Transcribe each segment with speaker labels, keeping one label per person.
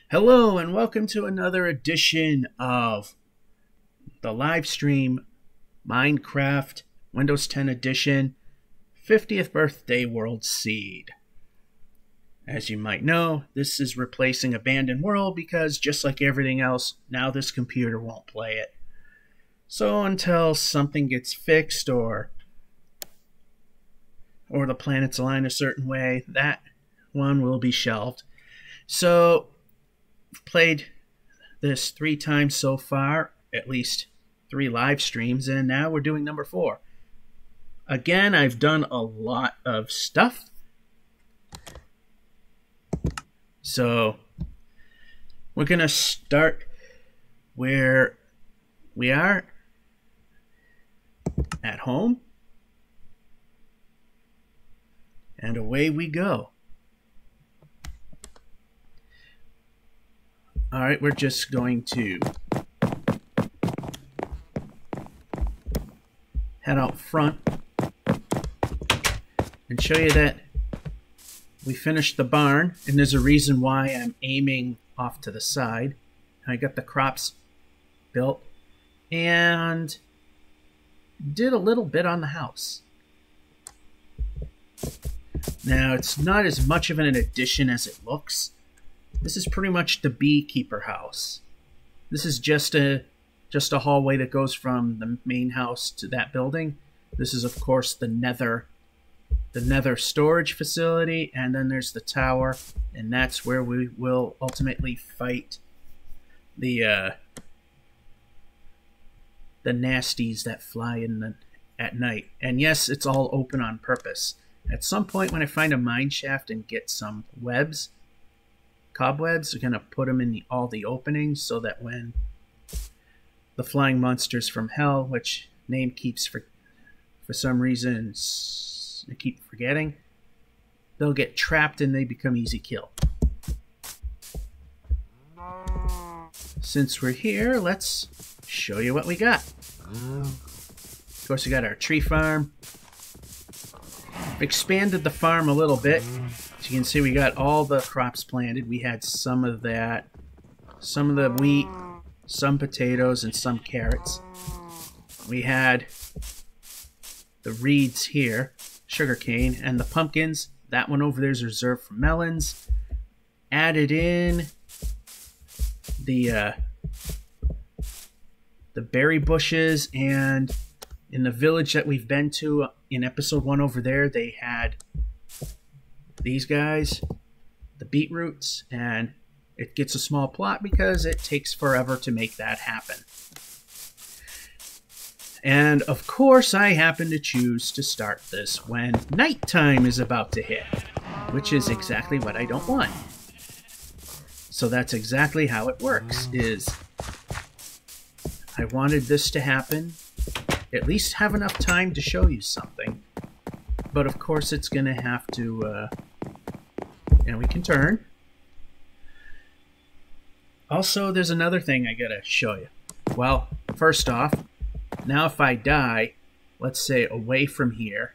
Speaker 1: Hello and welcome to another edition of the live stream Minecraft Windows 10 Edition 50th Birthday World Seed. As you might know, this is replacing Abandoned World because just like everything else, now this computer won't play it. So until something gets fixed or the planets align a certain way, that one will be shelved. So I've played this 3 times so far, at least 3 live streams, and now we're doing number 4. Again, I've done a lot of stuff. So we're going to start where we are at home. And away we go. Alright, we're just going to head out front and show you that we finished the barn, and there's a reason why I'm aiming off to the side. I got the crops built and did a little bit on the house. Now, it's not as much of an addition as it looks. This is pretty much the beekeeper house. This is just a hallway that goes from the main house to that building. This is, of course, the nether storage facility, and then there's the tower, and that's where we will ultimately fight the nasties that fly at night. And yes, it's all open on purpose. At some point when I find a mine shaft and get some cobwebs, I'm going to put them in all the openings so that when the flying monsters from hell, which name keeps for some reason I keep forgetting, they'll get trapped and they become easy kill. Since we're here, let's show you what we got. Of course, we got our tree farm. Expanded the farm a little bit. As you can see, we got all the crops planted. We had some of that, some of the wheat, some potatoes, and some carrots. We had the reeds here, sugarcane, and the pumpkins. That one over there is reserved for melons. Added in the berry bushes, and in the village that we've been to in episode 1 over there, they had these guys, the beetroots, and it gets a small plot because it takes forever to make that happen. And of course, I happen to choose to start this when nighttime is about to hit, which is exactly what I don't want. So that's exactly how it works, is I wanted this to happen, at least have enough time to show you something. But of course it's going to have to, and we can turn. Also, there's another thing I got to show you. Well, first off, now if I die, let's say away from here,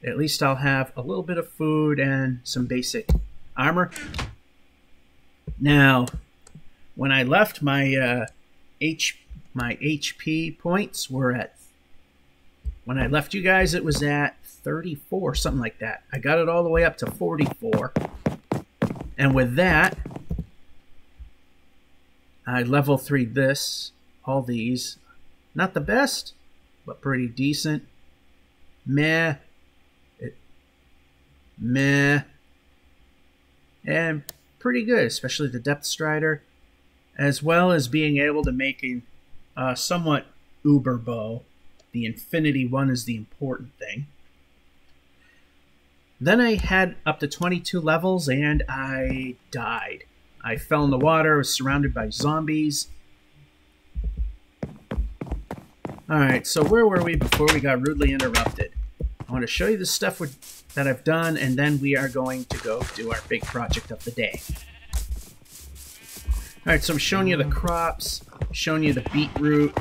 Speaker 1: at least I'll have a little bit of food and some basic armor. Now, when I left, my HP points were at, when I left you guys, it was at 34, something like that. I got it all the way up to 44. And with that, I level 3'd this, all these. Not the best, but pretty decent. Meh. Meh. And pretty good, especially the Depth Strider, as well as being able to make a somewhat uber bow. The Infinity one is the important thing. Then I had up to 22 levels and I died. I fell in the water, was surrounded by zombies. Alright, so where were we before we got rudely interrupted? I want to show you the stuff that I've done, and then we are going to go do our big project of the day. Alright, so I'm showing you the crops, showing you the beetroot.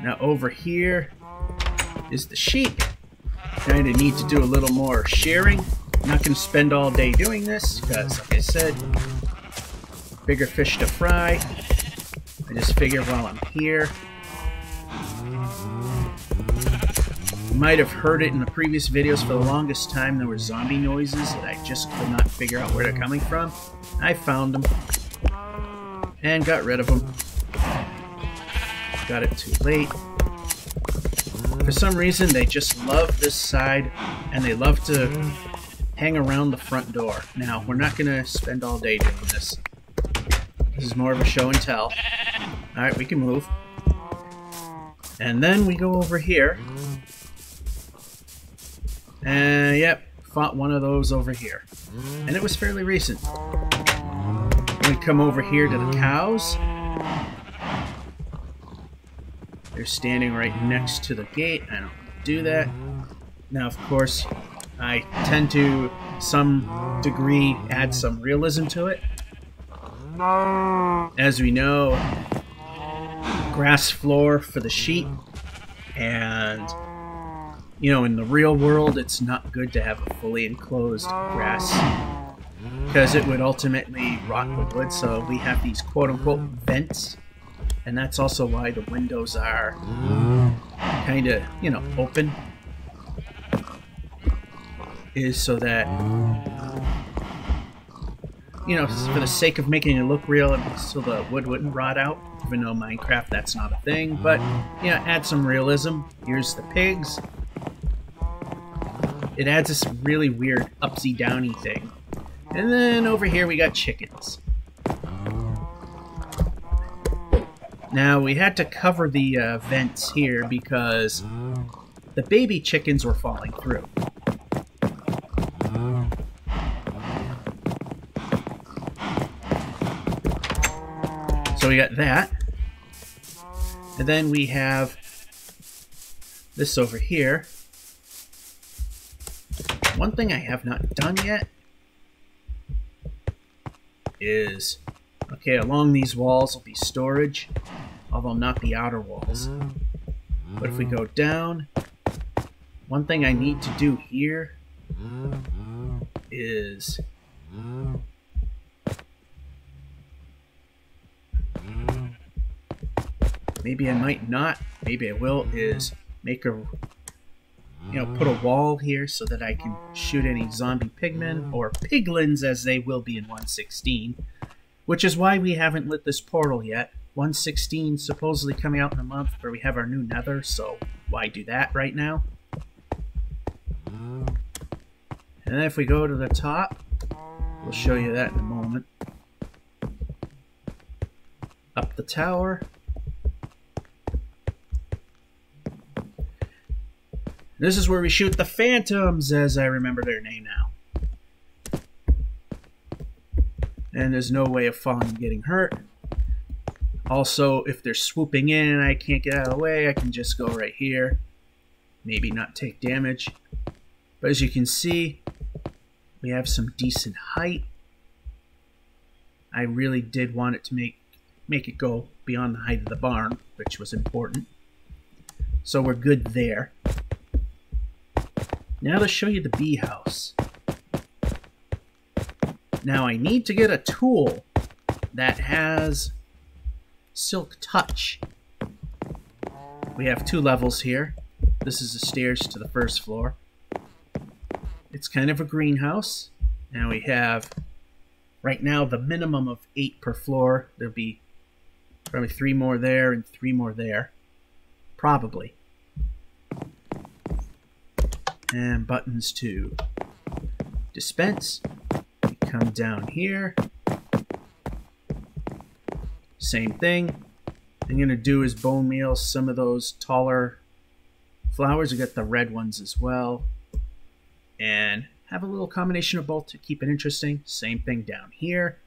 Speaker 1: Now over here is the sheep. Kind of need to do a little more shearing. I'm not going to spend all day doing this because, like I said, bigger fish to fry. I just figure while I'm here. You might have heard it in the previous videos. For the longest time there were zombie noises that I just could not figure out where they're coming from. I found them and got rid of them. Got it too late. For some reason they just love this side and they love to hang around the front door. Now, we're not going to spend all day doing this. This is more of a show and tell. Alright, we can move. And then we go over here. And yep, fought one of those over here. And it was fairly recent. We come over here to the cows. They're standing right next to the gate. I don't do that. Now, of course, I tend to, some degree, add some realism to it. As we know, grass floor for the sheep, and, you know, in the real world, it's not good to have a fully enclosed grass, because it would ultimately rot the wood, so we have these quote-unquote vents, and that's also why the windows are kind of, you know, open, is so that, you know, for the sake of making it look real, so the wood wouldn't rot out, even though Minecraft, that's not a thing, but, yeah, add some realism. Here's the pigs. It adds this really weird upsy-downy thing. And then over here we got chickens. Now, we had to cover the vents here because the baby chickens were falling through. So we got that. And then we have this over here. One thing I have not done yet is, okay, along these walls will be storage, although not the outer walls. But if we go down, one thing I need to do here is maybe I might not, maybe I will, is make a, you know, put a wall here so that I can shoot any zombie pigmen, or piglins as they will be in 1.16, which is why we haven't lit this portal yet. 1.16 supposedly coming out in a month where we have our new nether, so why do that right now? And then if we go to the top, we'll show you that in a moment. Up the tower. This is where we shoot the phantoms, as I remember their name now. And there's no way of falling and getting hurt. Also, if they're swooping in and I can't get out of the way, I can just go right here. Maybe not take damage. But as you can see, we have some decent height. I really did want it to make it go beyond the height of the barn, which was important. So we're good there. Now to show you the bee house. Now I need to get a tool that has silk touch. We have 2 levels here. This is the stairs to the first floor. It's kind of a greenhouse. Now we have, right now, the minimum of 8 per floor. There'll be probably 3 more there and 3 more there. Probably. And buttons to dispense. We come down here. Same thing. I'm going to do is bone meal some of those taller flowers. We got the red ones as well. And have a little combination of both to keep it interesting. Same thing down here.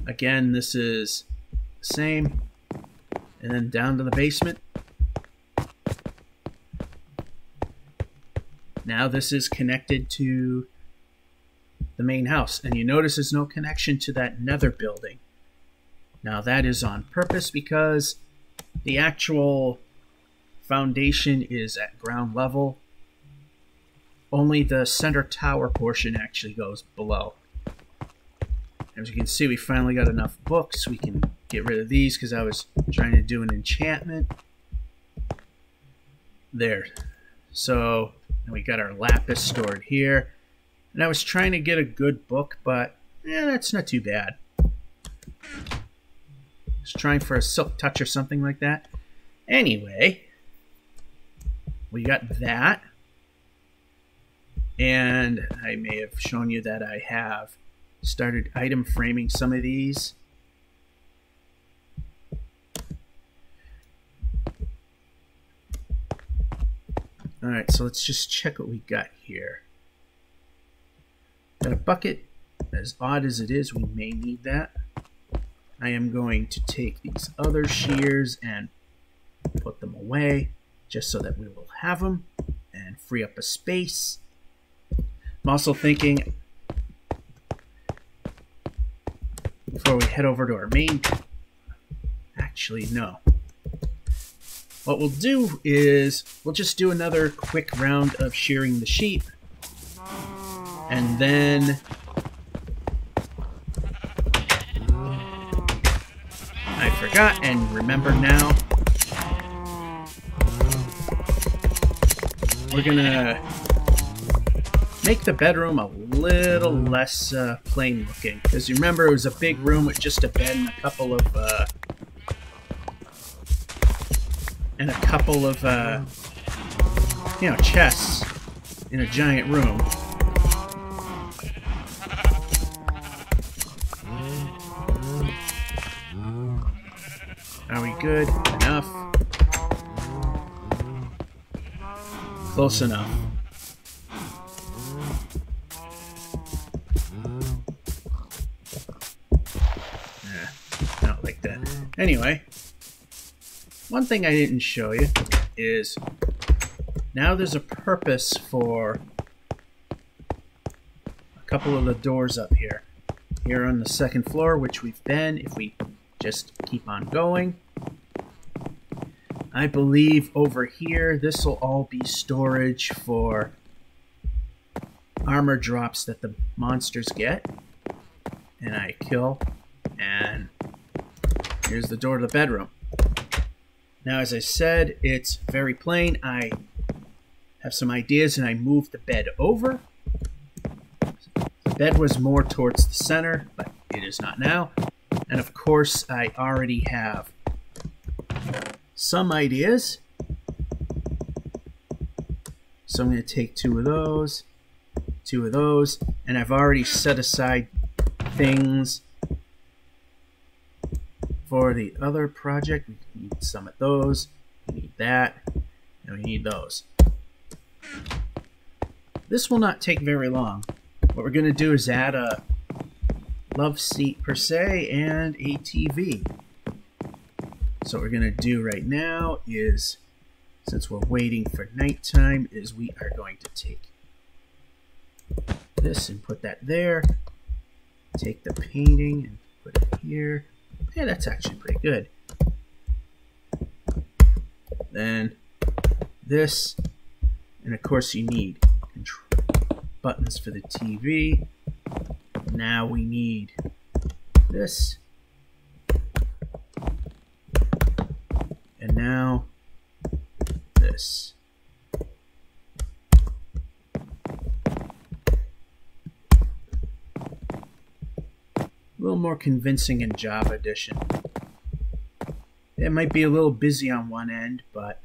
Speaker 1: Again, this is the same. And then down to the basement. Now this is connected to the main house. And you notice there's no connection to that nether building. Now that is on purpose because the actual foundation is at ground level. Only the center tower portion actually goes below. As you can see, we finally got enough books. We can get rid of these because I was trying to do an enchantment. There. So we got our lapis stored here. And I was trying to get a good book, but that's not too bad. Just trying for a silk touch or something like that. Anyway, we got that. And I may have shown you that I have started item framing some of these. Alright, so let's just check what we got here. Got a bucket. As odd as it is, we may need that. I am going to take these other shears and put them away just so that we will have them and free up a space. I'm also thinking, before we head over to our main, actually no. What we'll do is we'll just do another quick round of shearing the sheep, and then I forgot and remember now. We're gonna make the bedroom a little less plain looking, because you remember it was a big room with just a bed and a couple of you know, chests in a giant room. Are we good? Enough? Close enough. I don't like that. Anyway, one thing I didn't show you is now there's a purpose for a couple of the doors up here. Here on the second floor, which we've been, if we just keep on going. I believe over here, this will all be storage for armor drops that the monsters get. And I kill. And here's the door to the bedroom. Now, as I said, it's very plain. I have some ideas and I moved the bed over. The bed was more towards the center, but it is not now. And of course, I already have some ideas. So I'm going to take two of those, and I've already set aside things for the other project. We need some of those, we need that, and we need those. This will not take very long. What we're going to do is add a love seat per se and a TV. So what we're going to do right now is, since we're waiting for nighttime, is we are going to take this and put that there. Take the painting and put it here. Yeah, that's actually pretty good. Then this, and of course you need buttons for the TV. Now we need this. And now this. A little more convincing in Java Edition. It might be a little busy on one end, but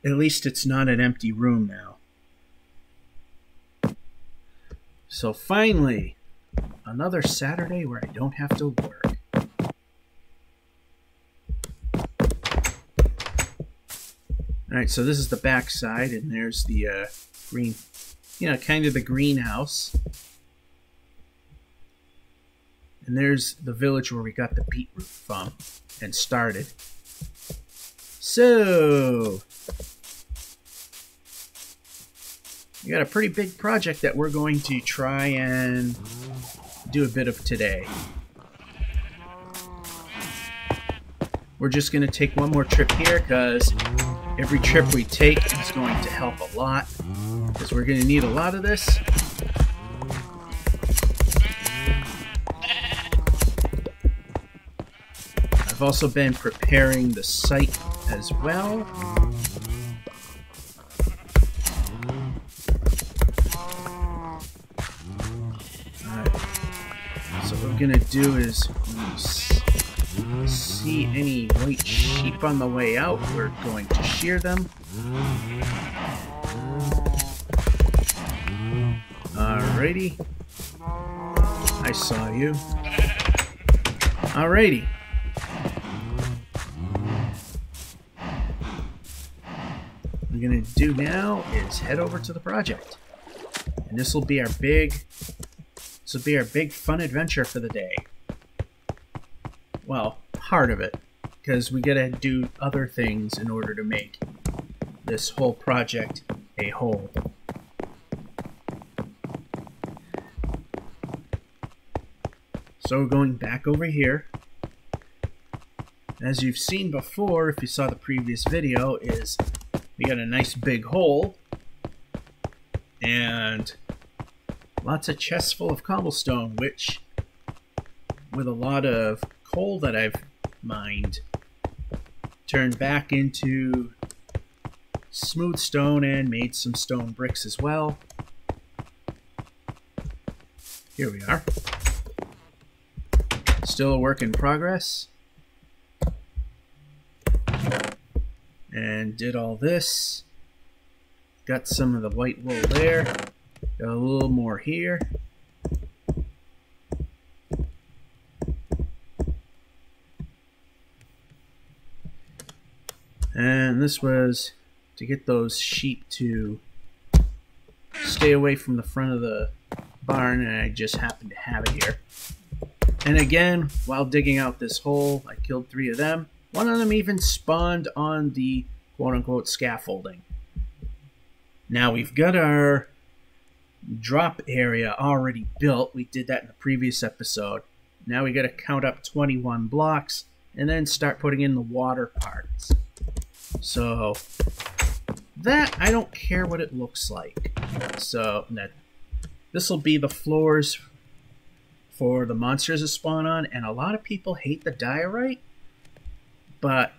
Speaker 1: at least it's not an empty room now. So finally, another Saturday where I don't have to work. Alright, so this is the back side, and there's the green, you know, kind of the greenhouse. And there's the village where we got the beetroot from and started. So, we got a pretty big project that we're going to try and do a bit of today. We're just going to take one more trip here because every trip we take is going to help a lot, because we're going to need a lot of this. I've also been preparing the site as well. So what we're gonna do is, when we see any white sheep on the way out, we're going to shear them. Alrighty. I saw you. Alrighty. What we're gonna do now is head over to the project. And this will be our big fun adventure for the day. Well, part of it, because we gotta do other things in order to make this whole project a whole. So we're going back over here. As you've seen before, if you saw the previous video, is we got a nice big hole and lots of chests full of cobblestone, which, with a lot of coal that I've mined, turned back into smooth stone and made some stone bricks as well. Here we are. Still a work in progress. And did all this. Got some of the white wool there. Got a little more here. And this was to get those sheep to stay away from the front of the barn, and I just happened to have it here. And again, while digging out this hole, I killed 3 of them. One of them even spawned on the quote-unquote scaffolding. Now we've got our drop area already built. We did that in the previous episode. Now we got to count up 21 blocks and then start putting in the water parts. So that, I don't care what it looks like. So this will be the floors for the monsters to spawn on, and a lot of people hate the diorite, but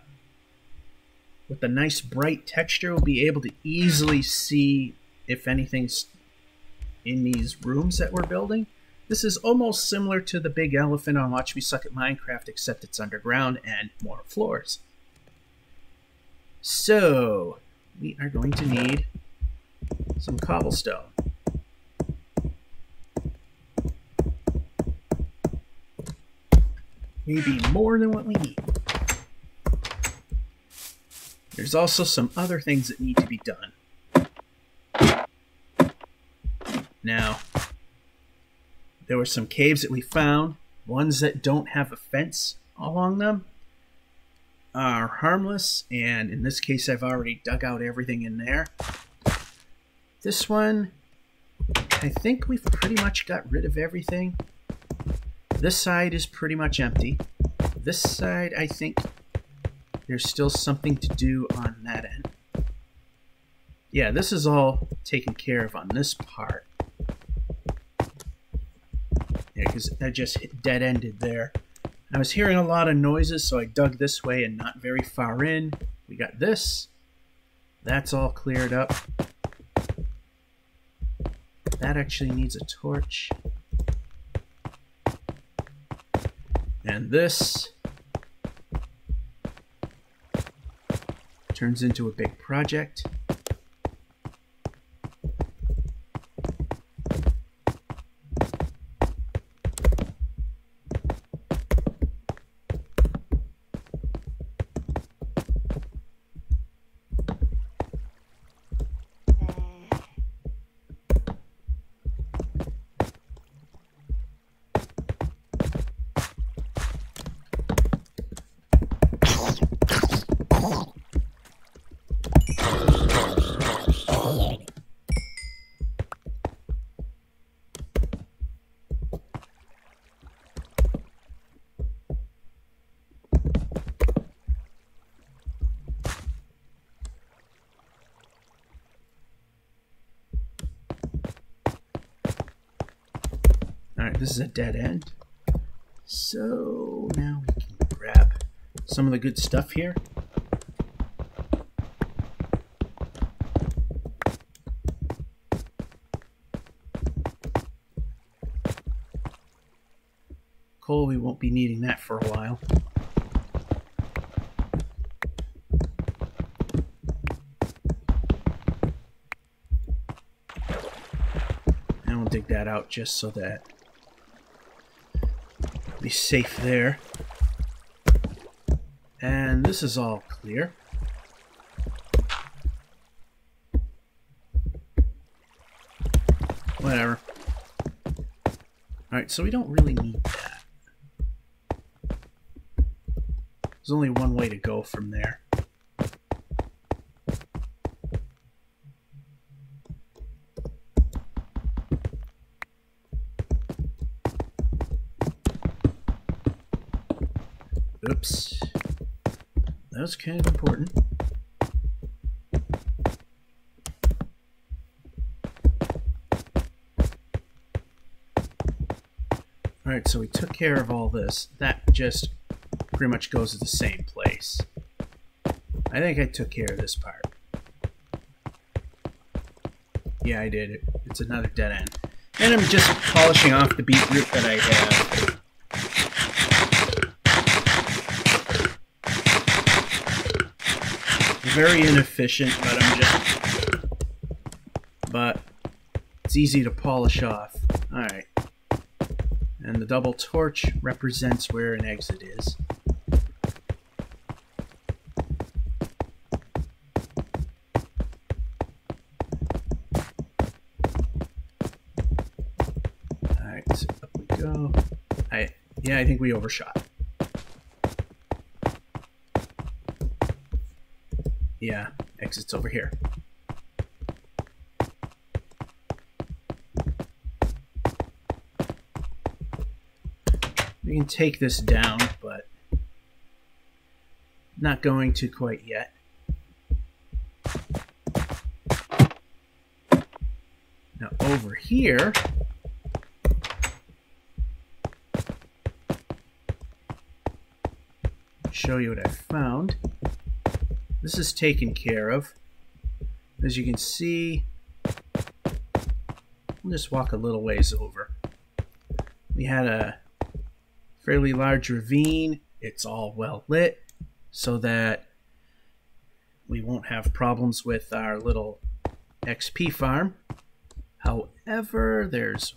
Speaker 1: with the nice bright texture, we'll be able to easily see if anything's in these rooms that we're building. This is almost similar to the big elephant on Watch Me Suck at Minecraft, except it's underground and more floors. So we are going to need some cobblestone. Maybe more than what we need. There's also some other things that need to be done. Now, there were some caves that we found. Ones that don't have a fence along them are harmless, and in this case I've already dug out everything in there. This one, I think we've pretty much got rid of everything. This side is pretty much empty. This side, I think there's still something to do on that end. Yeah, this is all taken care of on this part. Yeah, because I just dead-ended there. I was hearing a lot of noises, so I dug this way and not very far in. We got this. That's all cleared up. That actually needs a torch. And this turns into a big project. Alright, this is a dead end. So now we can grab some of the good stuff here. Coal, we won't be needing that for a while. And we'll dig that out just so that we'll be safe there. And this is all clear. Whatever. Alright, so we don't really need that. There's only one way to go from there. Oops. That was kind of important. Alright, so we took care of all this. That just pretty much goes to the same place. I think I took care of this part. Yeah, I did. It's another dead end. And I'm just polishing off the beetroot that I have. Very inefficient, but it's easy to polish off. Alright. And the double torch represents where an exit is. Alright, so up we go. Yeah, I think we overshot. Yeah, exit's over here. We can take this down, but not going to quite yet. Now over here, show you what I found. This is taken care of. As you can see, we'll just walk a little ways over. We had a fairly large ravine. It's all well lit so that we won't have problems with our little XP farm. However, there's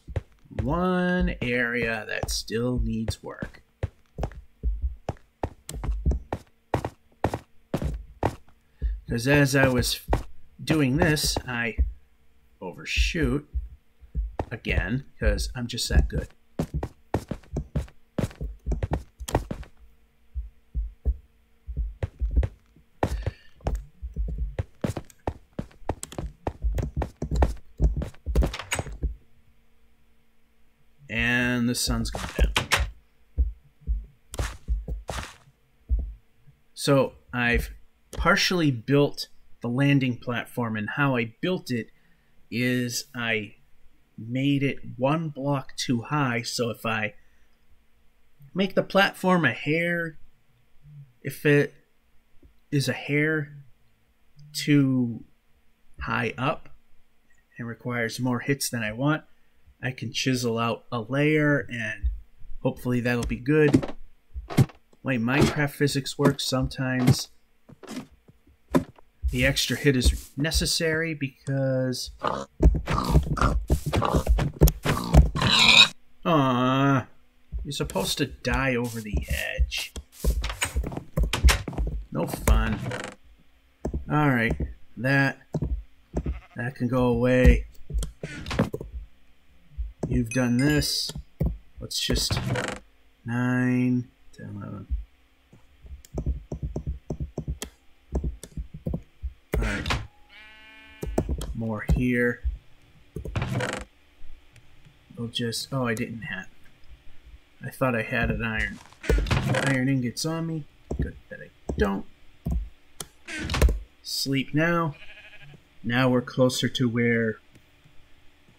Speaker 1: one area that still needs work. Because as I was doing this, I overshoot again, because I'm just that good. And the sun's going down. So I've partially built the landing platform, and how I built it is I made it one block too high, so if I make the platform a hair, if it is a hair too high up and requires more hits than I want, I can chisel out a layer and hopefully that'll be good. The way Minecraft physics works, sometimes the extra hit is necessary because... Aww, you're supposed to die over the edge. No fun. Alright, that can go away. You've done this. Let's just 9, 10, 11. Alright. More here. We'll just... Oh, I didn't have... I thought I had an iron. Iron ingots on me. Good that I don't. Sleep now. Now we're closer to where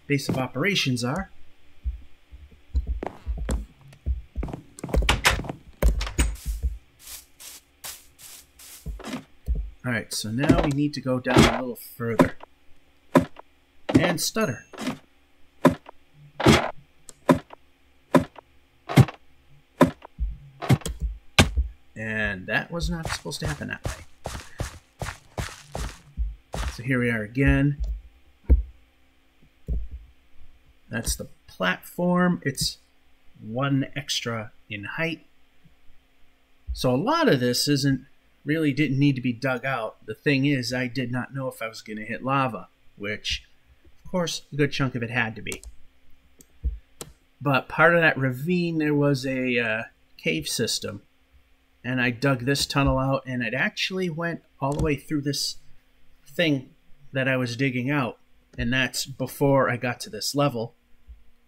Speaker 1: base of operations are. Alright, so now we need to go down a little further. And stutter. And that was not supposed to happen that way. So here we are again. That's the platform. It's 1 extra in height. So a lot of this didn't need to be dug out. The thing is, I did not know if I was going to hit lava, which, of course, a good chunk of it had to be. But part of that ravine, there was a cave system. And I dug this tunnel out, and it actually went all the way through this thing that I was digging out. And that's before I got to this level.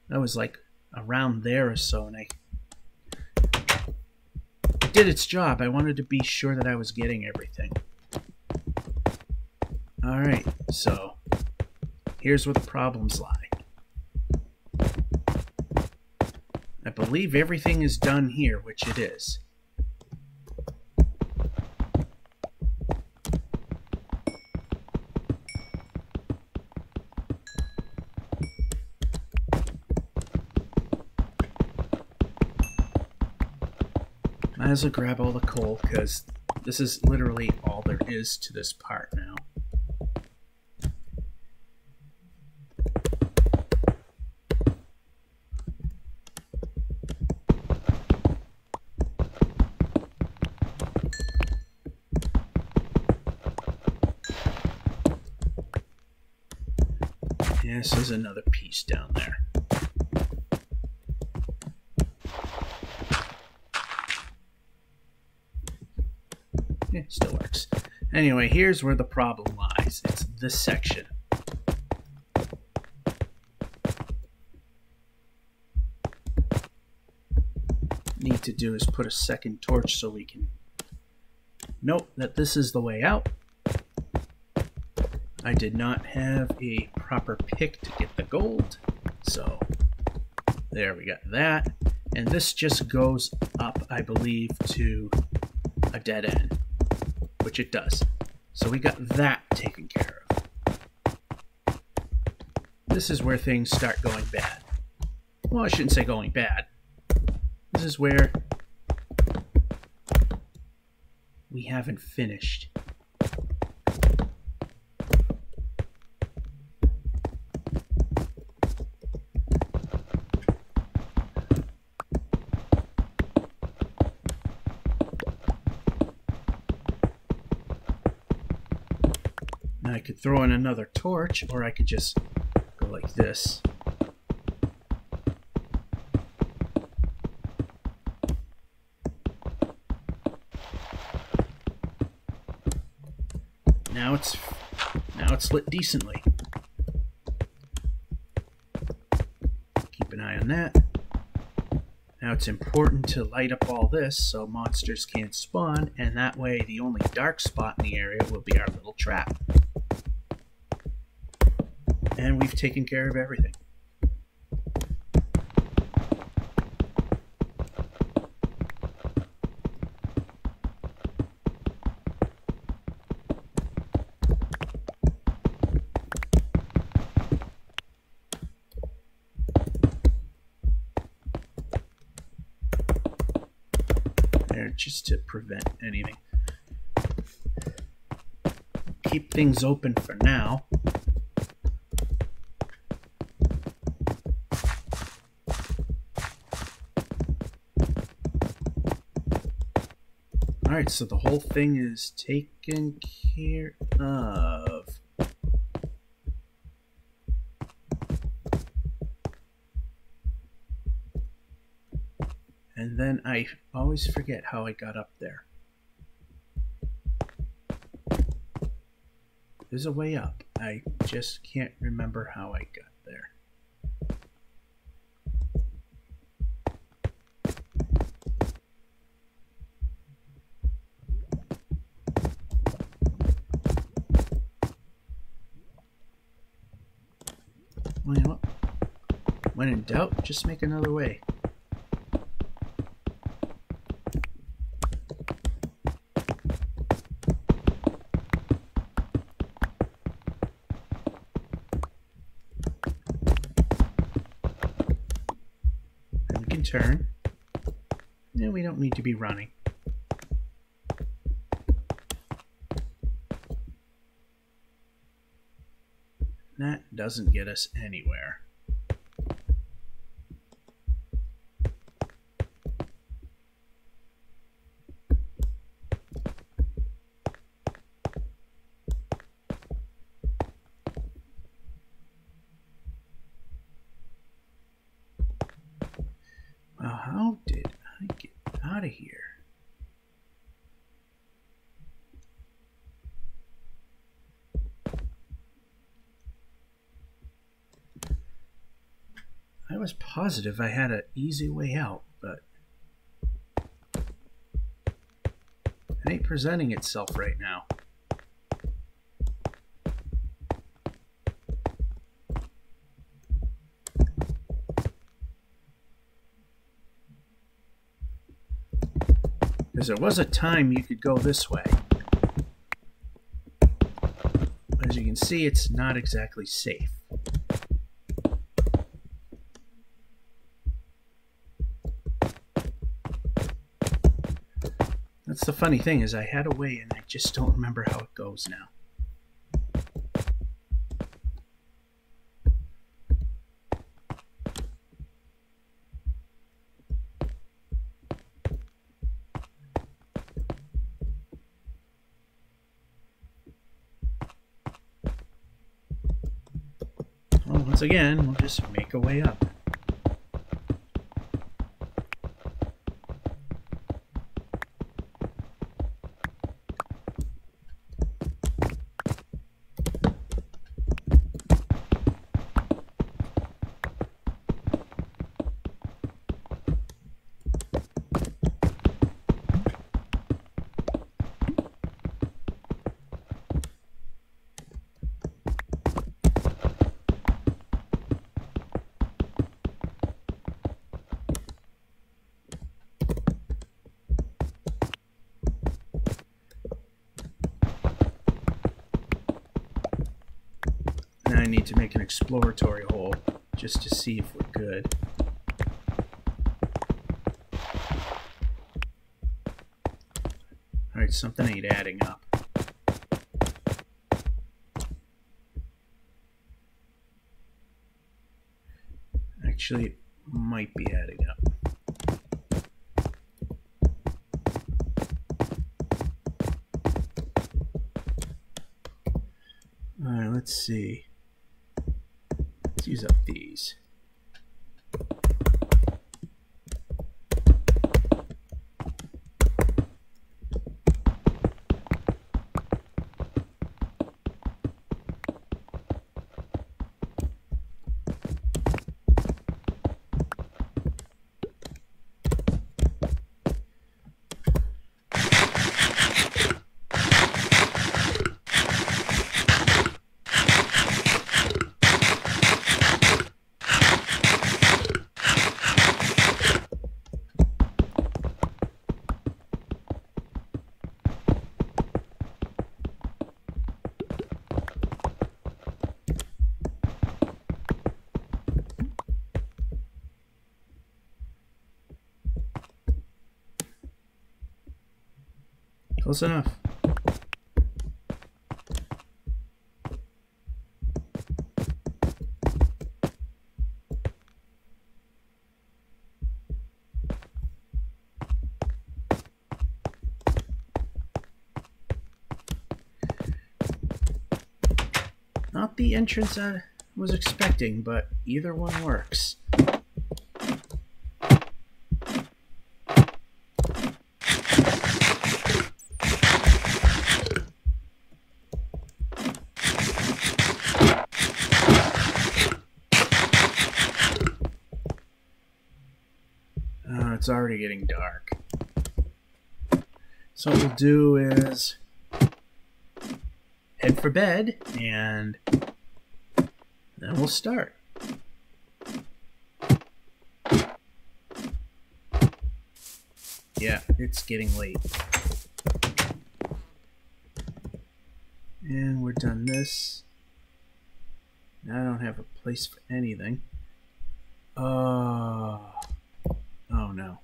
Speaker 1: That was like around there or so, and it did its job. I wanted to be sure that I was getting everything. Alright, so here's where the problems lie. I believe everything is done here, which it is. Might as well grab all the coal, because this is literally all there is to this part now. Yes, there's another piece down there. Yeah, still works. Anyway, here's where the problem lies. It's this section. Need to do is put a second torch so we can note that this is the way out. I did not have a proper pick to get the gold, so there we got that. And this just goes up, I believe, to a dead end, which it does. So we got that taken care of. This is where things start going bad. Well, I shouldn't say going bad. This is where we haven't finished. Now I could throw in another torch, or I could just go like this. Now it's lit decently. Keep an eye on that. Now it's important to light up all this so monsters can't spawn, and that way the only dark spot in the area will be our little trap. And we've taken care of everything. There, just to prevent anything. Keep things open for now. Alright, so the whole thing is taken care of. And then I always forget how I got up there. There's a way up. I just can't remember how I got there. Well, you know what? When in doubt, just make another way. can turn. And we don't need to be running. That doesn't get us anywhere. Well, how did I get out of here? I was positive I had an easy way out, but it ain't presenting itself right now. Because there was a time you could go this way. But as you can see, it's not exactly safe. That's the funny thing, is I had a way and I just don't remember how it goes now. Well, once again, we'll just make a way up. I need to make an exploratory hole just to see if we're good. Alright, something ain't adding up. Actually, it might be adding up. Alright, let's see. Let's use up these. Close enough. Not the entrance I was expecting, but either one works. It's already getting dark. So what we'll do is head for bed, and then we'll start. Yeah, it's getting late. And we're done this. Now I don't have a place for anything. Oh no.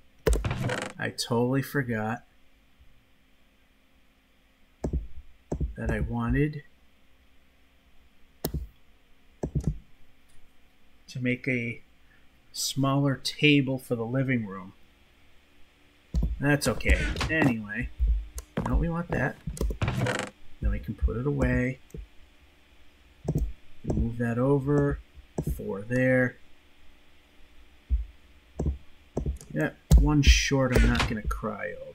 Speaker 1: I totally forgot that I wanted to make a smaller table for the living room. That's okay. Anyway, no, we want that. Then we can put it away. Move that over. 4 there. Yeah, one short I'm not going to cry over.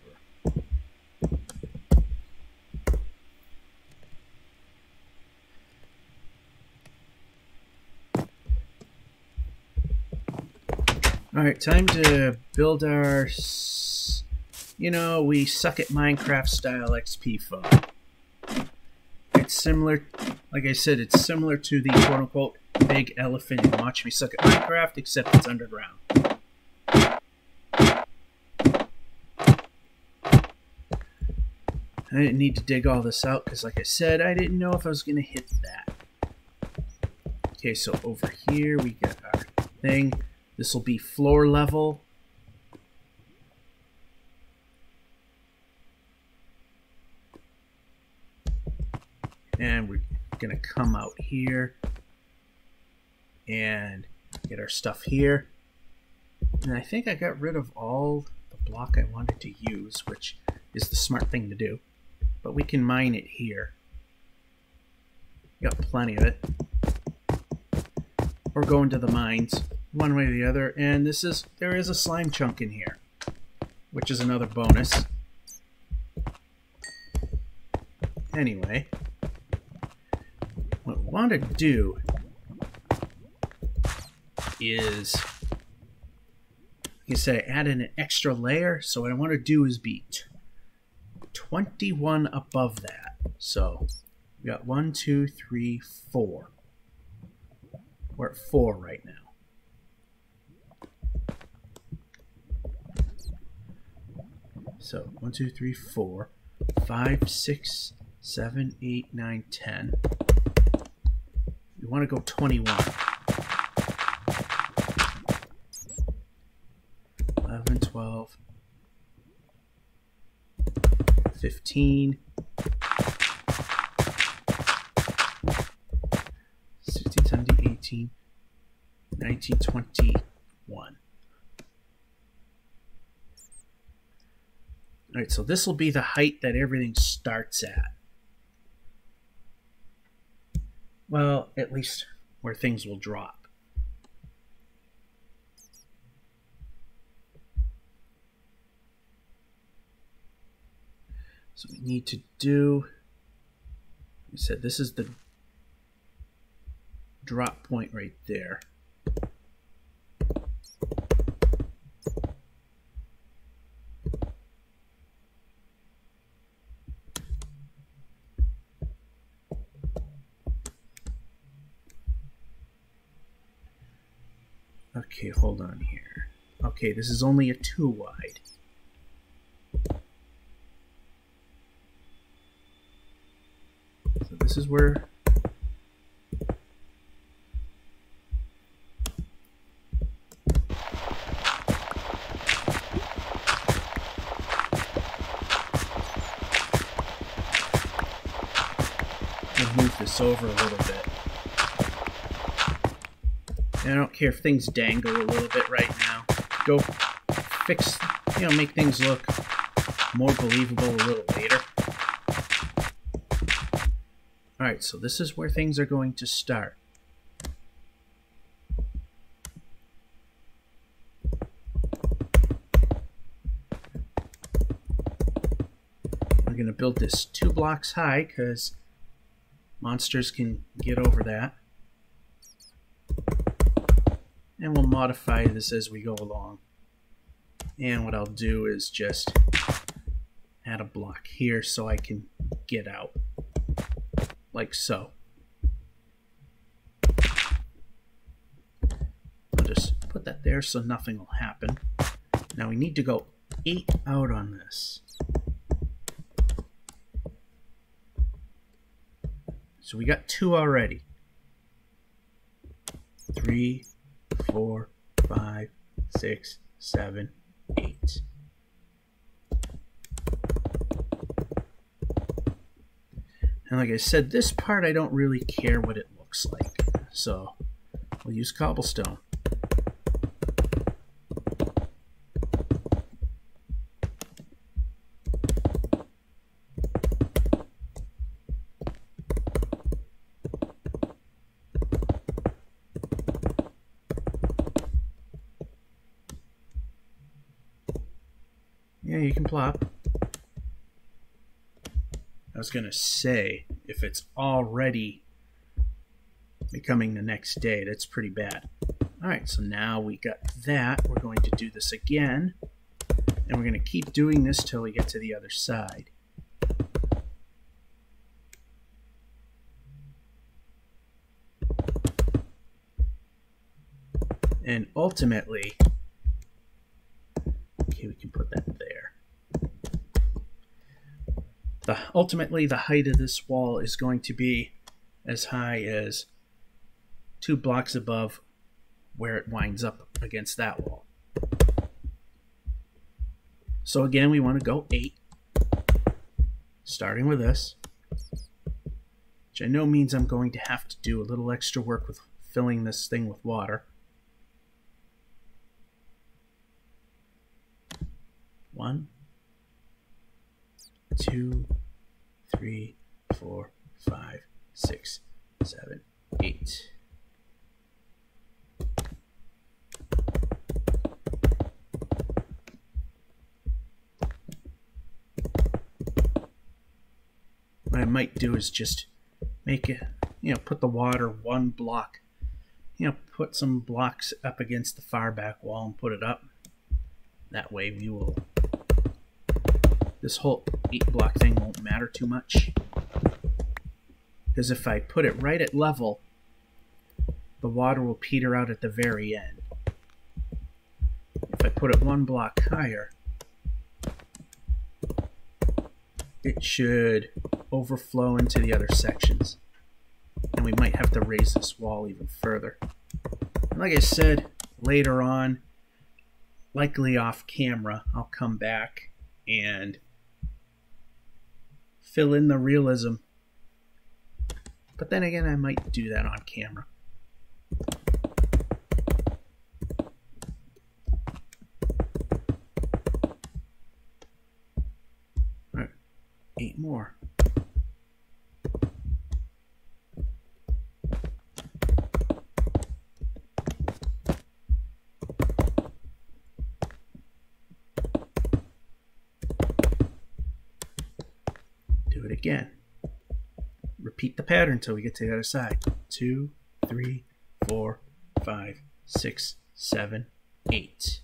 Speaker 1: Alright, time to build our, we suck at Minecraft style XP phone. It's similar, like I said, it's similar to the quote-unquote big elephant in Watch Me Suck at Minecraft, except it's underground. I didn't need to dig all this out because, like I said, I didn't know if I was going to hit that. Okay, so over here we got our thing. This will be floor level. And we're going to come out here and get our stuff here. And I think I got rid of all the block I wanted to use, which is the smart thing to do. But we can mine it here. Got plenty of it. Or go into the mines, one way or the other. And there is a slime chunk in here, which is another bonus. Anyway, what we want to do is, like I said, I added an extra layer. So what I want to do is be 21 above that. So we got 1, 2, 3, 4. We're at 4 right now. So 1, 2, 3, 4, 5, 6, 7, 8, 9, 10. You want to go 21. 11, 12, 15, 16, 17, 18, 19, 21. Alright, so this will be the height that everything starts at. Well, at least where things will drop. So we need to do, we said this is the drop point right there. Okay, hold on here. Okay, this is only a 2 wide. So this is where I'll move this over a little bit. And I don't care if things dangle a little bit right now. Go fix, make things look more believable a little later. Alright, so this is where things are going to start. We're going to build this 2 blocks high because monsters can get over that. And we'll modify this as we go along. And what I'll do is just add a block here so I can get out. Like so. I'll just put that there so nothing will happen. Now we need to go 8 out on this. So we got 2 already. 3, 4, 5, 6, 7, 8. And like I said, this part I don't really care what it looks like. So we'll use cobblestone. Yeah, you can plop. I was going to say, if it's already becoming the next day, that's pretty bad. Alright, so now we got that. We're going to do this again. And we're going to keep doing this till we get to the other side. And ultimately, okay, we can put that there. Ultimately, the height of this wall is going to be as high as 2 blocks above where it winds up against that wall. So again, we want to go 8, starting with this, which I know means I'm going to have to do a little extra work with filling this thing with water. 1, 2, 3, 4, 5, 6, 7, 8. What I might do is just make it, put the water 1 block, put some blocks up against the far back wall and put it up. That way we will, this whole 8-block thing won't matter too much. Because if I put it right at level, the water will peter out at the very end. If I put it 1 block higher, it should overflow into the other sections. And we might have to raise this wall even further. And like I said, later on, likely off camera, I'll come back and fill in the realism. But then again, I might do that on camera. All right, 8 more. Do it again. Repeat the pattern until we get to the other side. 2, 3, 4, 5, 6, 7, 8.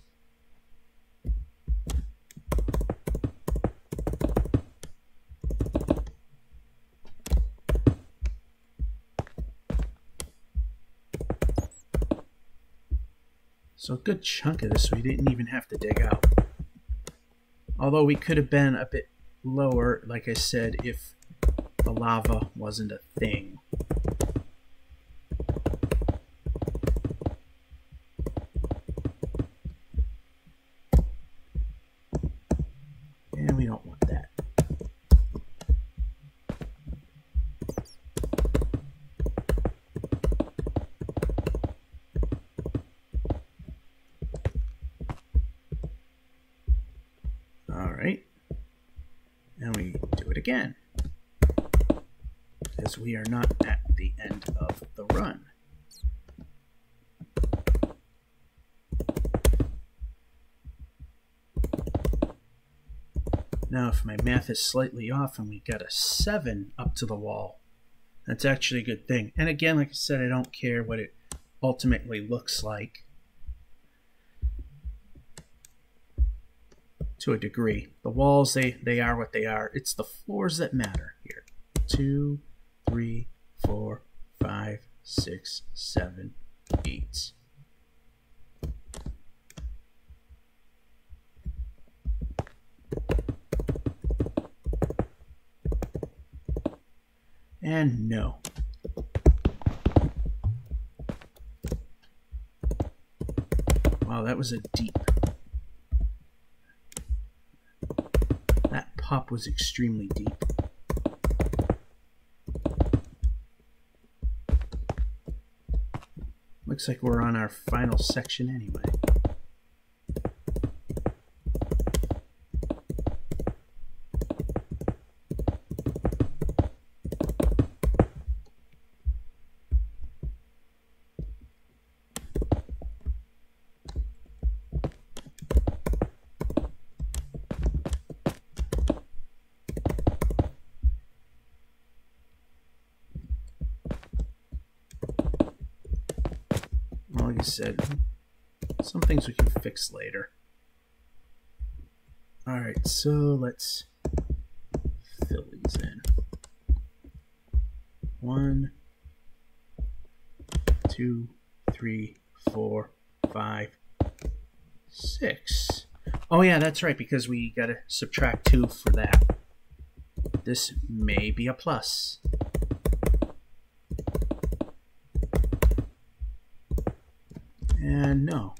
Speaker 1: So a good chunk of this we didn't even have to dig out. Although we could have been a bit lower, like I said, if the lava wasn't a thing. And we don't want that. All right. And we do it again, because we are not at the end of the run. Now, if my math is slightly off and we got a 7 up to the wall, that's actually a good thing. And again, like I said, I don't care what it ultimately looks like. To a degree. The walls, they are what they are. It's the floors that matter here. 2, 3, 4, 5, 6, 7, 8. And no. Wow, that was a deep pop was extremely deep. Looks like we're on our final section anyway. Like I said, some things we can fix later. Alright, so let's fill these in. 1, 2, 3, 4, 5, 6. Oh yeah, that's right, because we gotta subtract 2 for that. This may be a plus. And no.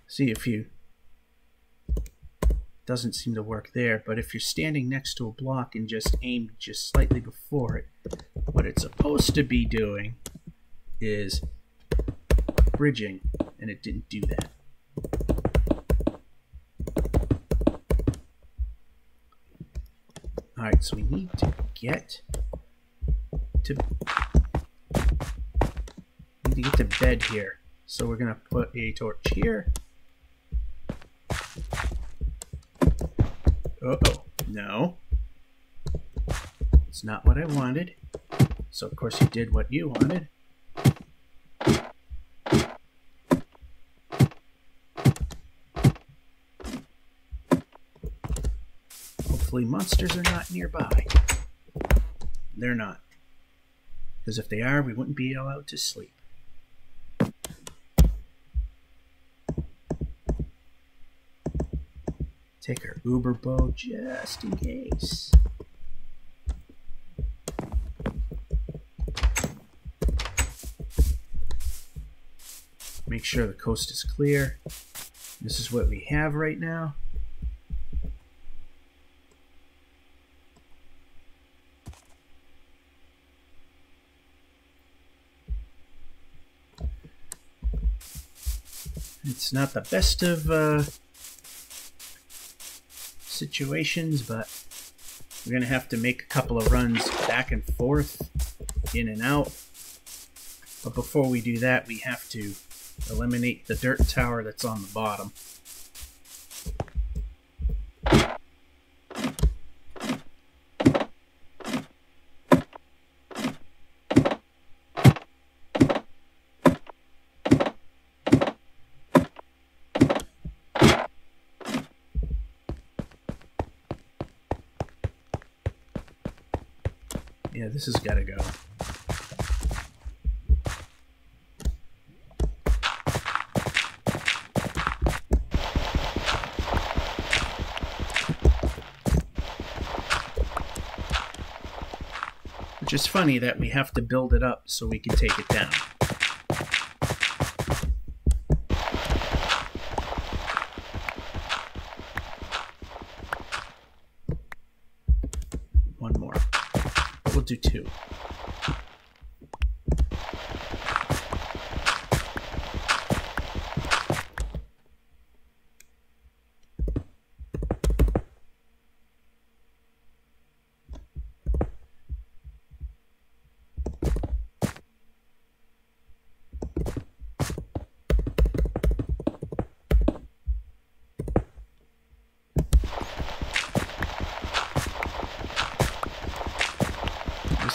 Speaker 1: See, if you doesn't seem to work there, but if you're standing next to a block and just aim just slightly before it, what it's supposed to be doing is bridging, and it didn't do that. Alright, so we need to get to bed here. So we're going to put a torch here. Uh-oh, no. It's not what I wanted. So of course you did what you wanted. Hopefully monsters are not nearby. They're not. Because if they are, we wouldn't be allowed to sleep. Take our Uber bow just in case. Make sure the coast is clear. This is what we have right now. It's not the best of situations, but we're going to have to make a couple of runs back and forth, in and out. But before we do that, we have to eliminate the dirt tower that's on the bottom. Yeah, this has got to go. Which is funny that we have to build it up so we can take it down. One more. We'll do 2.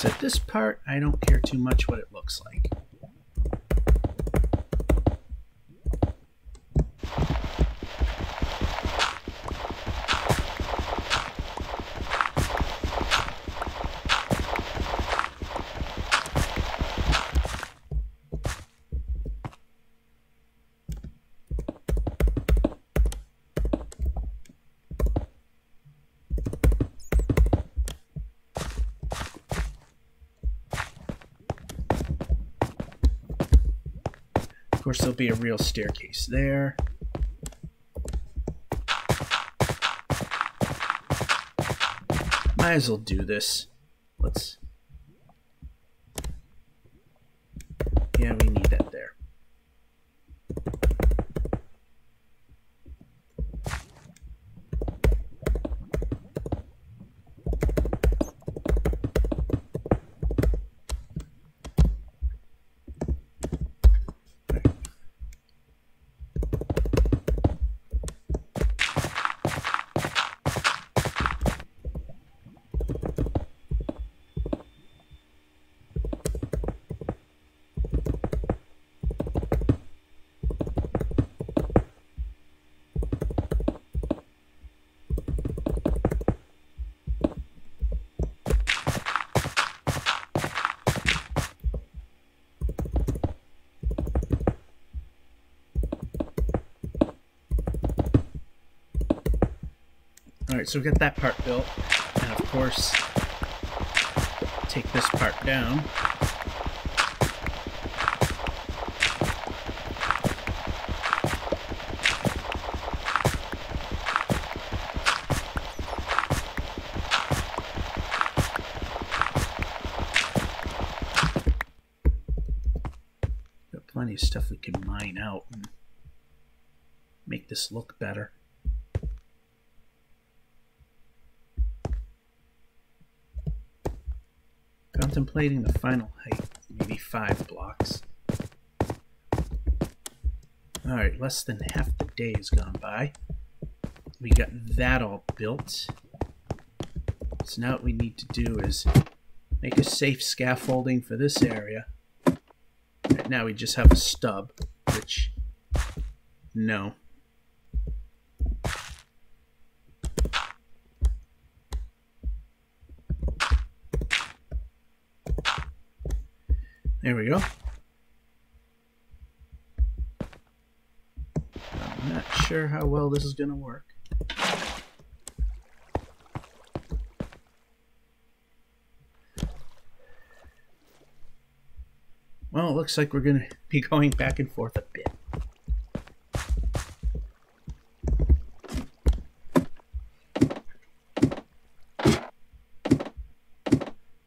Speaker 1: At this part, I don't care too much what it looks like. Of course, there'll be a real staircase there. Might as well do this. Let's... Yeah, we need that there. Alright, so we got that part built, and of course, take this part down. Got plenty of stuff we can mine out and make this look better. Contemplating the final height, maybe 5 blocks. Alright, less than half the day has gone by. We got that all built. So now what we need to do is make a safe scaffolding for this area. Right now we just have a stub, which, no. There we go. I'm not sure how well this is going to work. Well, it looks like we're going to be going back and forth a bit.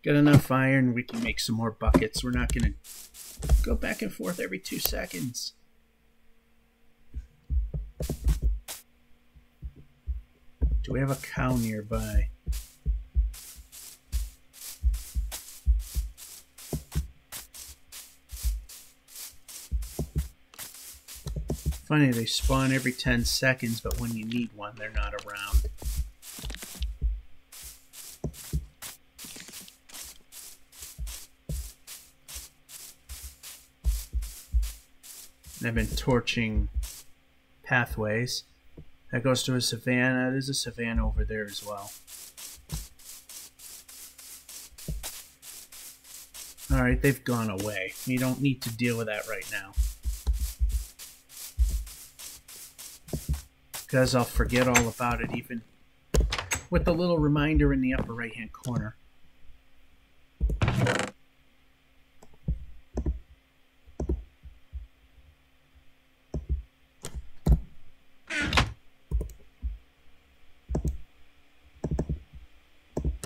Speaker 1: Got enough iron, we can make some more buckets. We're not going to go back and forth every 2 seconds. Do we have a cow nearby? Funny, they spawn every 10 seconds, but when you need one, they're not around. I've been torching pathways. That goes to a savanna. There's a savanna over there as well. Alright, they've gone away. We don't need to deal with that right now. Because I'll forget all about it, even with the little reminder in the upper right hand corner.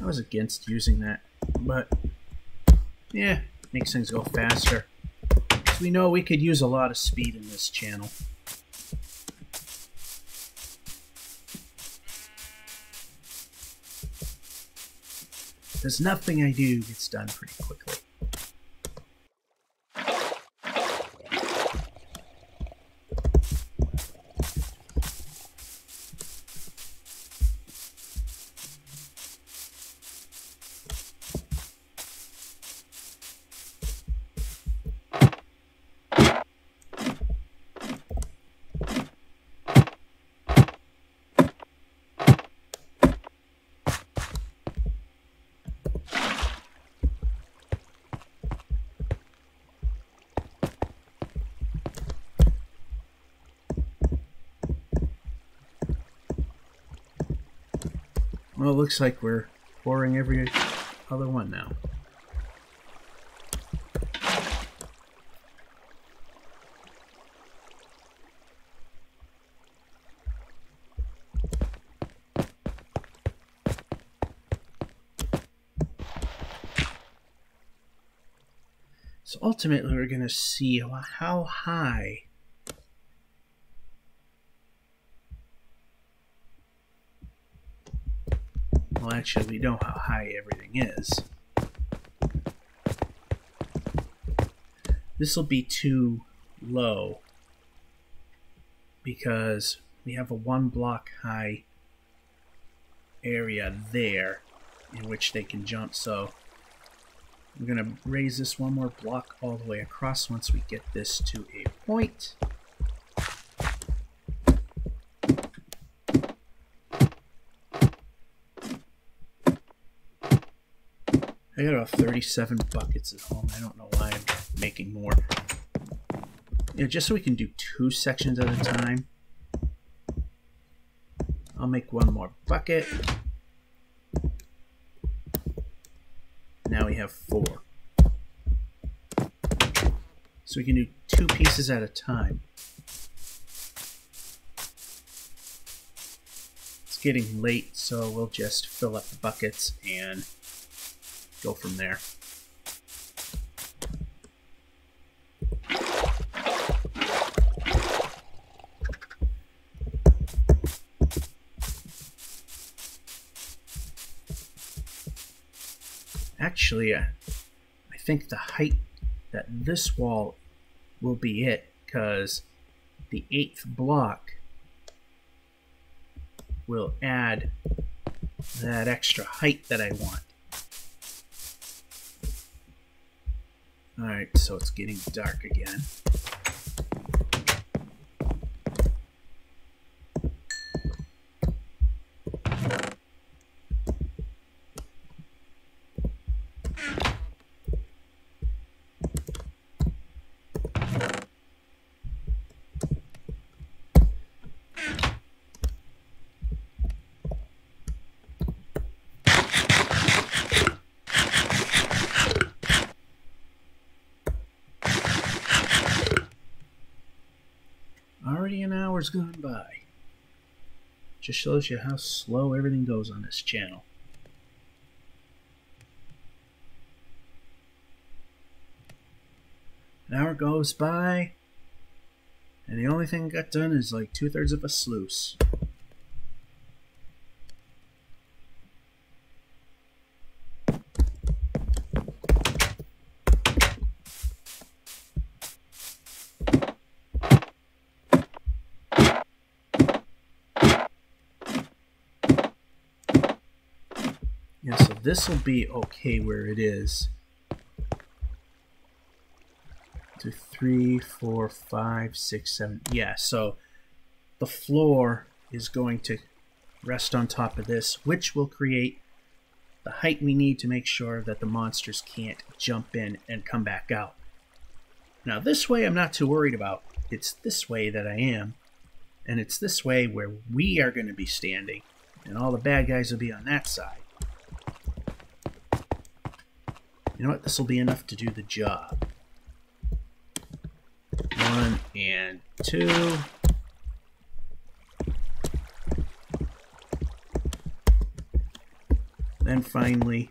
Speaker 1: I was against using that, but yeah, makes things go faster. We know we could use a lot of speed in this channel. Because nothing I do gets done pretty quickly. Well, it looks like we're pouring every other one now. So ultimately we're going to see how high well, actually we know how high everything is. This will be too low because we have a 1 block high area there in which they can jump, so I'm going to raise this 1 more block all the way across once we get this to a point. I got about 37 buckets at home. I don't know why I'm making more. You know, just so we can do 2 sections at a time, I'll make 1 more bucket. Now we have 4. So we can do 2 pieces at a time. It's getting late, so we'll just fill up the buckets and go from there. Actually, I think the height that this wall will be it, because the 8th block will add that extra height that I want. Alright, so it's getting dark again. Already an hour's gone by. Just shows you how slow everything goes on this channel. An hour goes by, and the only thing got done is like 2/3 of a sluice. Yeah, so this will be okay where it is. 2, 3, 4, 5, 6, 7. Yeah, so the floor is going to rest on top of this, which will create the height we need to make sure that the monsters can't jump in and come back out. Now this way I'm not too worried about. It's this way that I am, and it's this way where we are going to be standing, and all the bad guys will be on that side. You know what? This will be enough to do the job. 1 and 2. Then finally,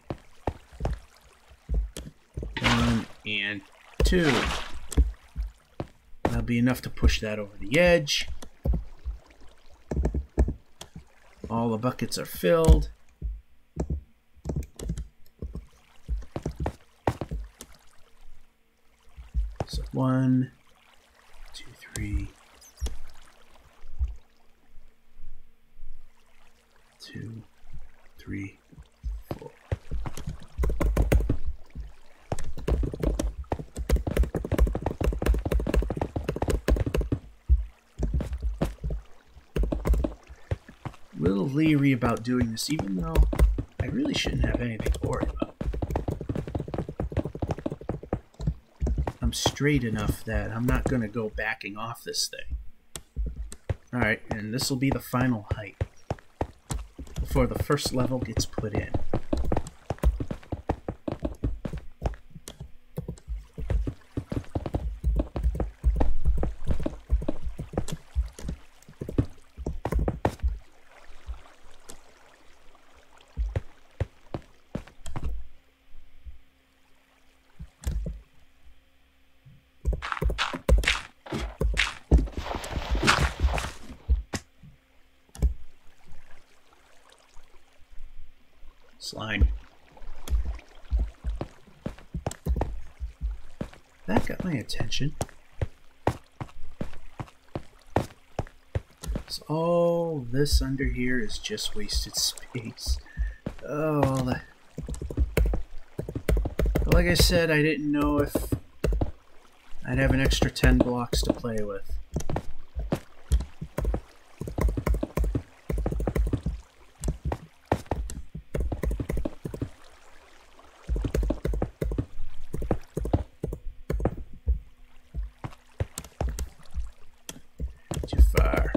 Speaker 1: 1 and 2. That'll be enough to push that over the edge. All the buckets are filled. So 1, 2, 3, 2, 3, 4. A little leery about doing this, even though I really shouldn't have anything to worry about. I'm straight enough that I'm not going to go backing off this thing. Alright, and this will be the final height before the first level gets put in. Slime. That got my attention. So all this under here is just wasted space. Oh, well, like I said, I didn't know if I'd have an extra 10 blocks to play with. Too far.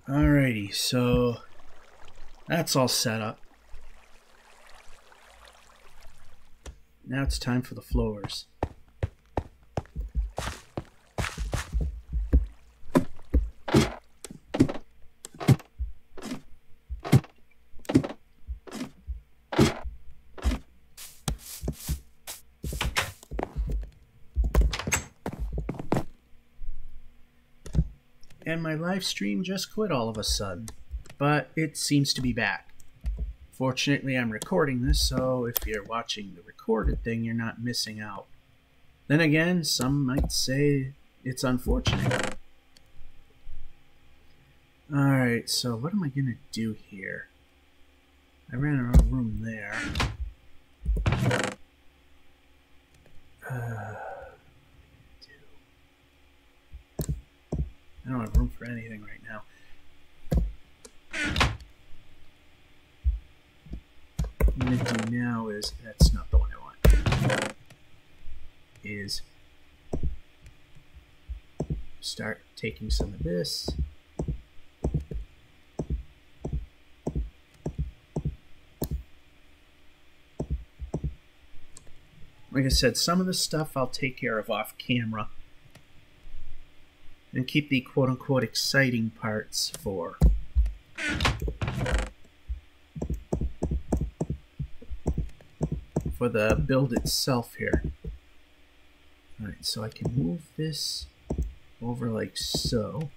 Speaker 1: Alrighty, so that's all set up. Now it's time for the floors. And my live stream just quit all of a sudden, but it seems to be back. Fortunately, I'm recording this, so if you're watching the recorded thing, you're not missing out. Then again, some might say it's unfortunate. Alright, so what am I going to do here? I ran out of room there. I don't have room for anything right now. What I'm going to do now is, that's not the one I want, is start taking some of this. Like I said, some of the stuff I'll take care of off camera and keep the quote-unquote exciting parts for the build itself here. Alright, so I can move this over like so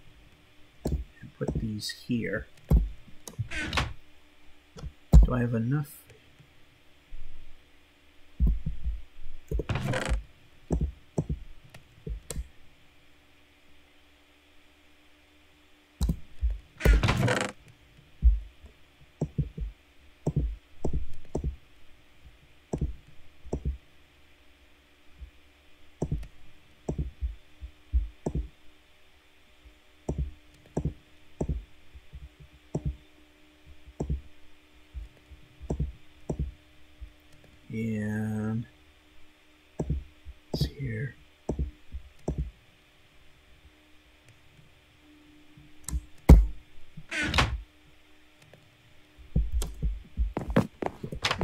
Speaker 1: and put these here. Do I have enough? And it's here.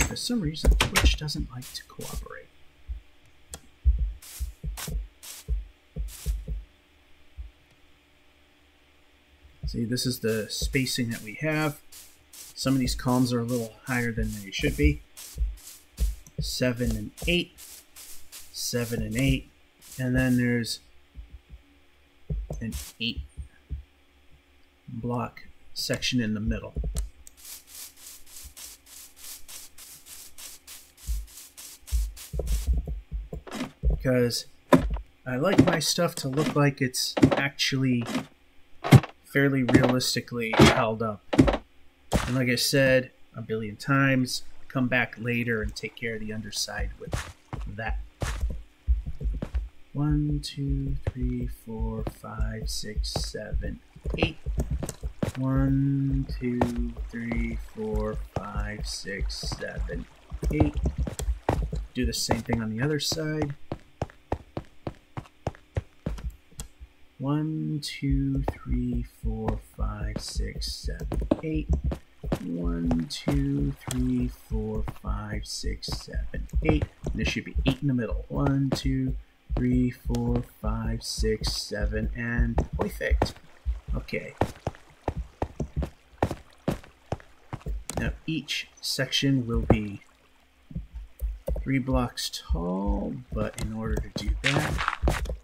Speaker 1: For some reason, Twitch doesn't like to cooperate. See, this is the spacing that we have. Some of these columns are a little higher than they should be. 7 and 8, 7 and 8, and then there's an 8 block section in the middle. Because I like my stuff to look like it's actually fairly realistically held up. And like I said a billion times, come back later and take care of the underside with that. 1, 2, 3, 4, 5, 6, 7, 8. 1, 2, 3, 4, 5, 6, 7, 8. Do the same thing on the other side. 1, 2, 3, 4, 5, 6, 7, 8. 1, 2, 3, 4, 5, 6, 7, 8. And there should be 8 in the middle. 1, 2, 3, 4, 5, 6, 7, and perfect. Okay. Now each section will be 3 blocks tall, but in order to do that,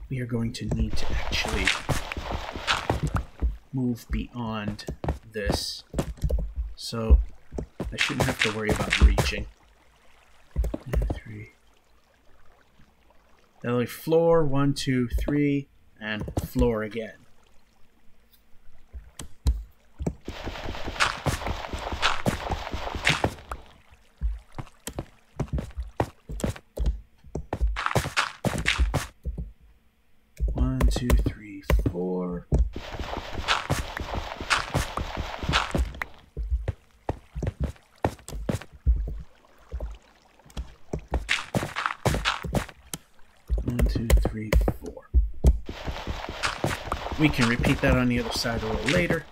Speaker 1: we are going to need to actually move beyond this, so I shouldn't have to worry about reaching. 3. That'll be floor, 1, 2, 3, and floor again. One, two, three, 4. We can repeat that on the other side a little later.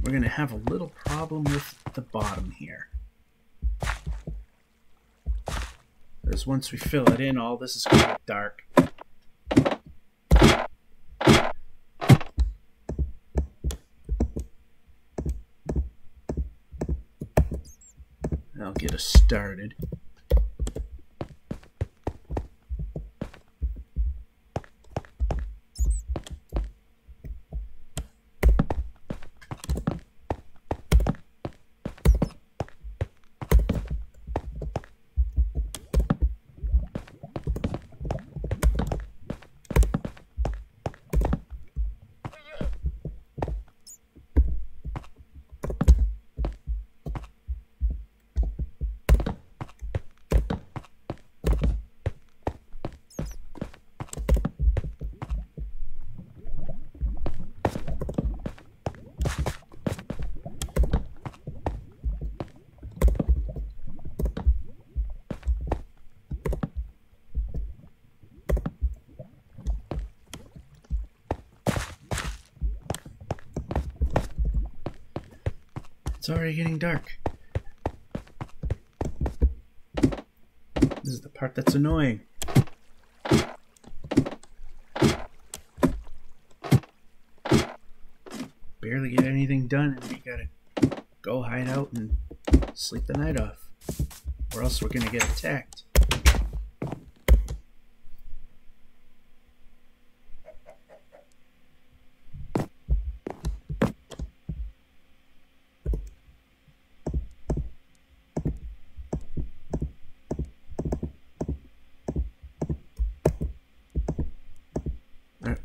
Speaker 1: We're going to have a little problem with the bottom here. Because once we fill it in, all this is going to get dark. I'll get us started. It's already getting dark. This is the part that's annoying. Barely get anything done and we gotta go hide out and sleep the night off. Or else we're gonna get attacked.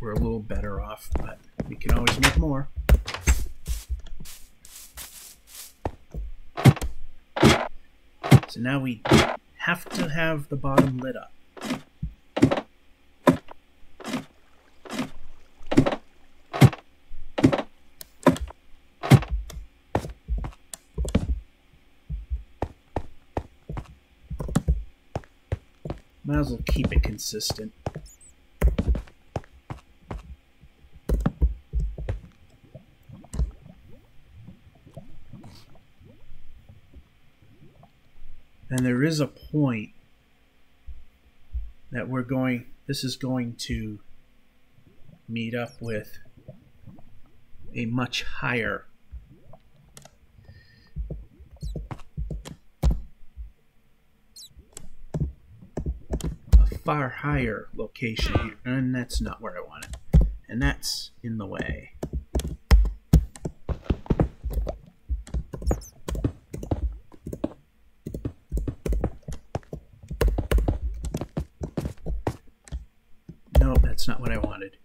Speaker 1: We're a little better off, but we can always make more. So now we have to have the bottom lit up. Might as well keep it consistent. And there is a point that this is going to meet up with a much higher far higher location here, and that's not where I want it, and that's in the way. Nope, that's not what I wanted.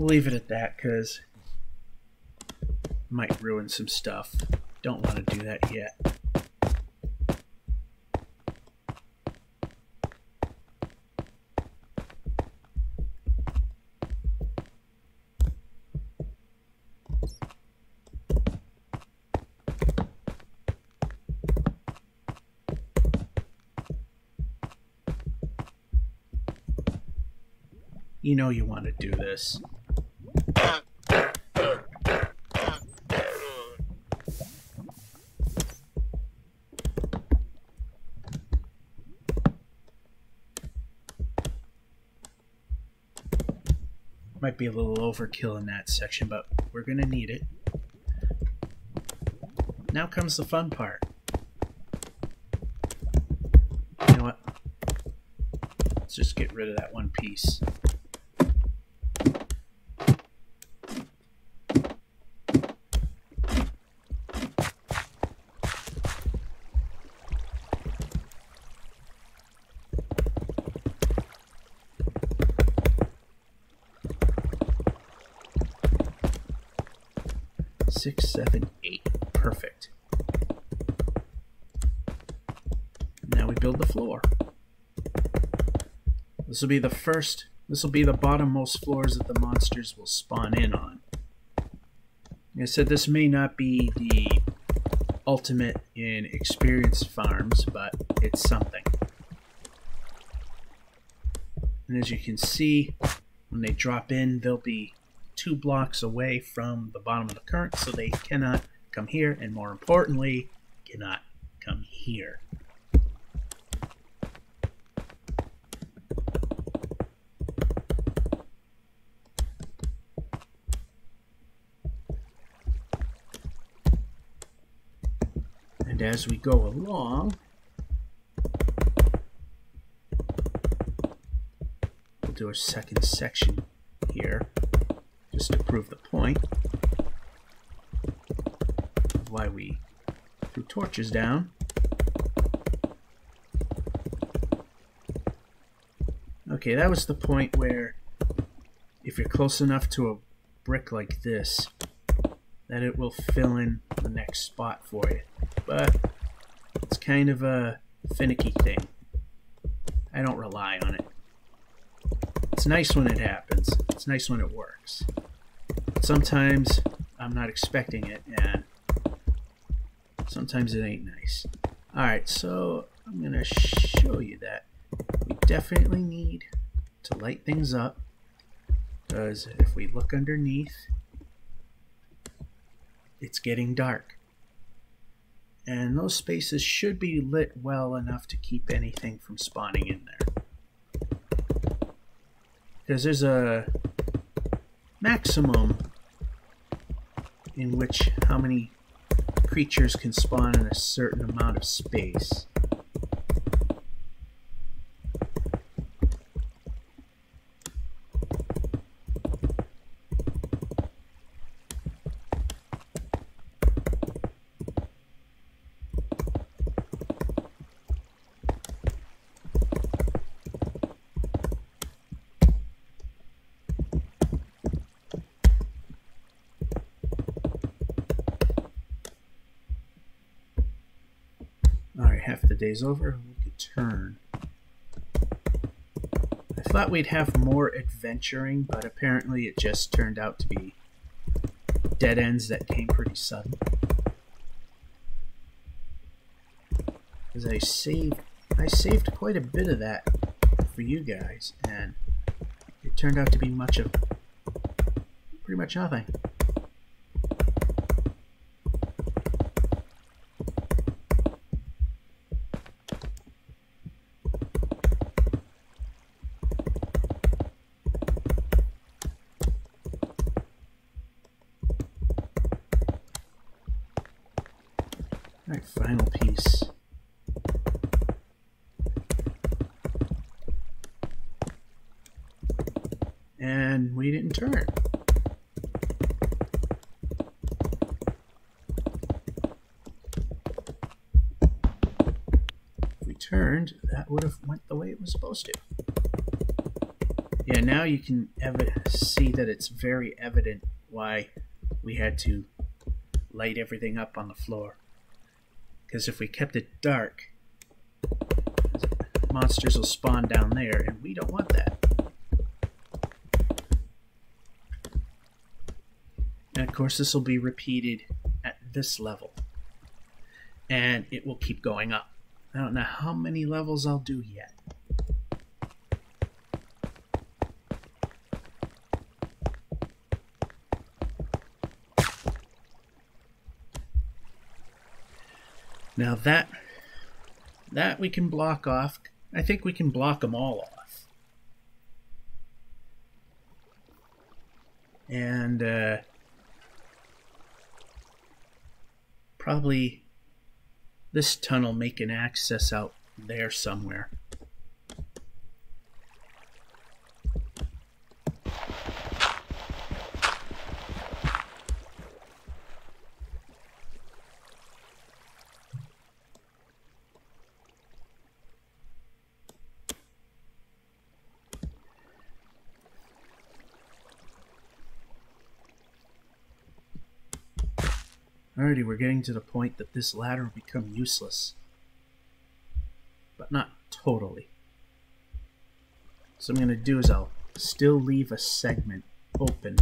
Speaker 1: We'll leave it at that because it might ruin some stuff. Don't want to do that yet. You know you want to do this. Might be a little overkill in that section, but we're going to need it. Now comes the fun part. You know what? Let's just get rid of that one piece. Six, 7, 8. Perfect. Now we build the floor. This will be the first, this will be the bottommost floors that the monsters will spawn in on. Like I said, this may not be the ultimate in experienced farms, but it's something. And as you can see, when they drop in, they'll be 2 blocks away from the bottom of the current, so they cannot come here, and more importantly, cannot come here. And as we go along, we'll do a second section here, just to prove the point of why we threw torches down. Okay, that was the point where if you're close enough to a brick like this, that it will fill in the next spot for you. But it's kind of a finicky thing. I don't rely on it. It's nice when it happens. It's nice when it works. But sometimes I'm not expecting it, and sometimes it ain't nice. Alright, so I'm going to show you that we definitely need to light things up, because if we look underneath, it's getting dark. And those spaces should be lit well enough to keep anything from spawning in there. Because there's a maximum in which how many creatures can spawn in a certain amount of space. Alright, half the day's over. We could turn. I thought we'd have more adventuring, but apparently it just turned out to be dead ends that came pretty sudden. Because I saved quite a bit of that for you guys, and it turned out to be pretty much nothing. Alright, final piece. And we didn't turn. If we turned, that would have went the way it was supposed to. Yeah, now you can see that it's very evident why we had to light everything up on the floor. Because if we kept it dark, monsters will spawn down there, and we don't want that. And of course, this will be repeated at this level. And it will keep going up. I don't know how many levels I'll do yet. Now that we can block off. I think we can block them all off. And probably this tunnel make an access out there somewhere. Alrighty, we're getting to the point that this ladder will become useless. But not totally. So what I'm going to do is I'll still leave a segment open.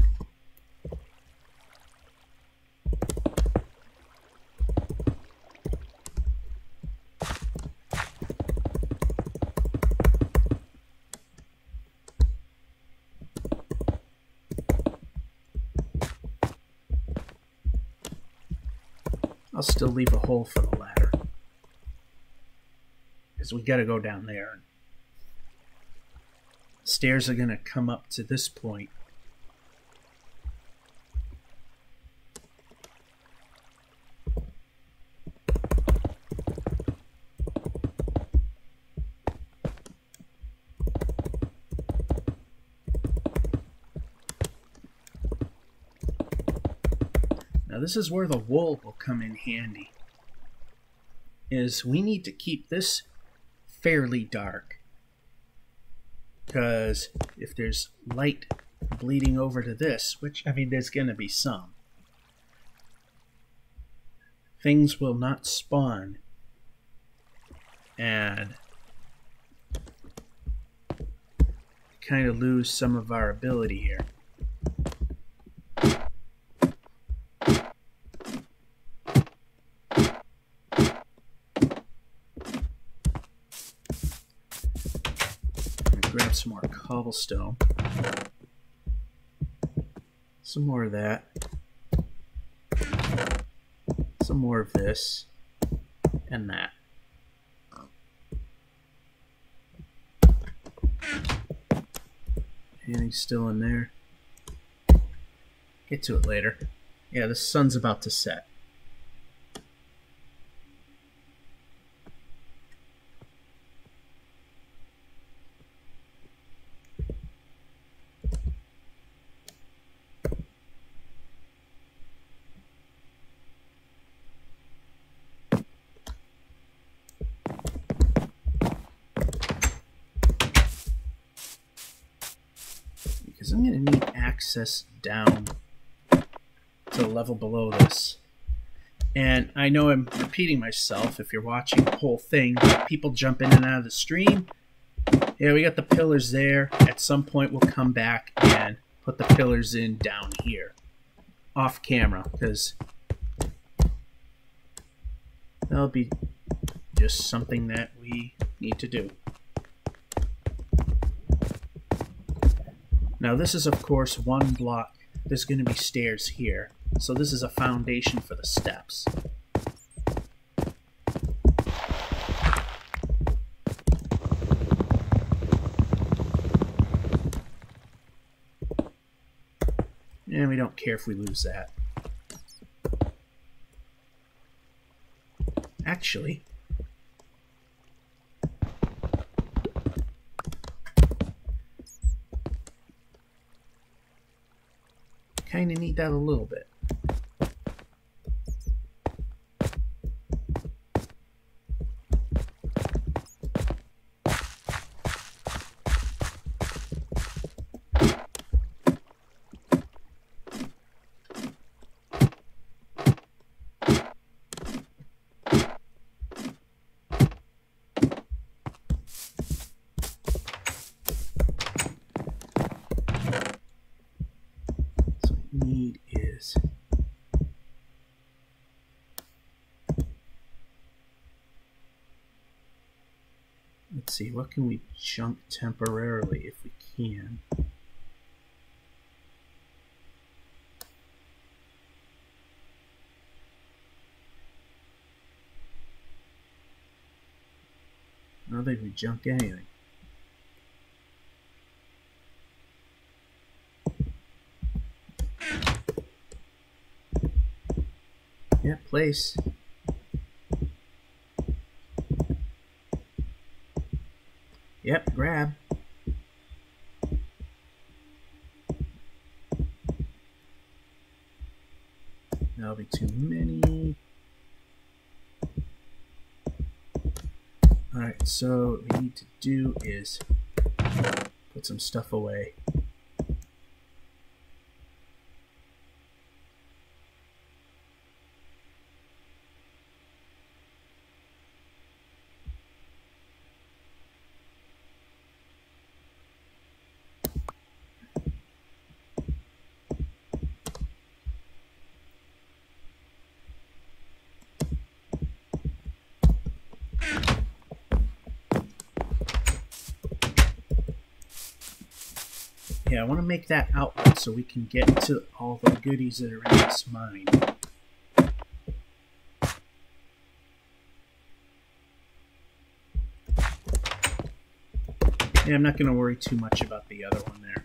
Speaker 1: I'll still leave a hole for the ladder. Because we gotta go down there. Stairs are gonna come up to this point. Now this is where the wool will come in handy. Is we need to keep this fairly dark. Because if there's light bleeding over to this, which, I mean, there's going to be some, things will not spawn. And kind of lose some of our ability here. Grab some more cobblestone. Some more of that. Some more of this. And that. Anything still in there? Get to it later. Yeah, the sun's about to set. Because I'm going to need access down to the level below this. And I know I'm repeating myself if you're watching the whole thing, but people jump in and out of the stream. Yeah, we got the pillars there. At some point we'll come back and put the pillars in down here. Off camera, because that'll be just something that we need to do. Now this is of course one block. There's going to be stairs here. So this is a foundation for the steps. And we don't care if we lose that. Actually, kind of need that a little bit. Let's see, what can we junk temporarily if we can? I don't think we junk anything. Yeah, place. Yep, grab. That'll be too many. Alright, so what we need to do is put some stuff away. Yeah, I want to make that outlet so we can get to all the goodies that are in this mine. Yeah, I'm not going to worry too much about the other one there.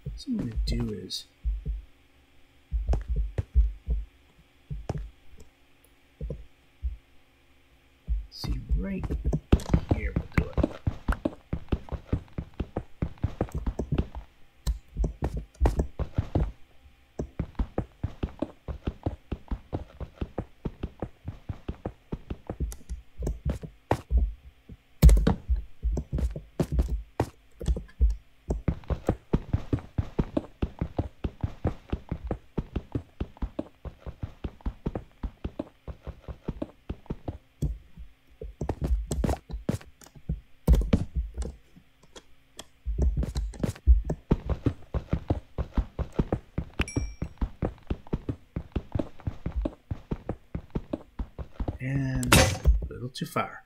Speaker 1: What I'm going to do is... see, right here we'll do it. And a little too far.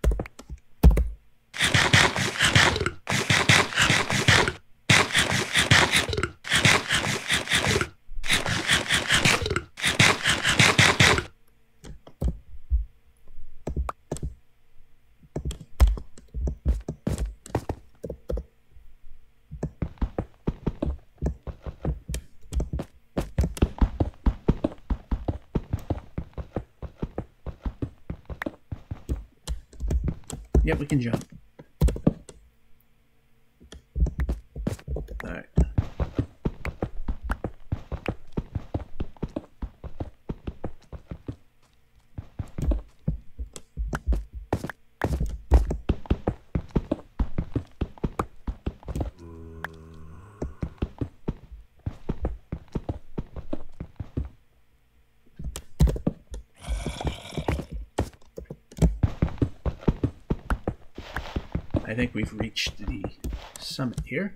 Speaker 1: Yep, we can jump. Alright. I think we've reached the summit here.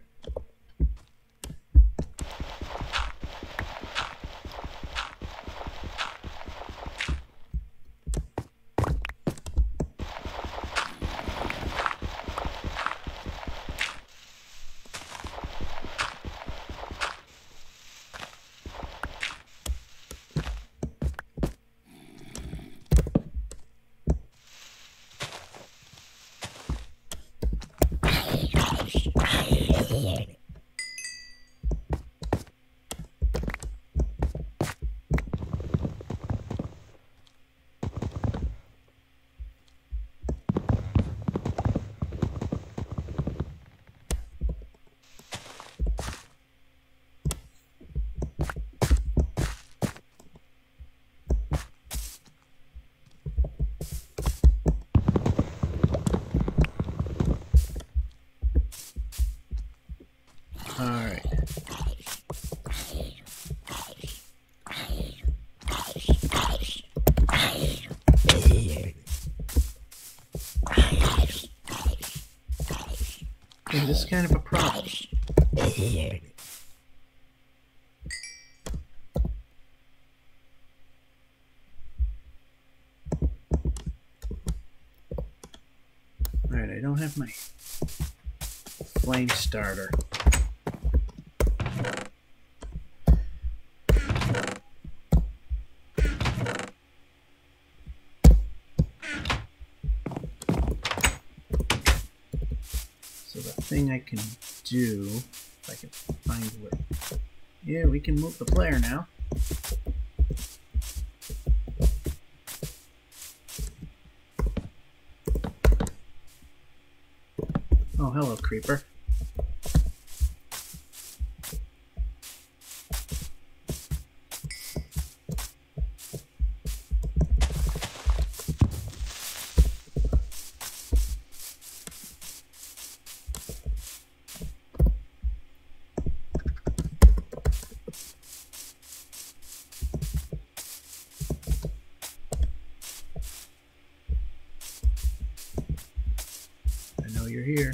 Speaker 1: Alright. Okay, this is kind of a problem. I don't have my flame starter. So the thing I can do, if I can find where... Yeah, we can move the player now. Oh, hello, creeper. I know you're here.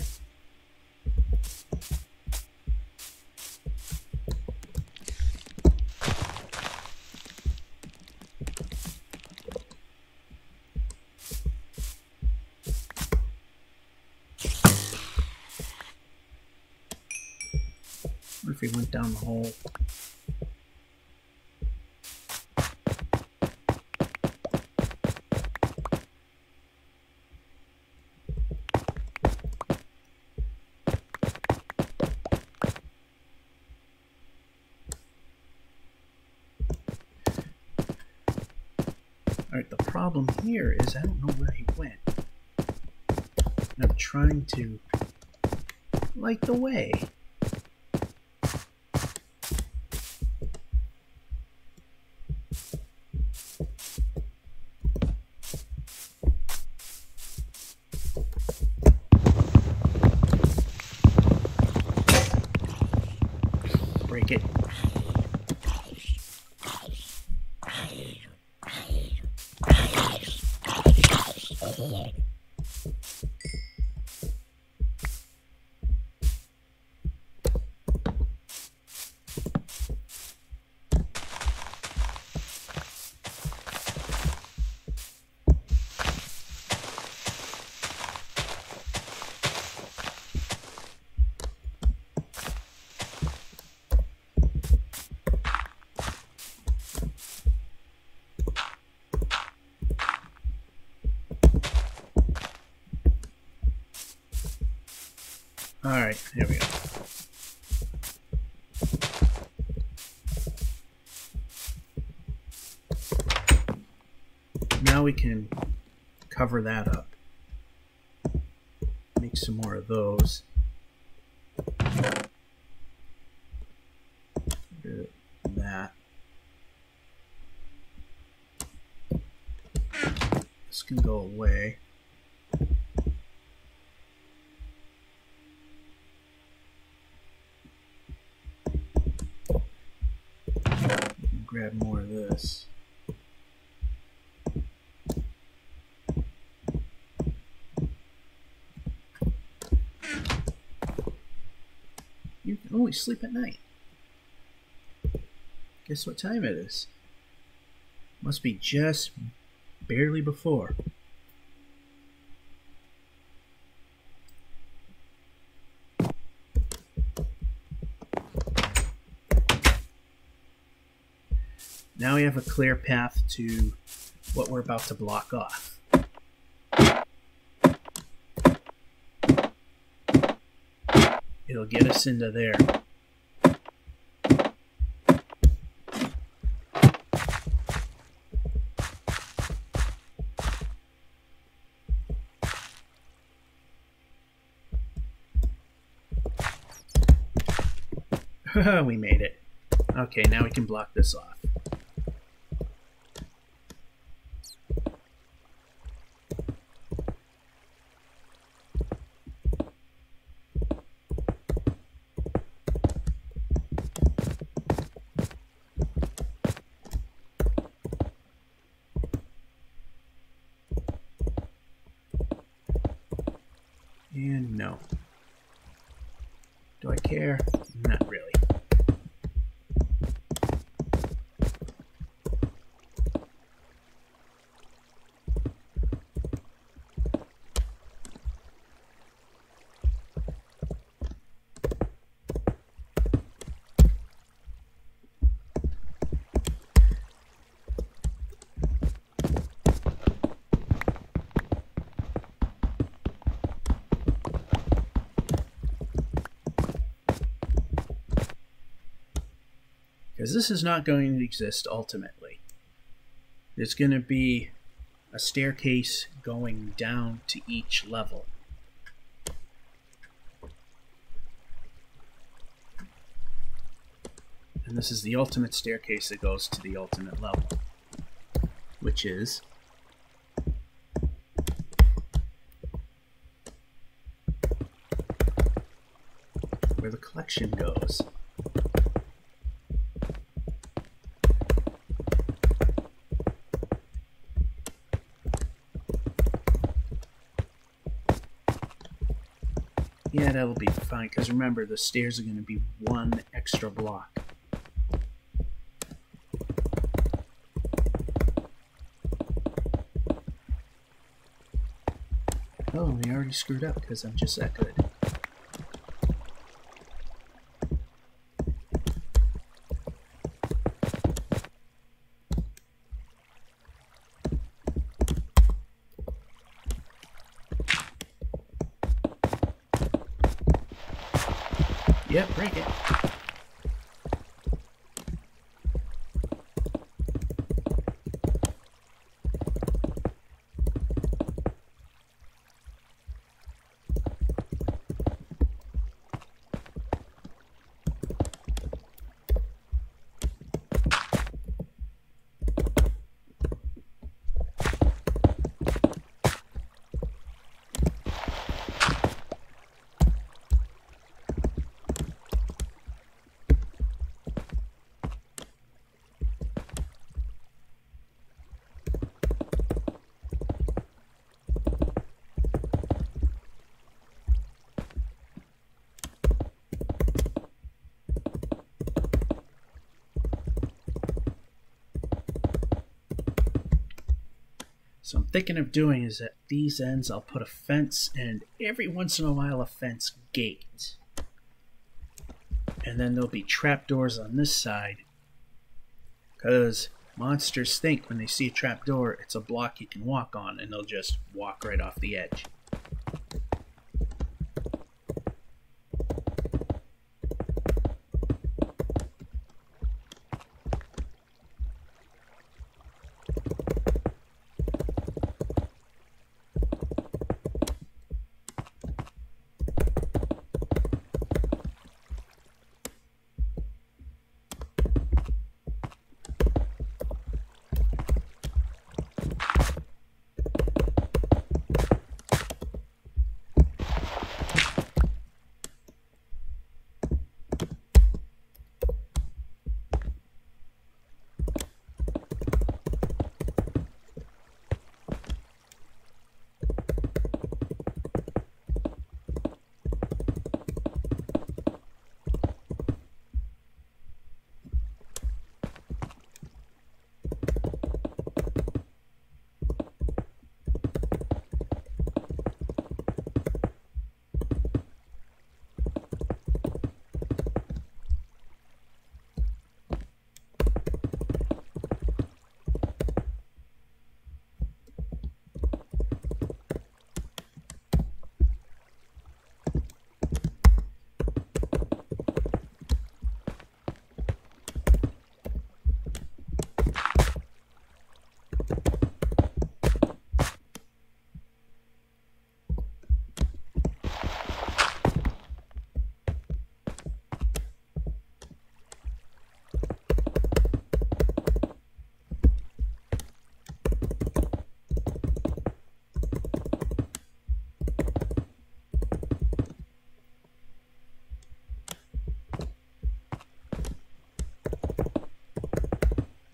Speaker 1: What if he went down the hole? Alright, the problem here is I don't know where he went. I'm trying to light the way. Break it. Alright, here we go. Now we can cover that up. Make some more of those. Do that. This can go away. Grab more of this. You can only sleep at night. Guess what time it is? Must be just barely before. Now we have a clear path to what we're about to block off. It'll get us into there. We made it. Okay, now we can block this off. And no. Do I care? Not really. Because this is not going to exist ultimately. There's going to be a staircase going down to each level. And this is the ultimate staircase that goes to the ultimate level, which is where the collection goes. Yeah, that'll be fine, because remember, the stairs are going to be one extra block. Oh, we already screwed up because I'm just that good. Yep, break it. So I'm thinking of doing is at these ends I'll put a fence, and every once in a while a fence gate. And then there'll be trapdoors on this side, because monsters think when they see a trapdoor it's a block you can walk on, and they'll just walk right off the edge.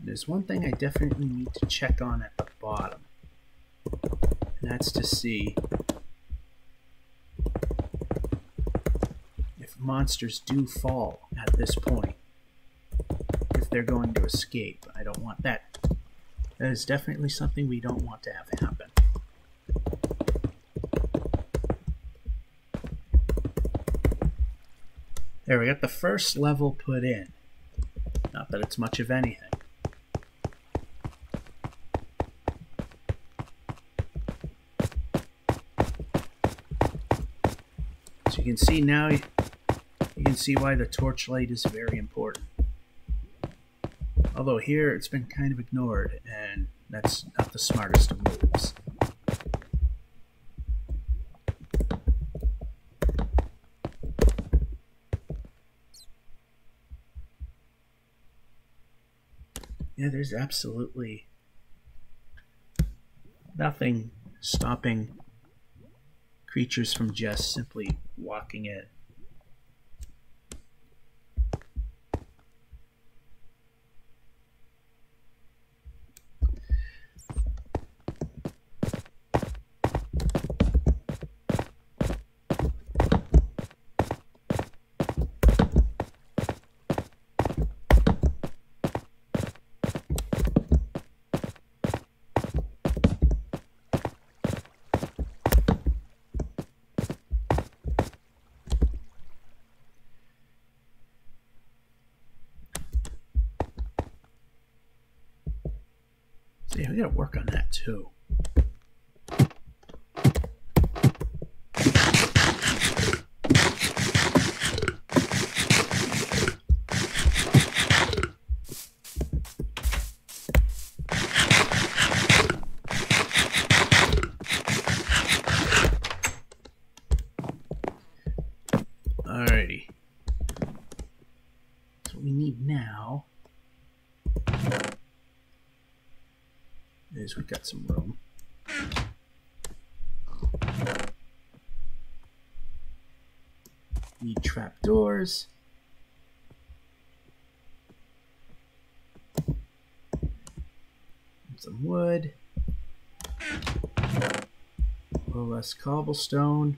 Speaker 1: There's one thing I definitely need to check on at the bottom, and that's to see if monsters do fall at this point, if they're going to escape. I don't want that. That is definitely something we don't want to have happen. There, we got the first level put in. Not that it's much of anything. So you can see now, you can see why the torchlight is very important. Although here it's been kind of ignored, and that's not the smartest of moves. Yeah, there's absolutely nothing stopping creatures from just simply walking in. Yeah, we gotta work on that too. Alrighty. So what we need now is we've got some room. Need trapdoors. Some wood. A little less cobblestone.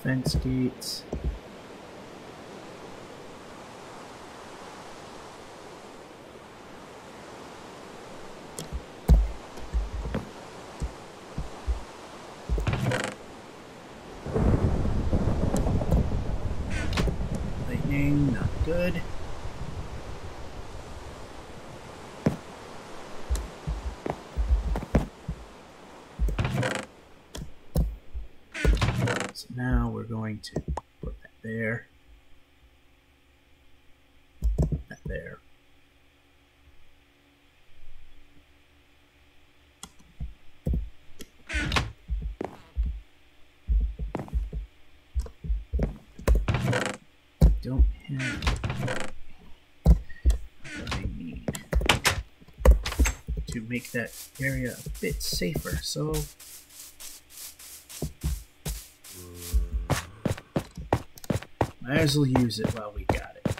Speaker 1: Fence gates. Lightning, not good. So now we're going to put that there. Put that there. Don't have what I need to make that area a bit safer. So might as well use it while we got it.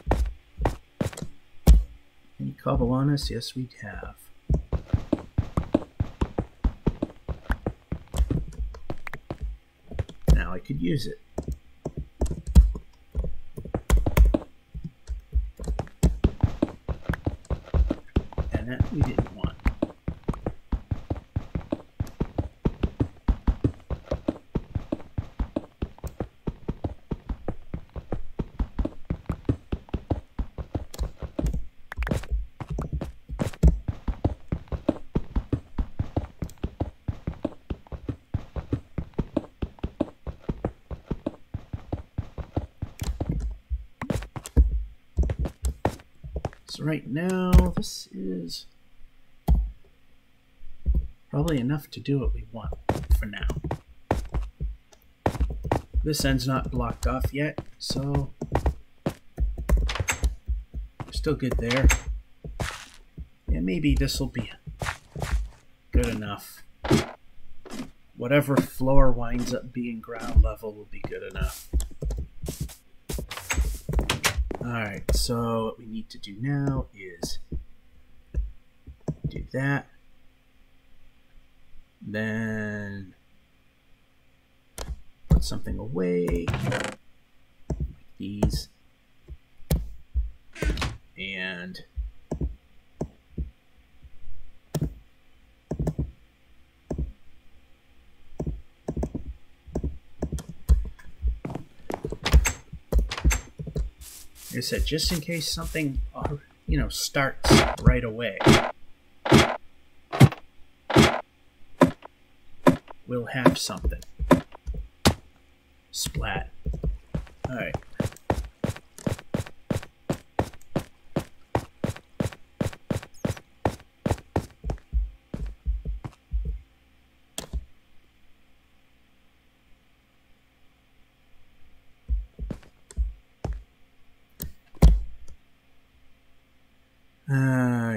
Speaker 1: Any cobble on us? Yes, we have. Now I could use it. And that we didn't want. So right now, this is probably enough to do what we want for now. This end's not blocked off yet, so we're still good there. Yeah, maybe this will be good enough. Whatever floor winds up being ground level will be good enough. Alright, so what we need to do now is do that. Then put something away, like these. And like I said, just in case something, starts right away, we'll have something. Splat. All right.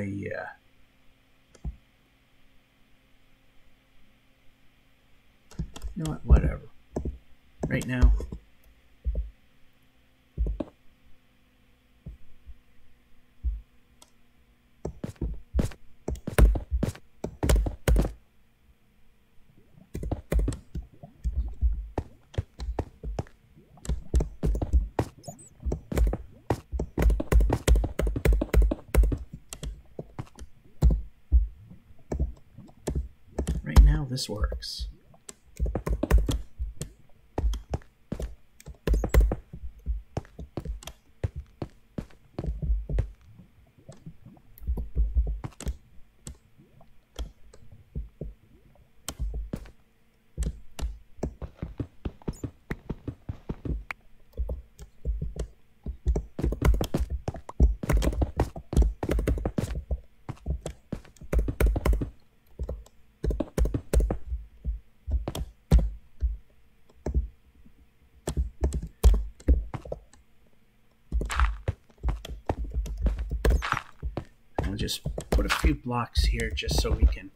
Speaker 1: Yeah. You know what? Whatever. Right now. Right now, this works. I'll just put a few blocks here just so we can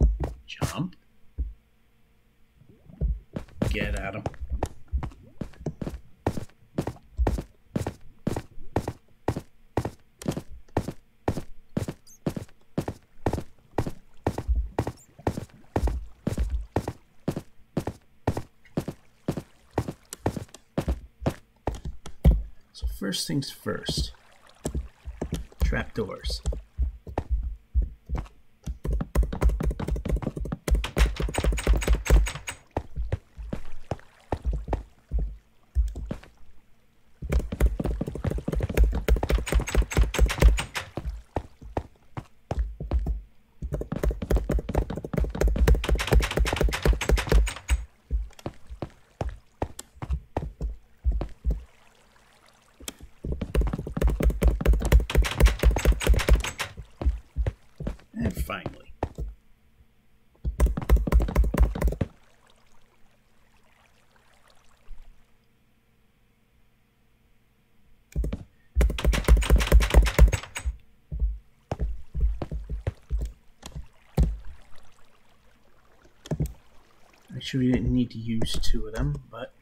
Speaker 1: jump. Get at them. So first things first, trapdoors. And finally, actually we didn't need to use two of them, but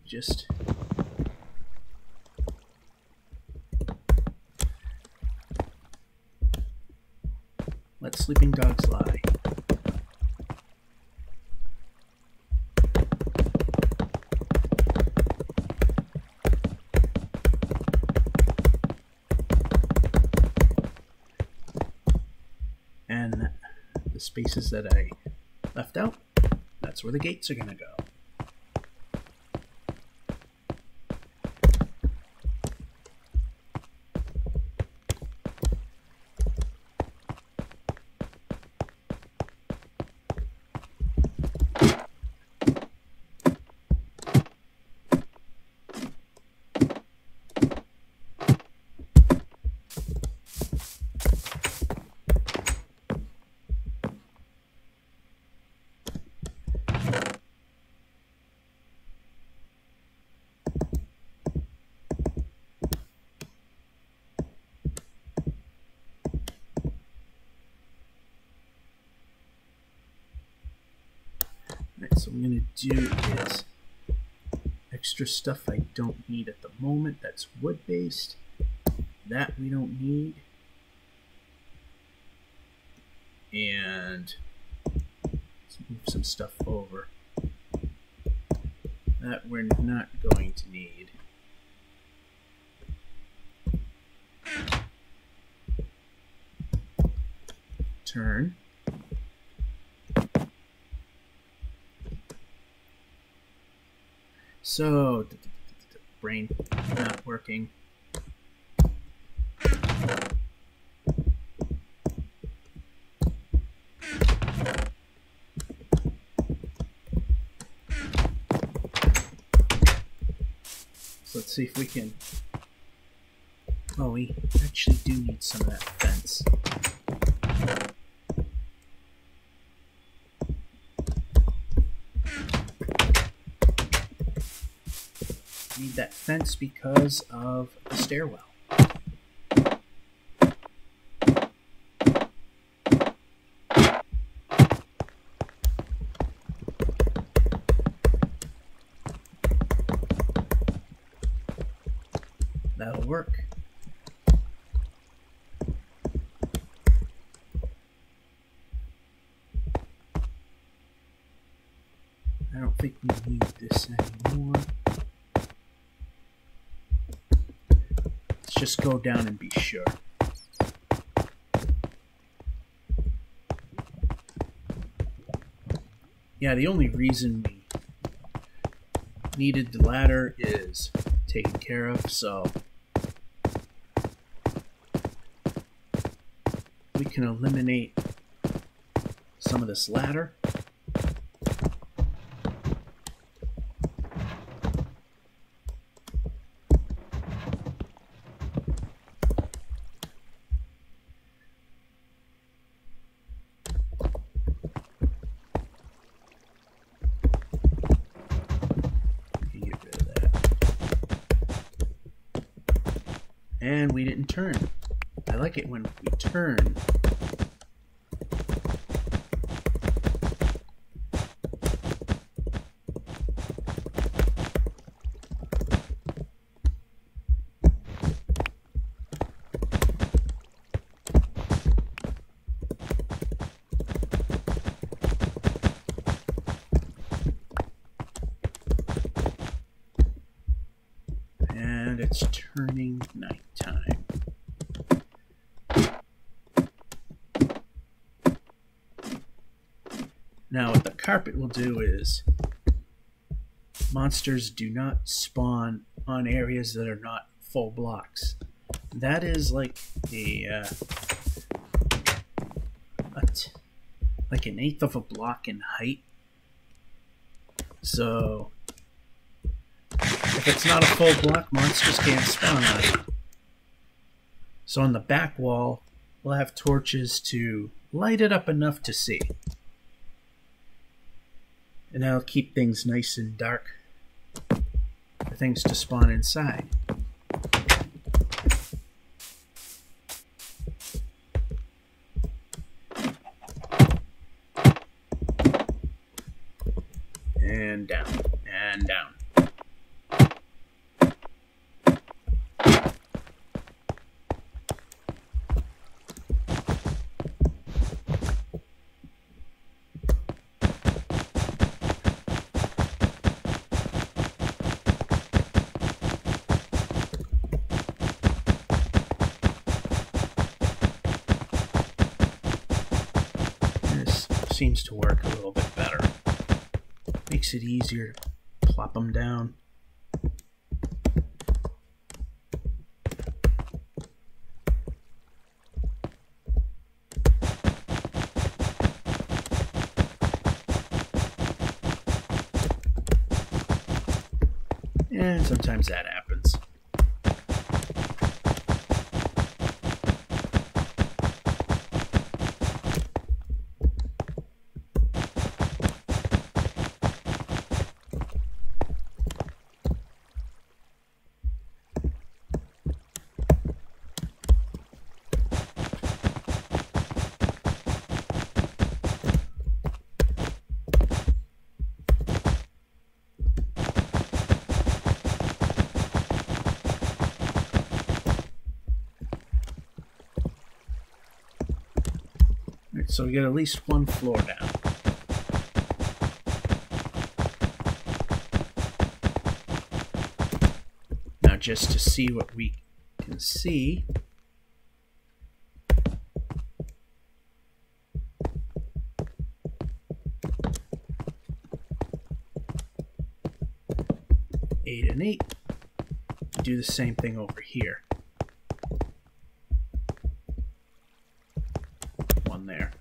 Speaker 1: just let sleeping dogs lie. And the spaces that I left out, that's where the gates are going to go. So what I'm going to do is extra stuff I don't need at the moment. That's wood-based. That we don't need. And let's move some stuff over that we're not going to need. Turn. So, brain not working. So let's see if we can. Oh, we actually do need some of that fence. Need that fence because of the stairwell. That'll work. I don't think we need this anymore. Let's just go down and be sure. Yeah, the only reason we needed the ladder is taken care of, so we can eliminate some of this ladder. And we didn't turn. I like it when we turn. And it's turning nighttime. Now what the carpet will do is monsters do not spawn on areas that are not full blocks. That is like like an eighth of a block in height. So if it's not a full block, monsters can't spawn on it. So on the back wall, we'll have torches to light it up enough to see. And that'll keep things nice and dark for things to spawn inside. And down, and down. Seems to work a little bit better. Makes it easier to plop them down. And sometimes that happens. So we get at least one floor down. Now just to see what we can see, eight and 8. Do the same thing over here. One there.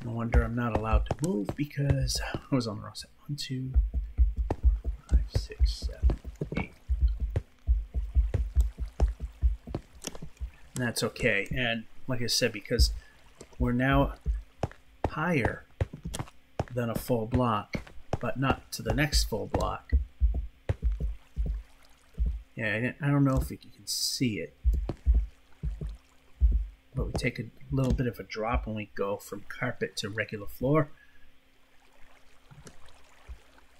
Speaker 1: No wonder I'm not allowed to move because I was on the wrong side. 1, 2, 5, 6, 7, 8. And that's okay. And like I said, because we're now higher than a full block, but not to the next full block. Yeah, I don't know if you can see it, but we take a little bit of a drop when we go from carpet to regular floor.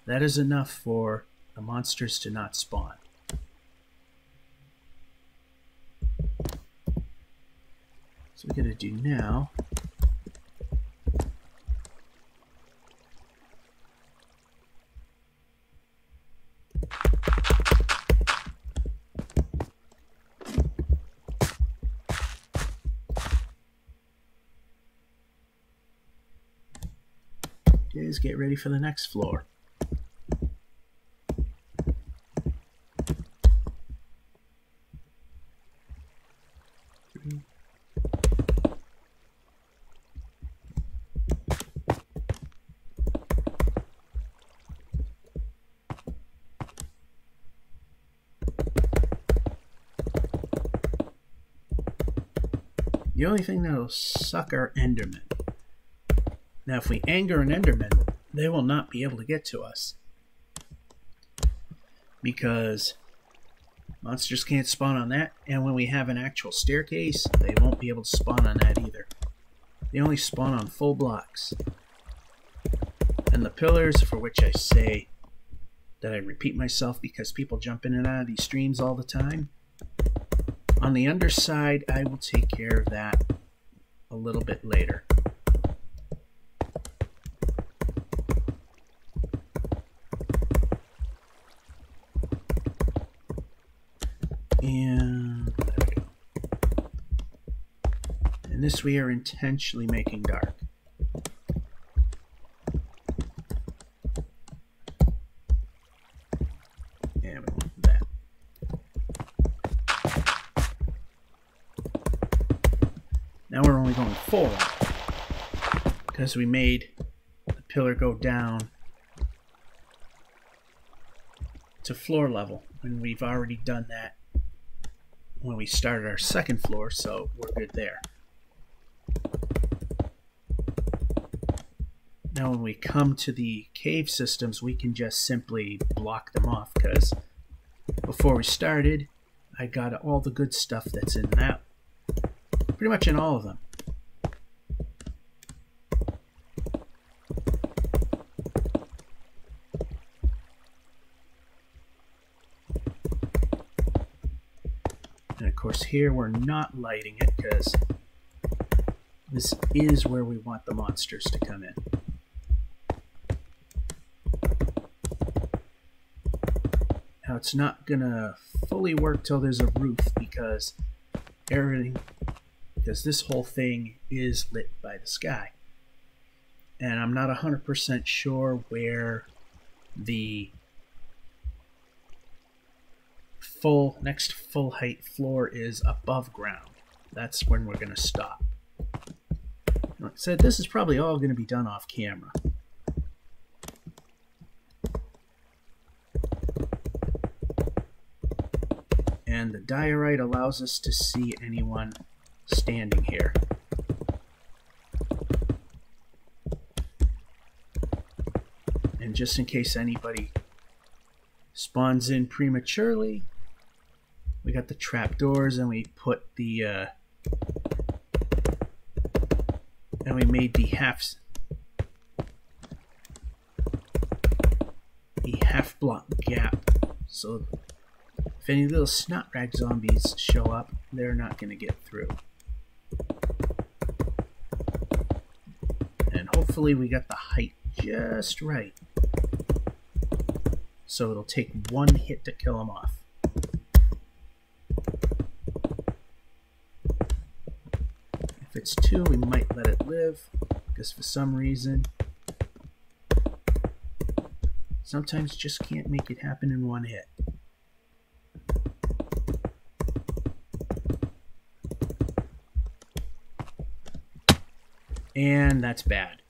Speaker 1: That is enough for the monsters to not spawn. So we're going to do now, is get ready for the next floor. The only thing that'll suck are Endermen. Now, if we anger an Enderman, they will not be able to get to us, because monsters can't spawn on that, and when we have an actual staircase, they won't be able to spawn on that either. They only spawn on full blocks. And the pillars, for which I say that I repeat myself because people jump in and out of these streams all the time, on the underside, I will take care of that a little bit later. And there we go. And this we are intentionally making dark. And we want that. Now we're only going 4 because we made the pillar go down to floor level, and we've already done that when we started our second floor, so we're good there. Now when we come to the cave systems, we can just simply block them off, because before we started, I got all the good stuff that's in that, pretty much in all of them. And of course here we're not lighting it because this is where we want the monsters to come in. Now it's not gonna fully work till there's a roof because this whole thing is lit by the sky. And I'm not 100% sure where the next full height floor is above ground. That's when we're going to stop. Like I said, this is probably all going to be done off camera. And the diorite allows us to see anyone standing here. And just in case anybody spawns in prematurely, we got the trapdoors, and we put the and we made the half block gap, so If any little snot rag zombies show up, they're not going to get through. And hopefully we got the height just right, so it'll take one hit to kill them off. If it's two, we might let it live, because for some reason, sometimes just can't make it happen in one hit. And that's bad.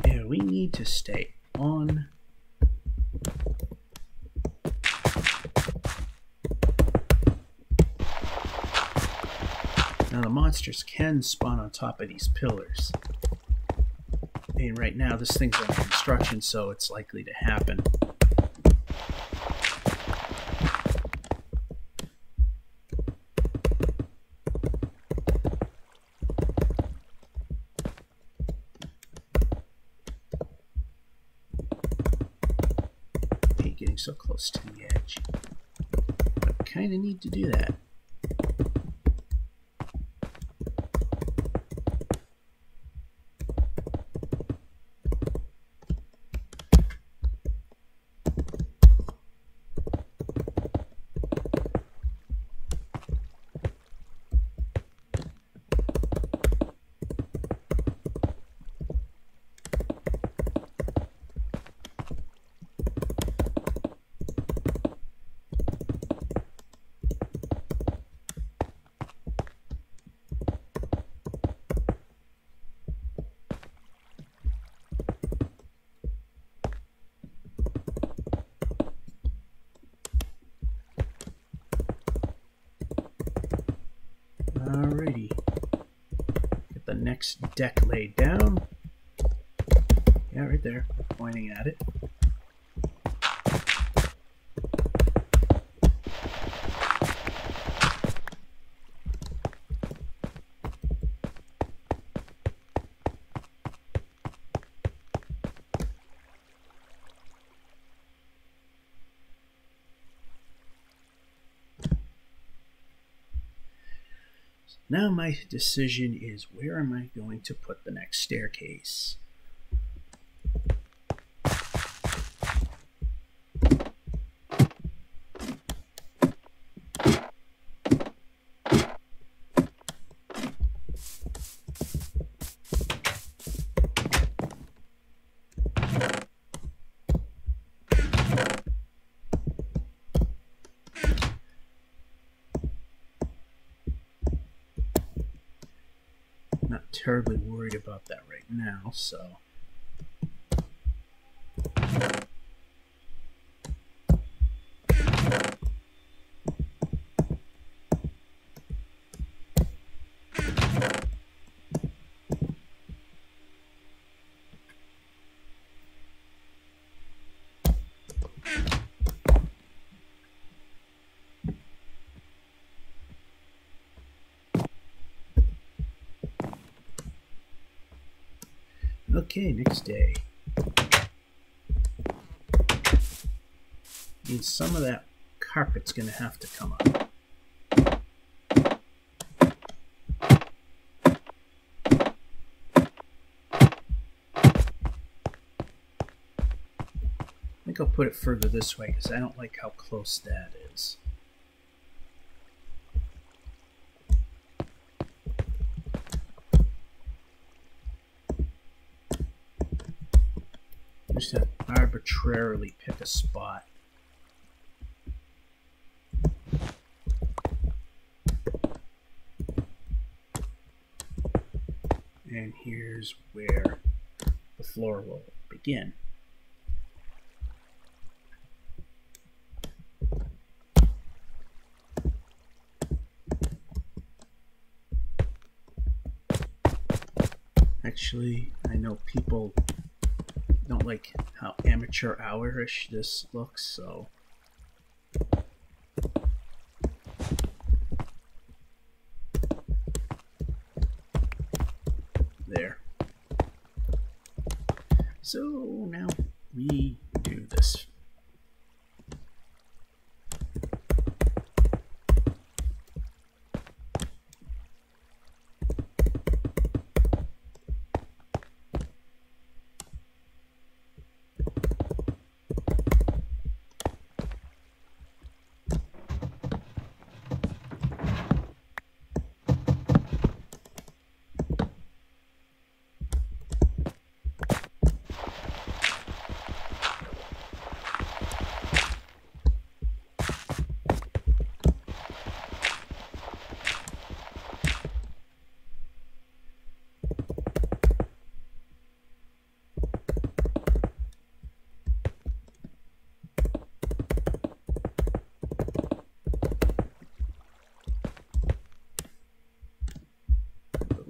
Speaker 1: Yeah, we need to stay on. Now the monsters can spawn on top of these pillars. And right now this thing's under construction, so it's likely to happen. Getting so close to the edge. But kind of need to do that. Alrighty. Get the next deck laid down. Yeah, right there. Pointing at it. Now my decision is, where am I going to put the next staircase? Not terribly worried about that right now, so okay, next day. Means some of that carpet's gonna have to come up. I think I'll put it further this way because I don't like how close that is. Just to arbitrarily pick a spot. And here's where the floor will begin. Actually, I know people don't like how amateur hour-ish this looks, so there. So now we do this.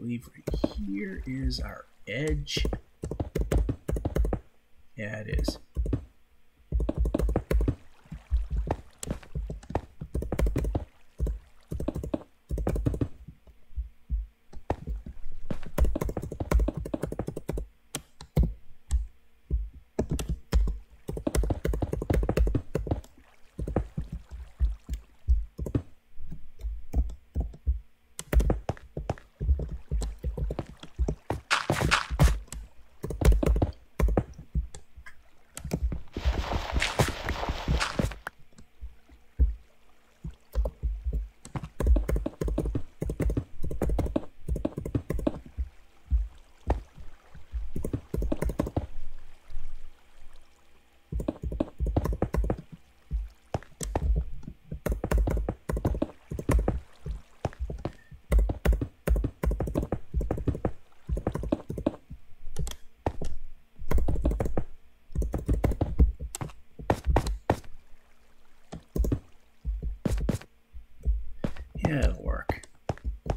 Speaker 1: Right here is our edge. Yeah, it is. Yeah, it'll work. I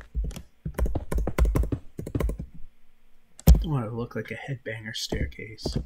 Speaker 1: want it to look like a headbanger staircase.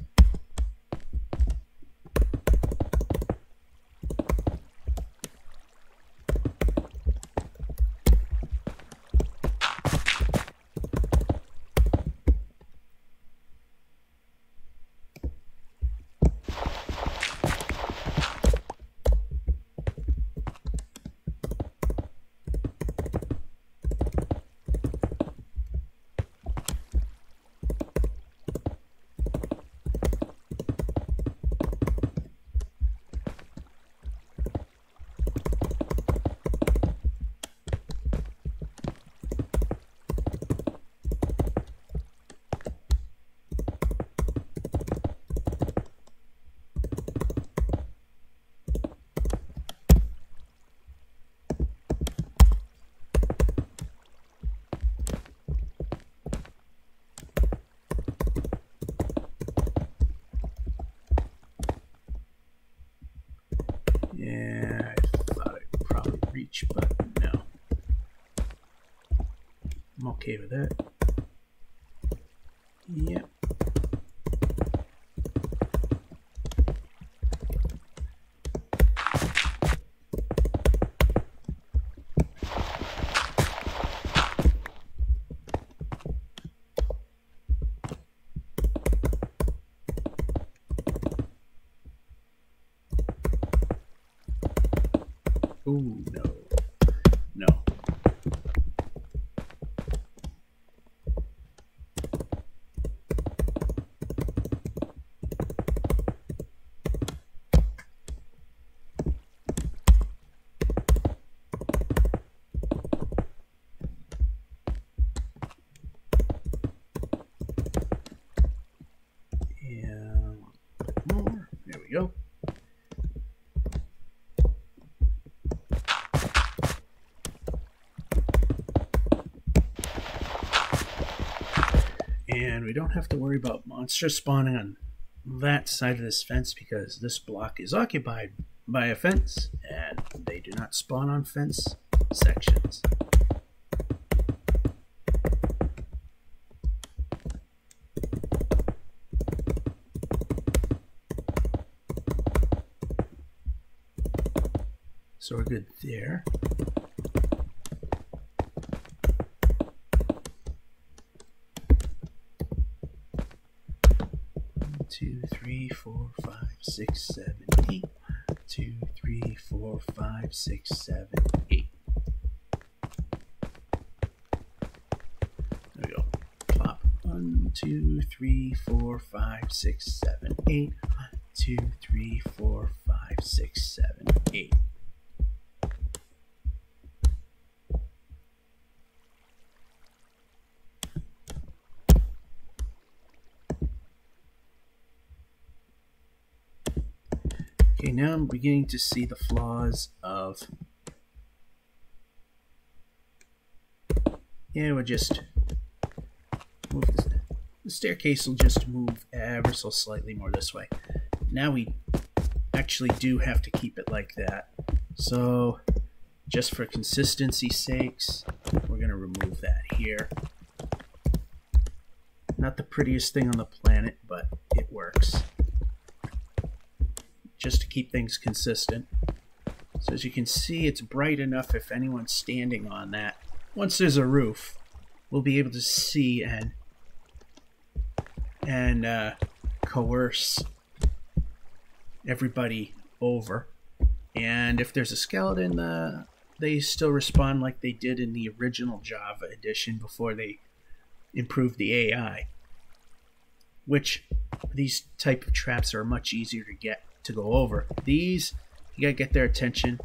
Speaker 1: Yeah, I thought I'd probably reach, but no. I'm okay with that. Yep. Ooh, no. No. Yeah, a bit more. There we go. And we don't have to worry about monsters spawning on that side of this fence because this block is occupied by a fence and they do not spawn on fence sections. So we're good there. 2, 3, 4, 5, 6, 7, 8. 2, 3, 4, 5, 6, 7, 8. There we go. Plop. 1, 2, 3, 4, 5, 6, 7, 8. 2, 3, 4, 5, 6, 7, 8. Okay, now I'm beginning to see the flaws of... Yeah, we'll just move this. The staircase will just move ever so slightly more this way. Now we actually do have to keep it like that. So, just for consistency's sakes, we're going to remove that here. Not the prettiest thing on the planet, but it works. Just to keep things consistent. So as you can see, it's bright enough if anyone's standing on that. Once there's a roof, we'll be able to see and coerce everybody over. And if there's a skeleton, they still respond like they did in the original Java edition before they improved the AI. Which, these type of traps are much easier to go over. These, you gotta get their attention,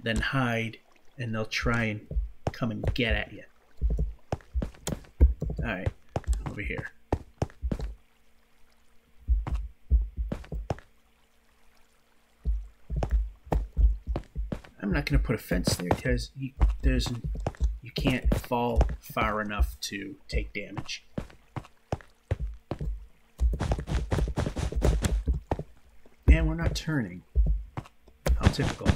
Speaker 1: then hide, and they'll try and come and get at you. Alright, over here. I'm not gonna put a fence there because you can't fall far enough to take damage. And we're not turning. How typical.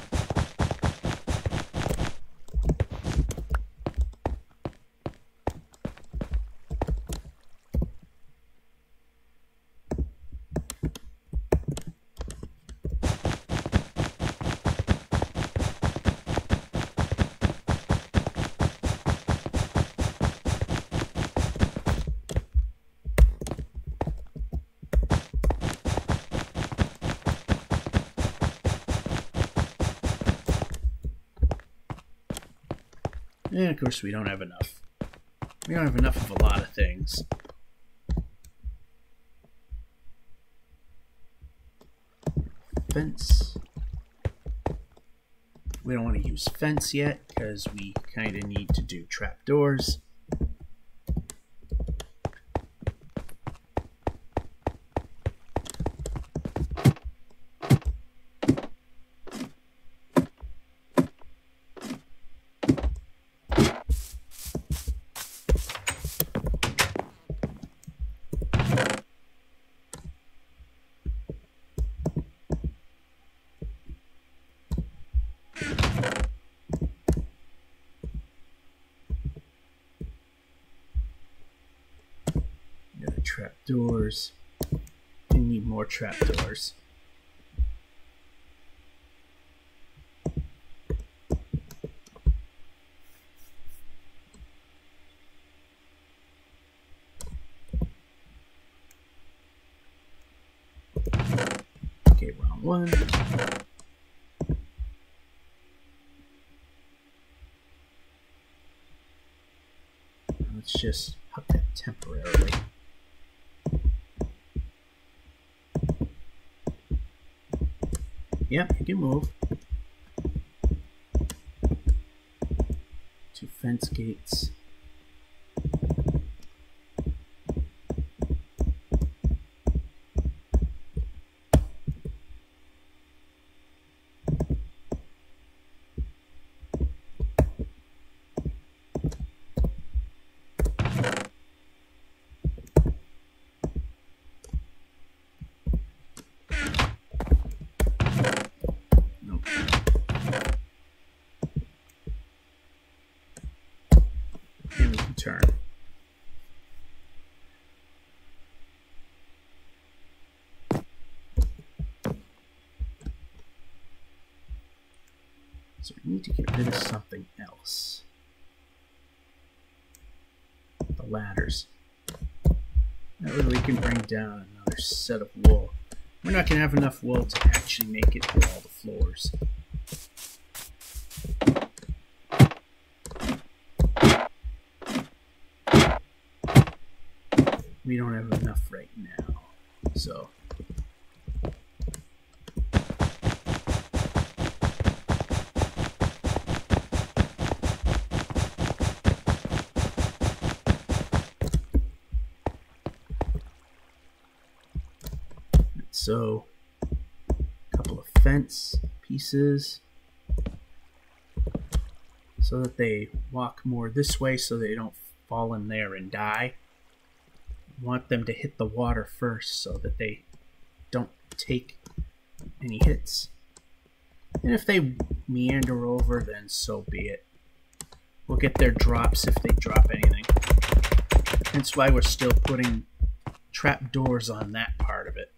Speaker 1: And of course we don't have enough. We don't have enough of a lot of things. Fence. We don't want to use fence yet because we kind of need to do trapdoors. Trapdoors. We need more trapdoors. Okay, round one. Let's just hook that temporarily. Yep, you can move. 2 fence gates. Turn. So we need to get rid of something else. The ladders. That way we can bring down another set of wool. We're not going to have enough wool to actually make it through all the floors. We don't have enough right now, so a couple of fence pieces so that they walk more this way so they don't fall in there and die. Want them to hit the water first so that they don't take any hits. And if they meander over, then so be it. We'll get their drops if they drop anything. That's why we're still putting trap doors on that part of it.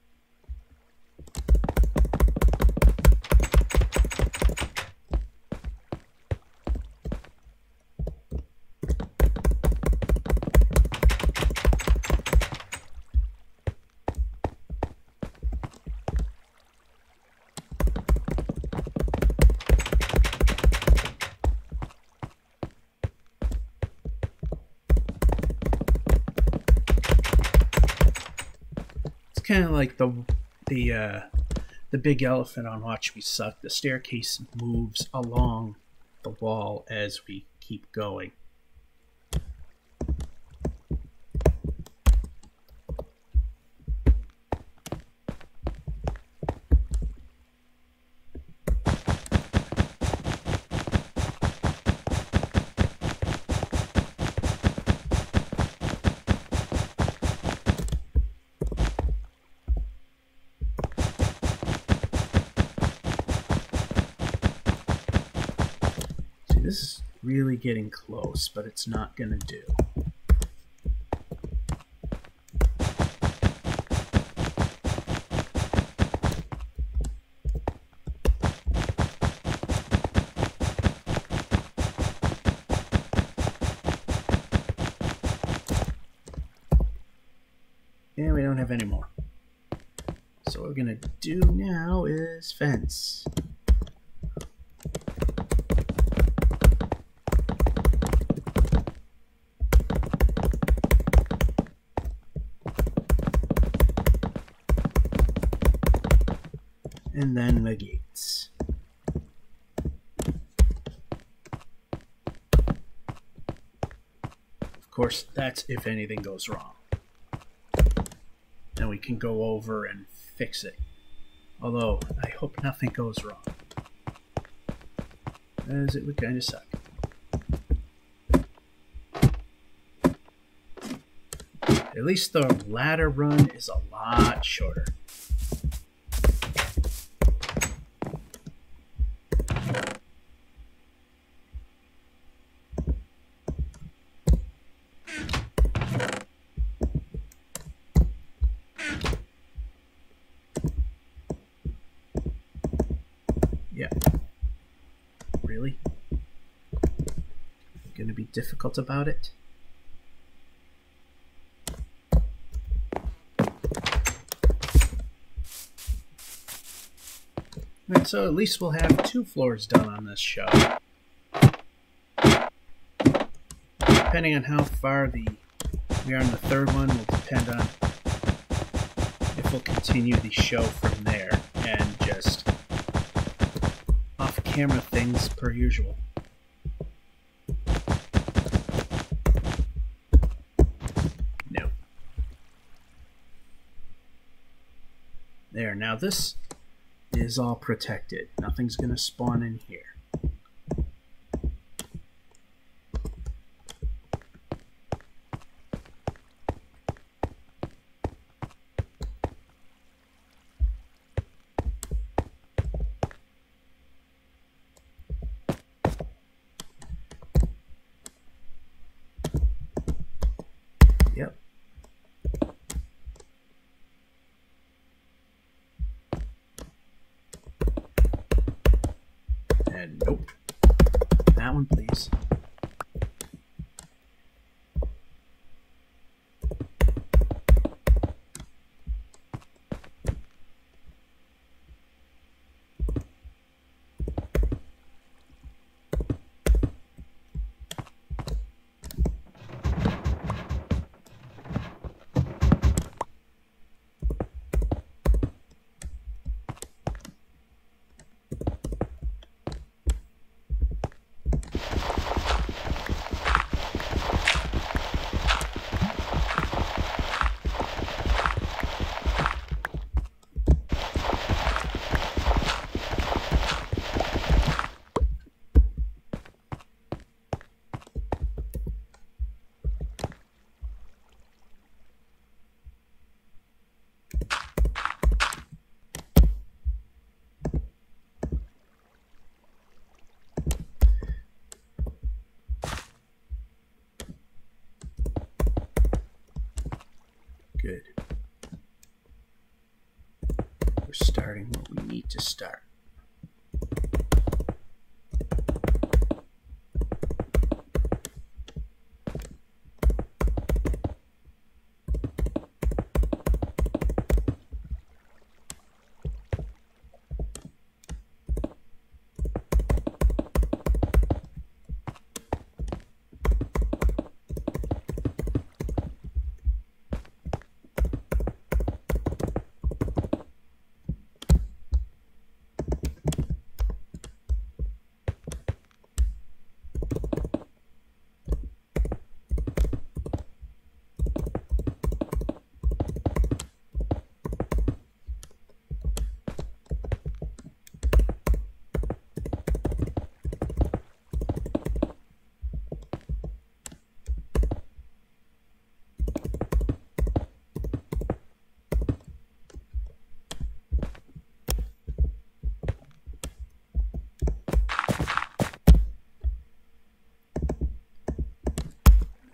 Speaker 1: Kind of like the big elephant on Watch Me Suck. The staircase moves along the wall as we keep going. This is really getting close, but it's not going to do. And we don't have any more. So what we're going to do now is fence. And then the gates. Of course, that's if anything goes wrong. Then we can go over and fix it. Although, I hope nothing goes wrong, as it would kind of suck. At least the ladder run is a lot shorter. Yeah. Really? Gonna be difficult about it? Right, so at least we'll have 2 floors done on this show. Depending on how far we are on the 3rd one will depend on if we'll continue the show from there and just off-camera things per usual. No. There, now this is all protected. Nothing's going to spawn in here. Yep. And Nope. That one, please. Good. We're starting what we need to start.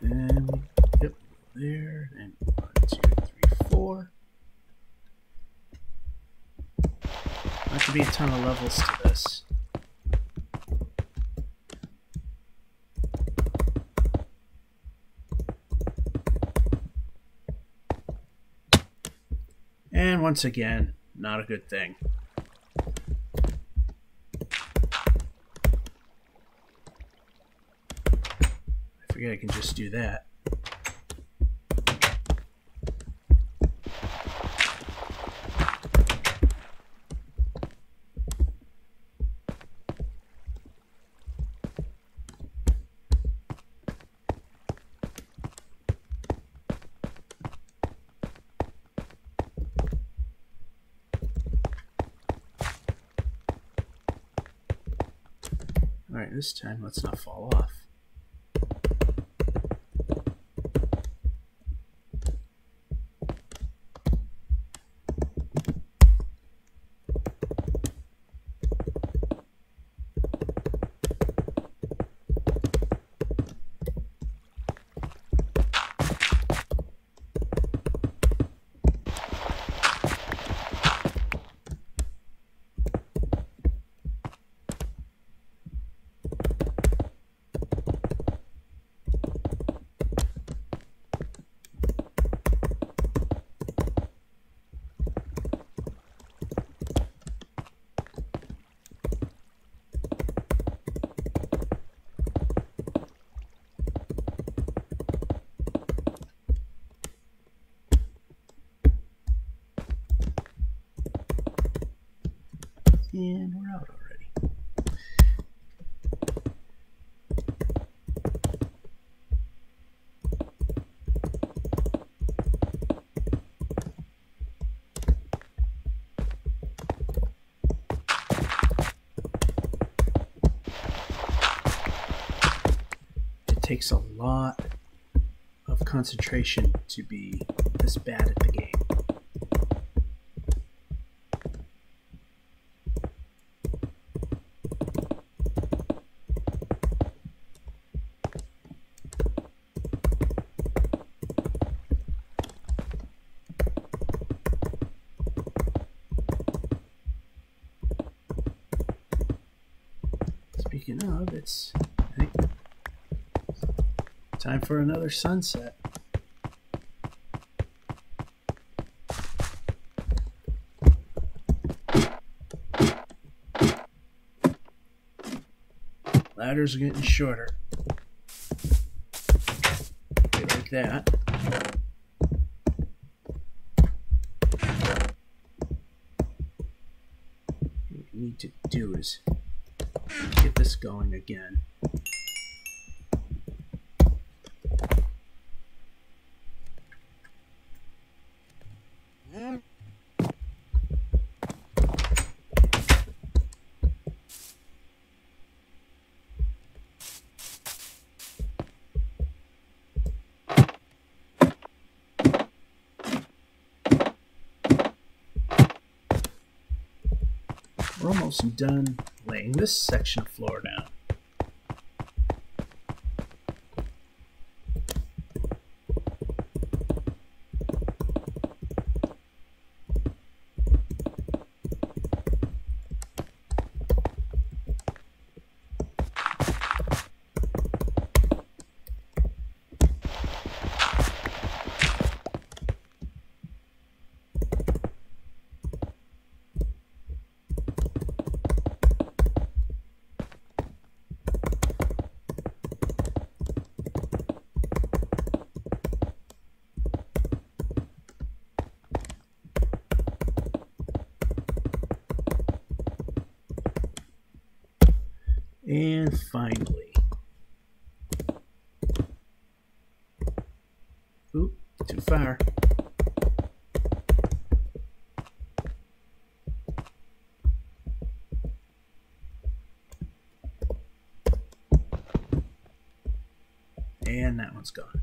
Speaker 1: And yep, there, and 1, 2, 3, 4. Not to be a ton of levels to this. And once again, not a good thing. I forget I can just do that. Alright, this time let's not fall off. And we're out already. It takes a lot of concentration to be this bad at the game. speaking of, it's time for another sunset. Ladders are getting shorter. Like that. What we need to do is get this going again. We're almost done laying this section of floor down. And finally, oop, too far. And that one's gone.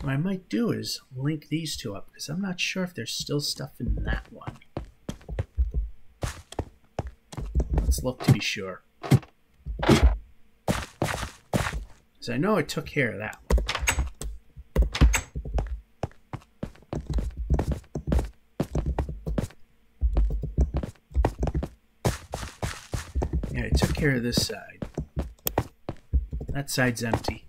Speaker 1: What I might do is link these two up, because I'm not sure if there's still stuff in that one. Let's look to be sure. Because I know I took care of that one. Yeah, I took care of this side. That side's empty.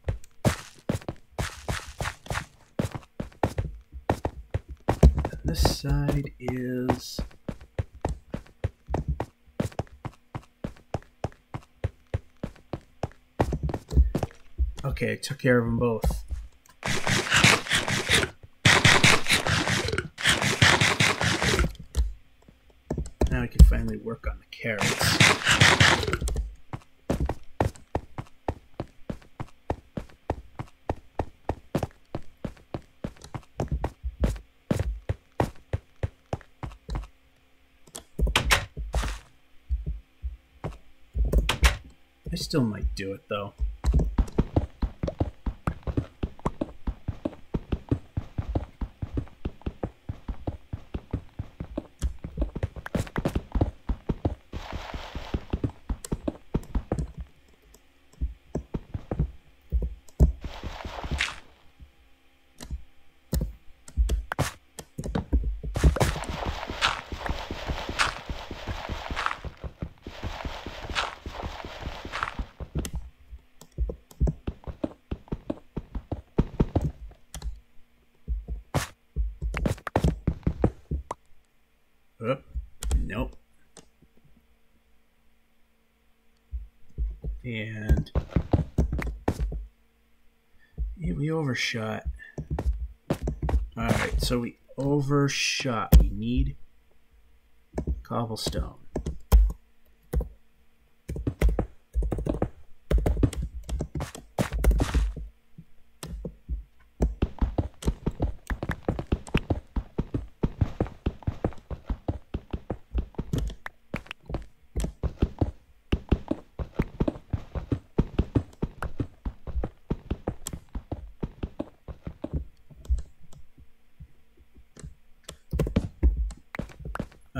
Speaker 1: This side is... Okay, I took care of them both. Now I can finally work on the carrots. I still might do it though. Oh, nope. And yeah, we overshot. Alright, so we overshot. We need cobblestone.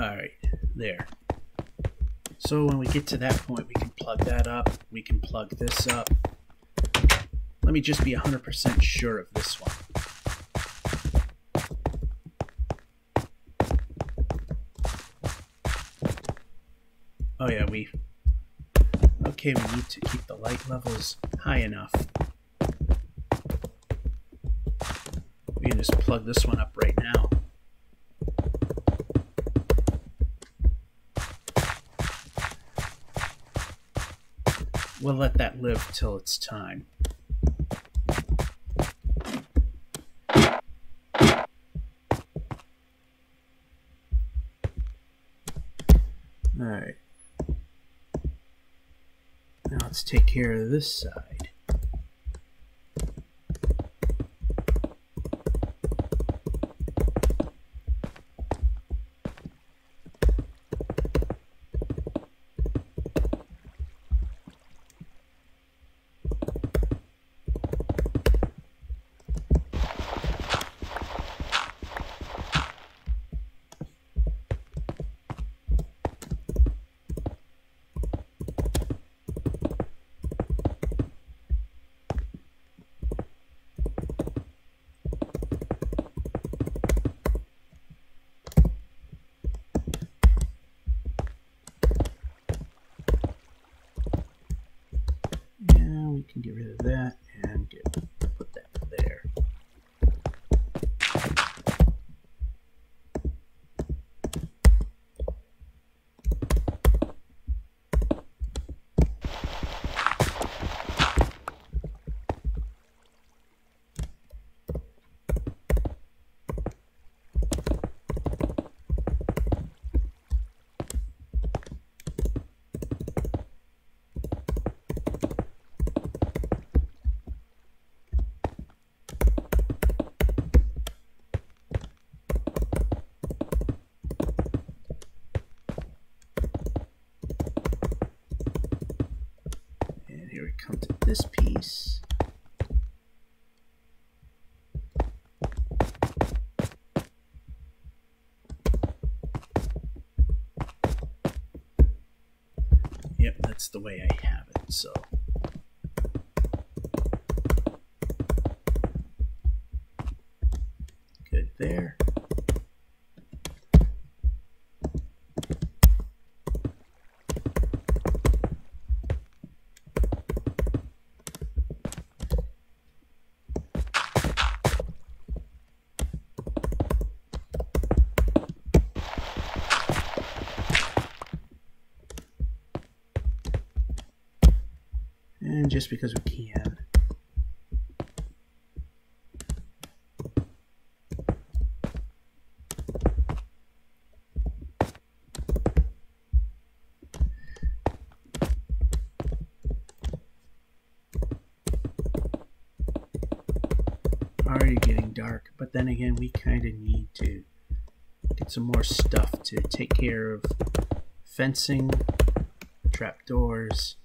Speaker 1: Alright, there. So when we get to that point, we can plug that up. We can plug this up. Let me just be 100% sure of this one. Oh yeah, okay, we need to keep the light levels high enough. We can just plug this one up right now. We'll let that live till it's time. All right. Now let's take care of this side. We can get rid of that and put that there. Come to this piece. Yep, that's the way I have it, so. Good there. And just because we can. Already getting dark, but then again, we kind of need to get some more stuff to take care of fencing, trapdoors.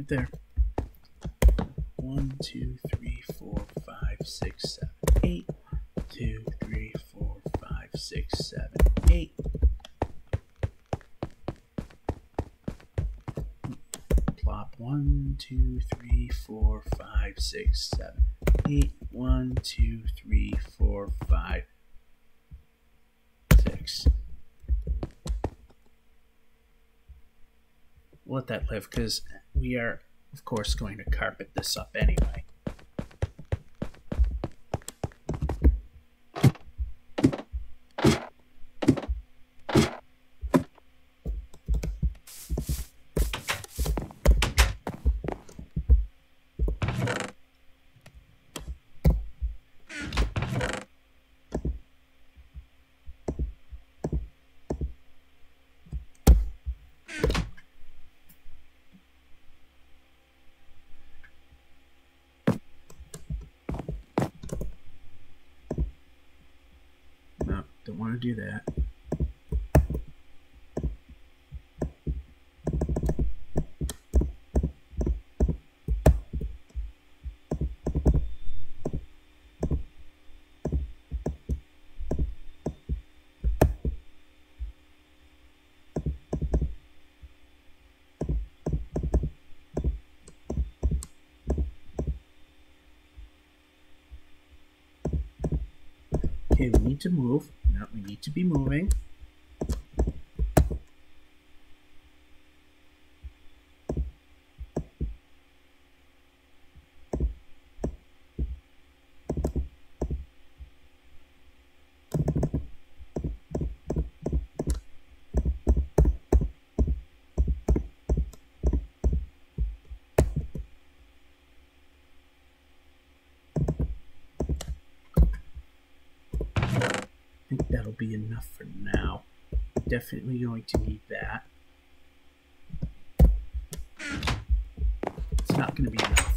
Speaker 1: right there. 1, 2, 3, 4, 5, 6, 7, 8. 2, 3, 4, 5, 6, 7, 8. Plop 1, 2, 3, 4, 5, 6, 7, 8. 1, 2, 3, 4, 5, 6. We'll let that live because we are, of course, going to carpet this up anyway. No, don't want to do that. Okay, we need to move. No, we need to be moving. I think that'll be enough for now. Definitely going to need that. It's not going to be enough.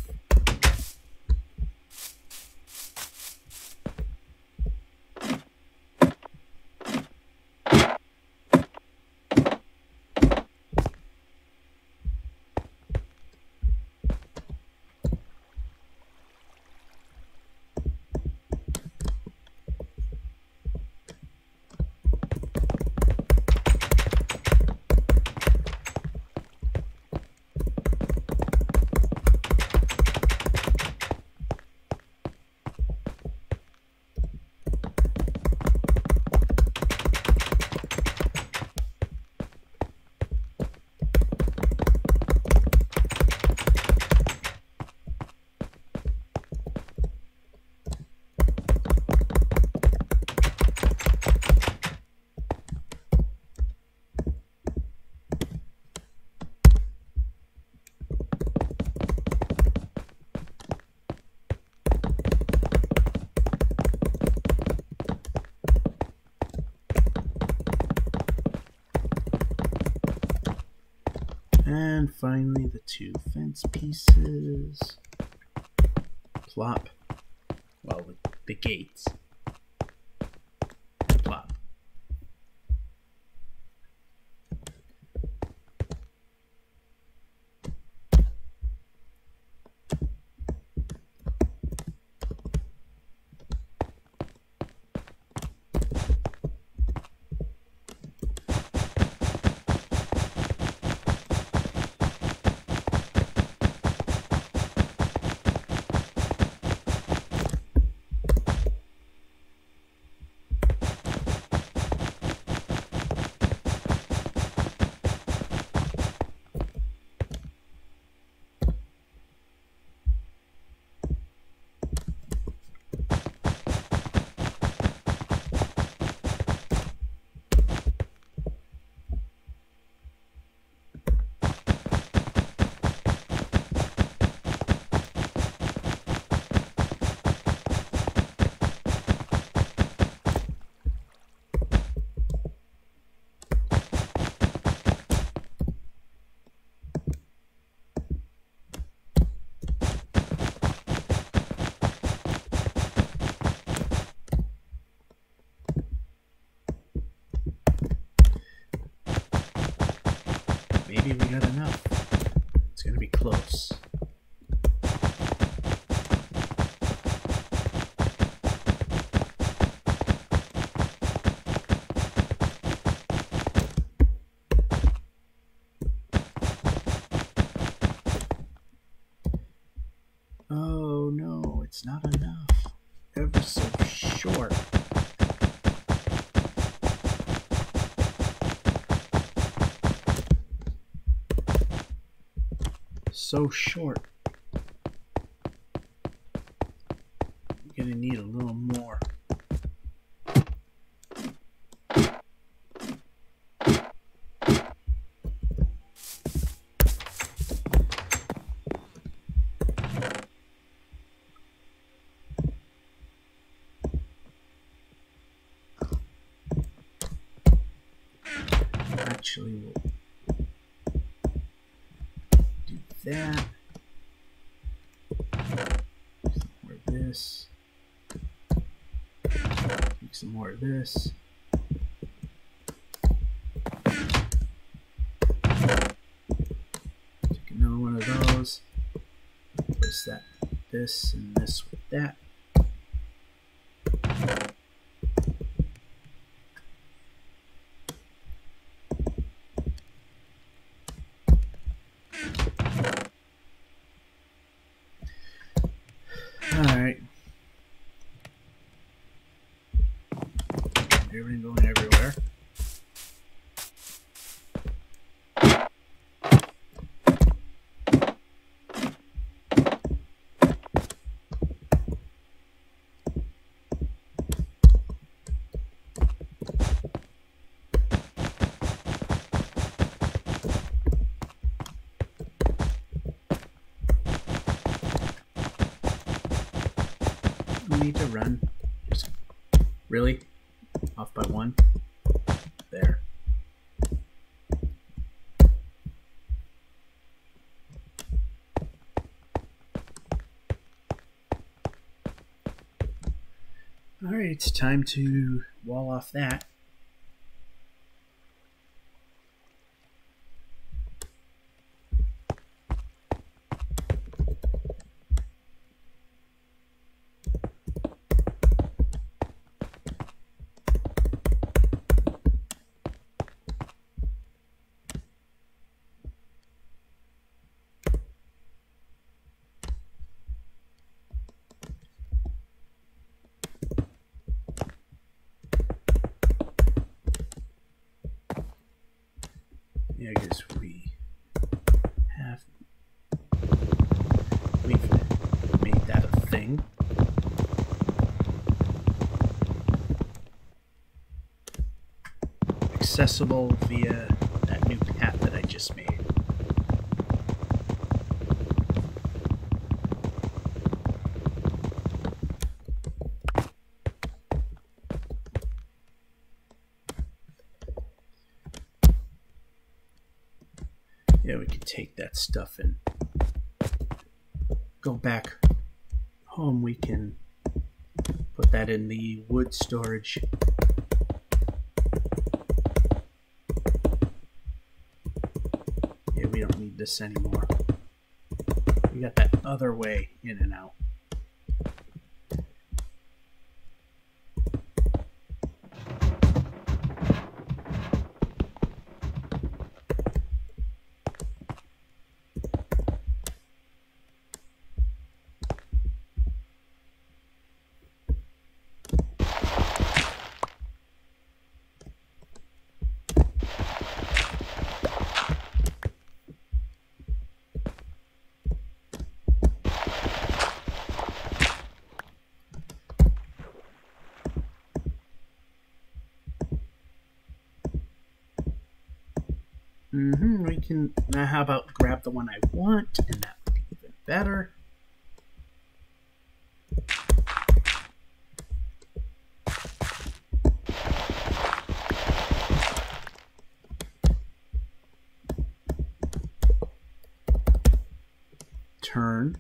Speaker 1: And finally, the two fence pieces. Plop. Well, the gates. Plop. this. Oh no, it's not enough. Ever so short. So short. You're gonna need a little more. Actually, we'll do that. Some more of this. Take some more of this. Take another one of those. Replace that, this, and this with that. Alright. Everything going everywhere. Need to run. Just really off by one. There. All right, it's time to wall off that. Yeah, I guess we've made that a thing. Accessible via that new path that I just made. Yeah, we could take that stuff and go back home. We can put that in the wood storage. Yeah, we don't need this anymore. We got that other way in and out. We can, now how about grab the one I want, and that would be even better. Turn.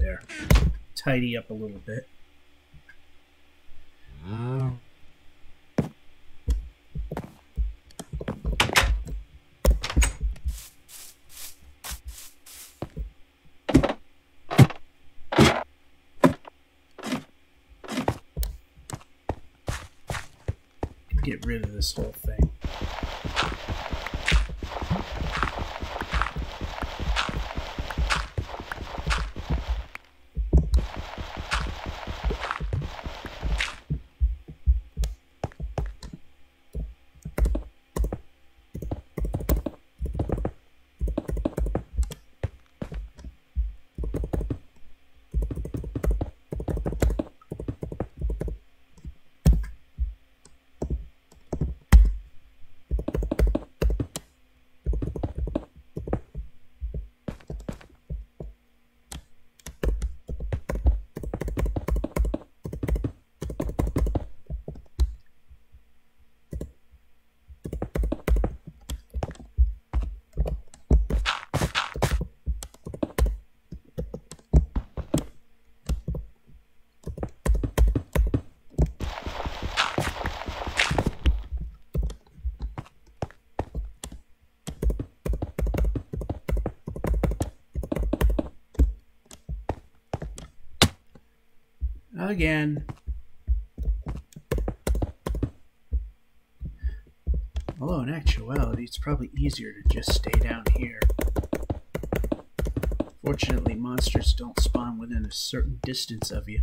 Speaker 1: there. Tidy up a little bit. Get rid of this whole thing. Again. Although in actuality, it's probably easier to just stay down here. Fortunately, monsters don't spawn within a certain distance of you.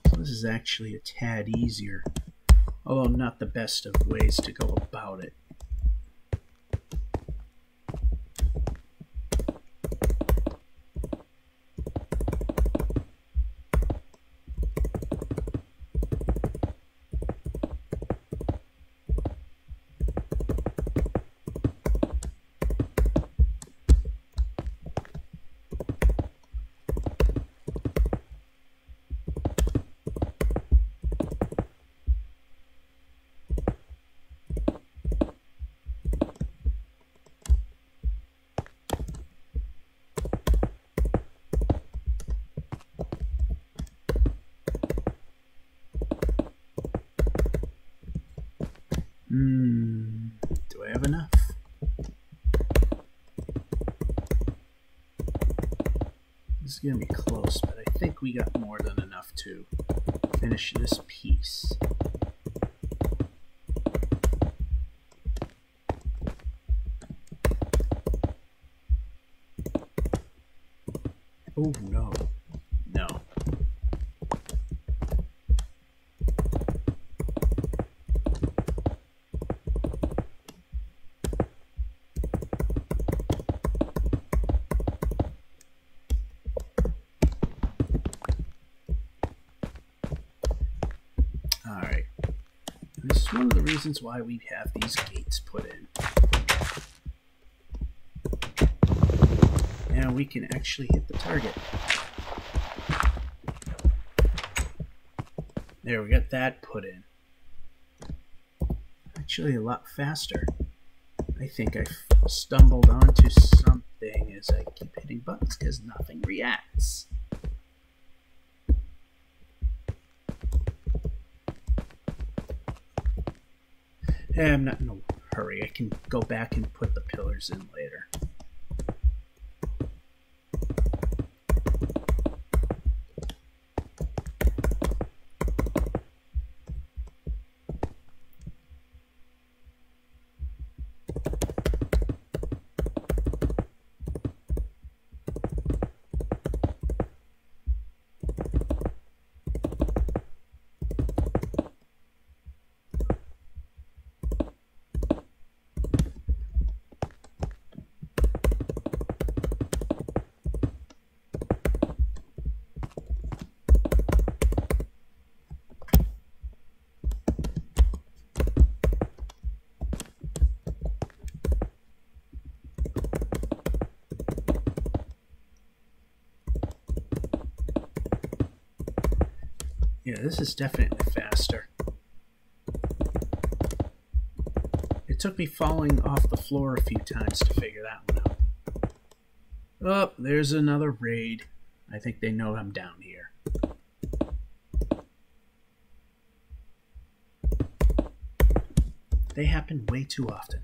Speaker 1: So this is actually a tad easier, although not the best of ways to go about it. Do I have enough? This is going to be close, but I think we got more than enough to finish this piece. Oh, no. No. Alright. This is one of the reasons why we have these gates put in. Now we can actually hit the target. There, we got that put in. Actually a lot faster. I think I stumbled onto something as I keep hitting buttons because nothing reacts. I'm not in a hurry. I can go back and put the pillars in later. Yeah, this is definitely faster. It took me falling off the floor a few times to figure that one out. Oh, there's another raid. I think they know I'm down here. They happen way too often.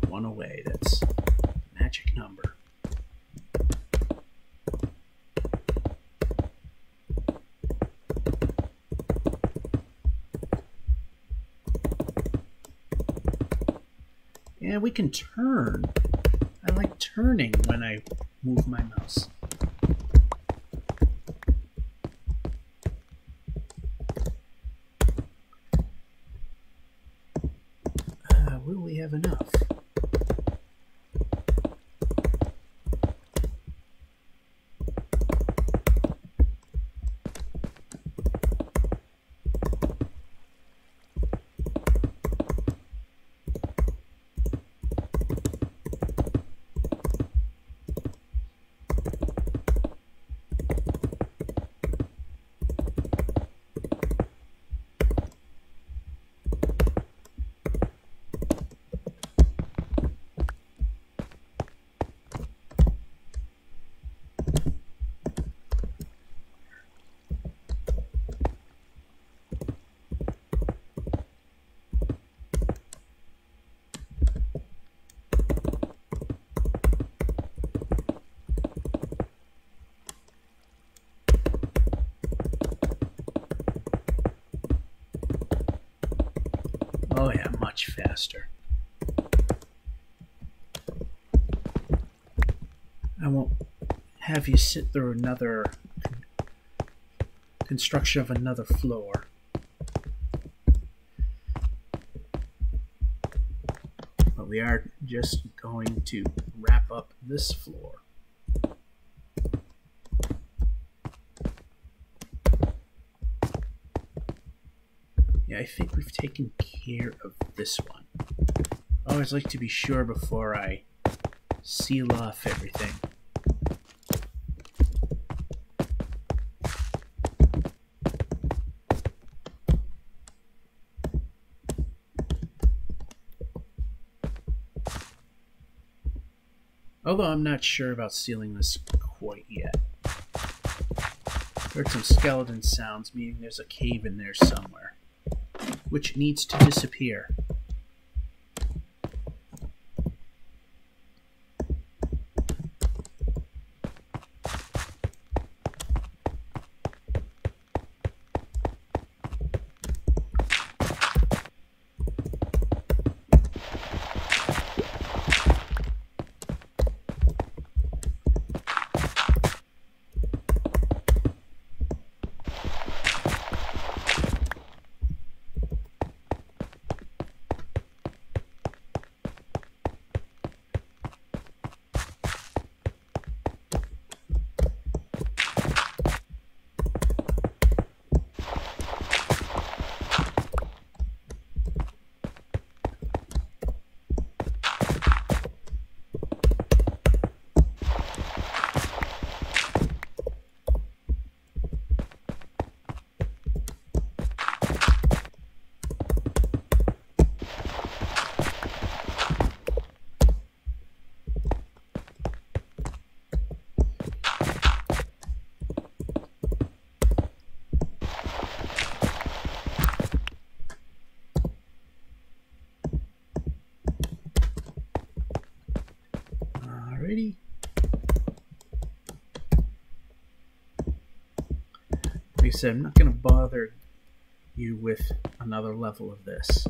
Speaker 1: One away, that's a magic number. Yeah, we can turn. I like turning when I move my mouse. Will we have enough? Oh yeah, much faster. I won't have you sit through another construction of another floor. But we are just going to wrap up this floor. Yeah, I think we've taken care of this one. I always like to be sure before I seal off everything. Although I'm not sure about sealing this quite yet. Heard some skeleton sounds, meaning there's a cave in there somewhere, which needs to disappear. Alrighty. Like I said, I'm not going to bother you with another level of this.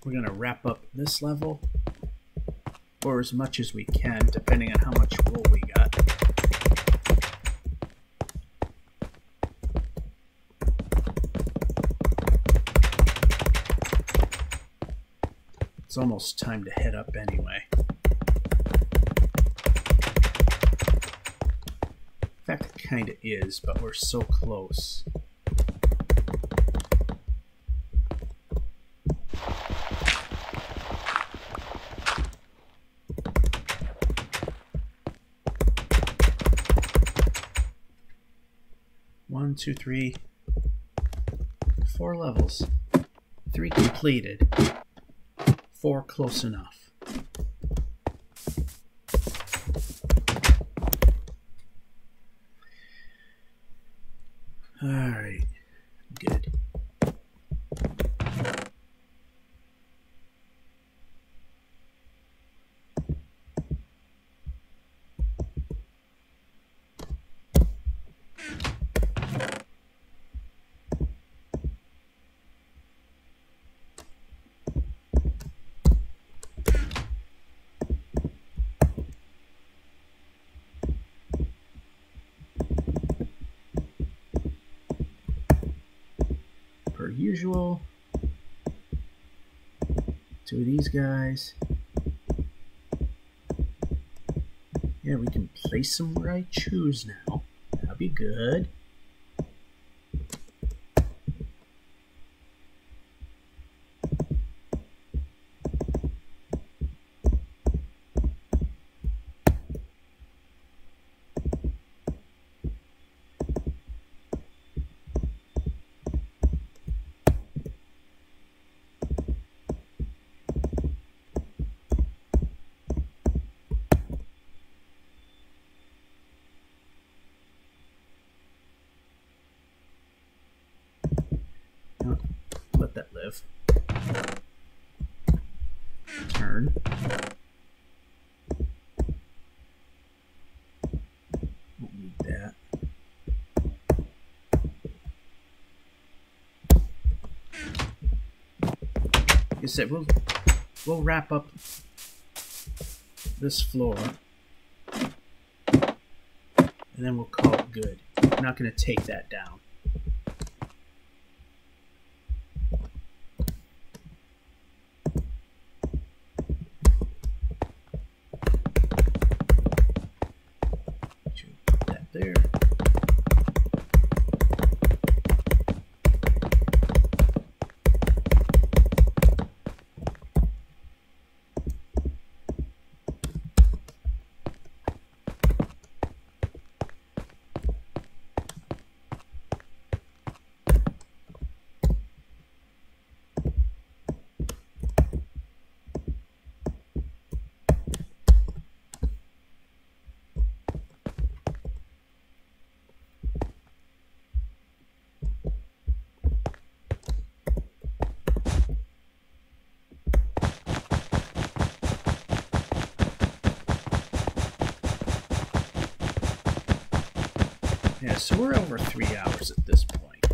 Speaker 1: We're going to wrap up this level or as much as we can, depending on how much wool we got. It's almost time to head up anyway. In fact, it kind of is, but we're so close. One, two, three, 4 levels. 3 completed. 4 close enough. All right, good. Per usual, 2 of these guys. Yeah, we can place them where I choose now. That'll be good. Let that live. Turn. Won't need that. Like I said, we'll wrap up this floor, and then we'll call it good. We're not going to take that down. There. Yeah, so we're over 3 hours at this point.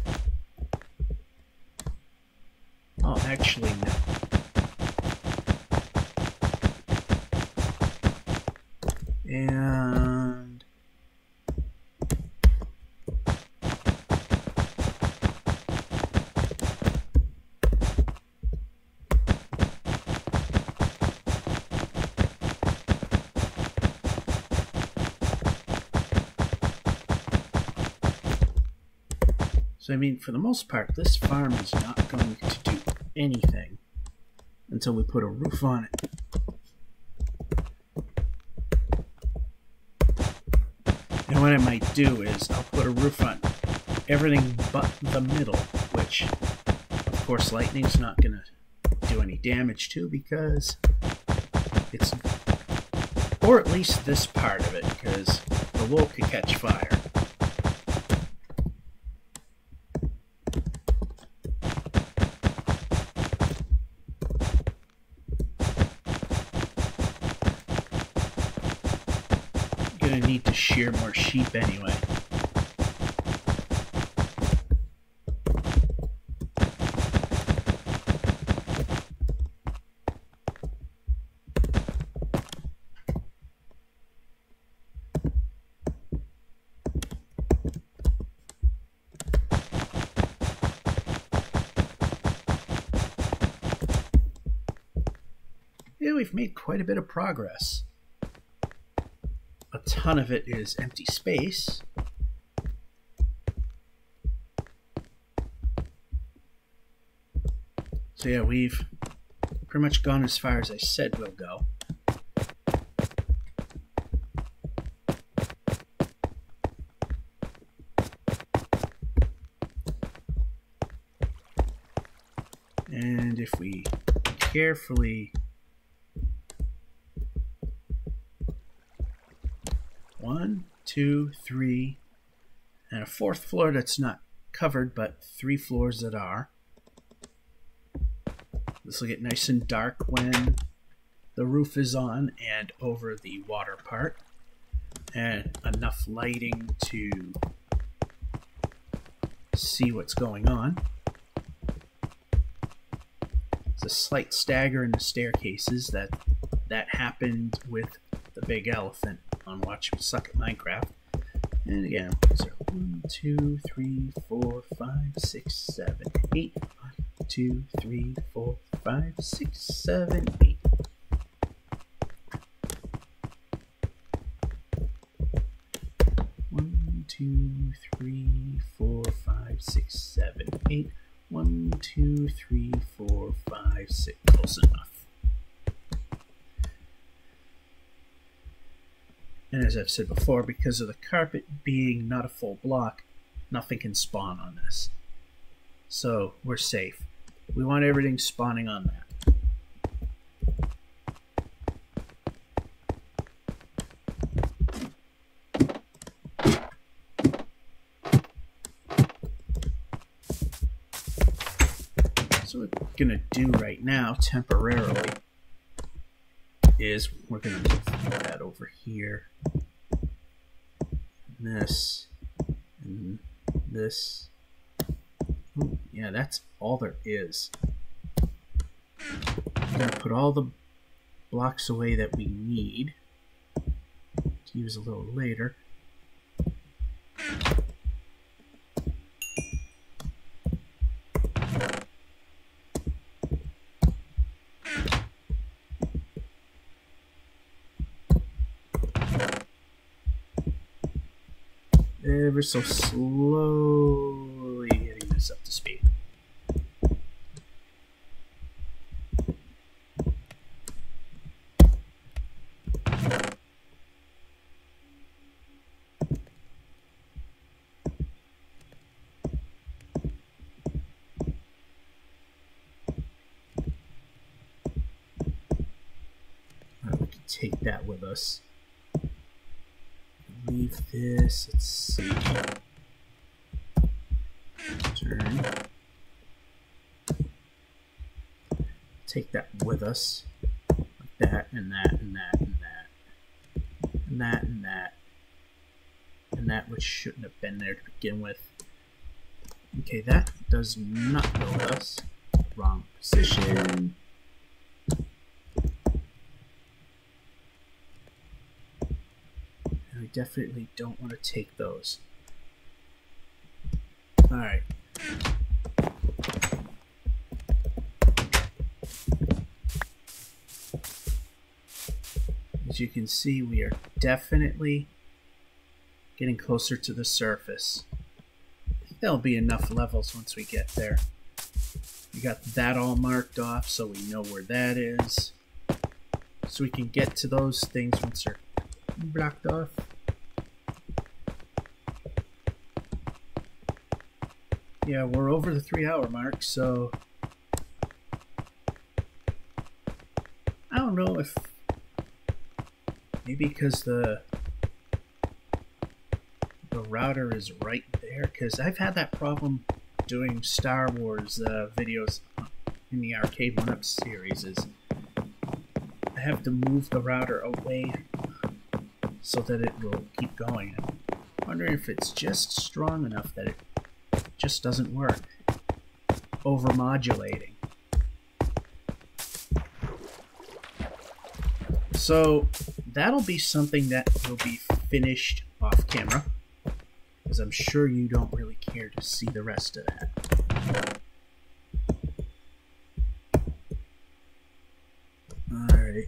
Speaker 1: Oh, actually, no. And so, I mean, for the most part, this farm is not going to do anything until we put a roof on it. And what I might do is I'll put a roof on everything but the middle, which, of course, lightning's not going to do any damage to because it's, or at least this part of it, because the wool could catch fire. Gonna need to shear more sheep anyway. we've made quite a bit of progress. A ton of it is empty space. So yeah, we've pretty much gone as far as I said we'll go. And if we carefully... 1, 2, 3, and a fourth floor that's not covered, but 3 floors that are. This will get nice and dark when the roof is on and over the water part, and enough lighting to see what's going on. There's a slight stagger in the staircases. That happened with the big elephant on Watch Me Suck at Minecraft. And again, so 1, 2, 3, 4, 5, 6, 7, 8. 1, 2, 3, 4, 5, 6, 7, 8. One, 2, 3, 4, 5, 6, 7, 8. 1, 2, 3, 4, 5, 6. Close enough. And as I've said before, because of the carpet being not a full block, nothing can spawn on this. So we're safe. We want everything spawning on that. So what we're going to do right now, temporarily, is we're going to move that over here. And this. And this. Ooh, yeah, that's all there is. I'm going to put all the blocks away that we need to use a little later. Ever so slowly getting this up to speed. We can take that with us. Leave this, let's see. Turn. Take that with us. Like that, and that, and that, and that. And that, and that. And that, which shouldn't have been there to begin with. Okay, that does not go with us. Wrong position. We definitely don't want to take those. Alright. As you can see, we are definitely getting closer to the surface. I think there'll be enough levels once we get there. We got that all marked off so we know where that is. So we can get to those things once they're blocked off. Yeah, we're over the 3-hour mark, so I don't know if maybe because the router is right there, because I've had that problem doing Star Wars videos in the Arcade 1-Up series. Is I have to move the router away so that it will keep going. I'm wondering if it's just strong enough that it just doesn't work. Overmodulating. So that'll be something that will be finished off camera, because I'm sure you don't really care to see the rest of that. Alright.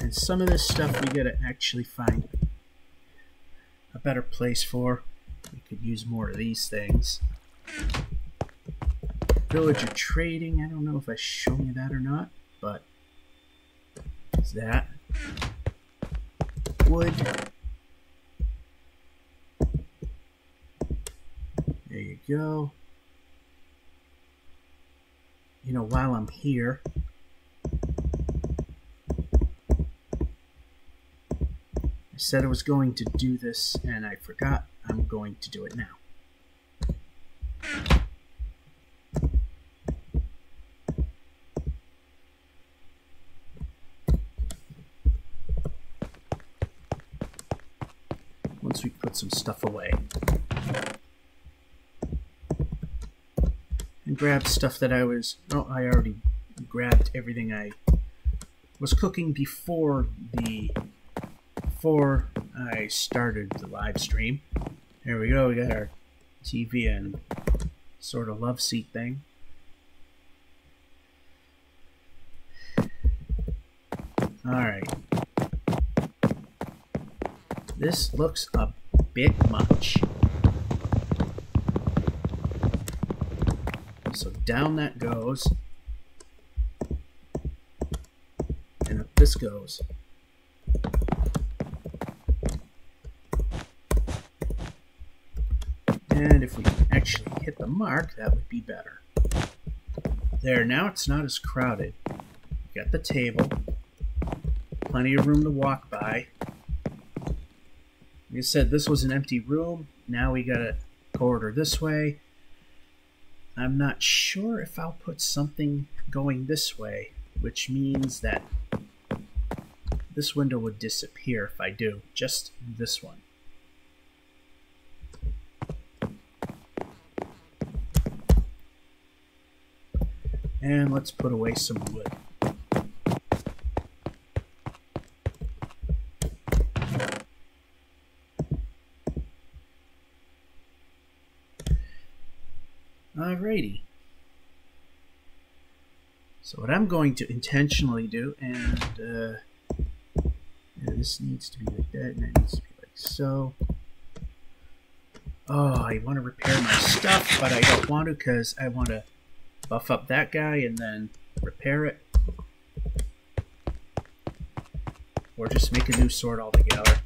Speaker 1: And some of this stuff we gotta actually find a better place for. We could use more of these things. Villager trading, I don't know if I shown you that or not, but is that wood. There you go. You know, while I'm here, I said I was going to do this and I forgot. I'm going to do it now. Once we put some stuff away. And grab stuff that I was... Oh, I already grabbed everything I was cooking before I started the live stream. There we go, we got our TV and sort of love seat thing. Alright. This looks a bit much. So down that goes. And up this goes. And if we actually hit the mark, that would be better. There, now it's not as crowded. We got the table. Plenty of room to walk by. Like I said, this was an empty room. Now we got a corridor this way. I'm not sure if I'll put something going this way, which means that this window would disappear if I do. Just this one. And let's put away some wood. Alrighty. So what I'm going to intentionally do, and this needs to be like that, and that needs to be like so. Oh, I want to repair my stuff, but I don't want to because I want to buff up that guy and then repair it. Or just make a new sword altogether.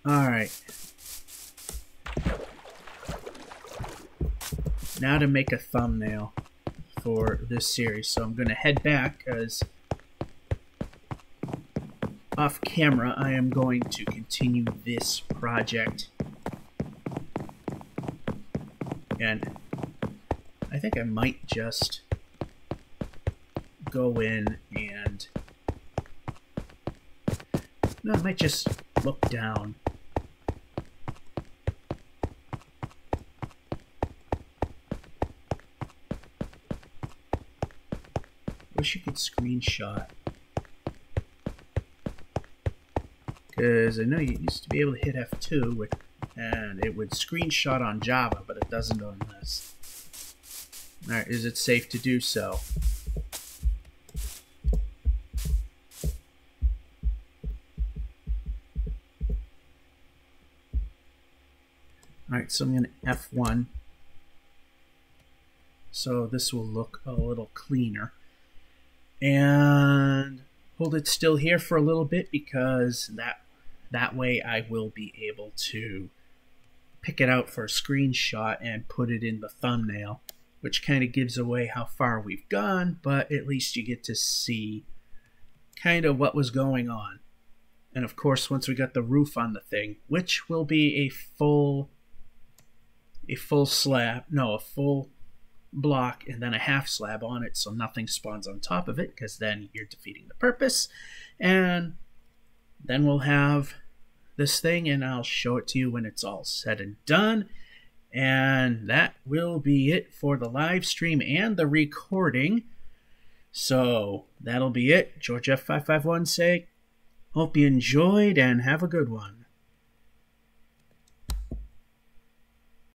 Speaker 1: Alright. Now to make a thumbnail for this series. So I'm going to head back because off camera I am going to continue this project. And I think I might just go in and... No, I might just look down. Wish you could screenshot. Because I know you used to be able to hit F2 and it would screenshot on Java, but it doesn't on this. Alright, is it safe to do so? Alright, so I'm going to F1. So this will look a little cleaner. And hold it still here for a little bit because that way I will be able to pick it out for a screenshot and put it in the thumbnail, which kind of gives away how far we've gone, but at least you get to see kind of what was going on. And of course, once we got the roof on the thing, which will be a full slab, no, a full block and then a half slab on it, so nothing spawns on top of it, because then you're defeating the purpose. And then we'll have this thing, and I'll show it to you when it's all said and done. And that will be it for the live stream and the recording. So that'll be it. George F551 say, hope you enjoyed and have a good one.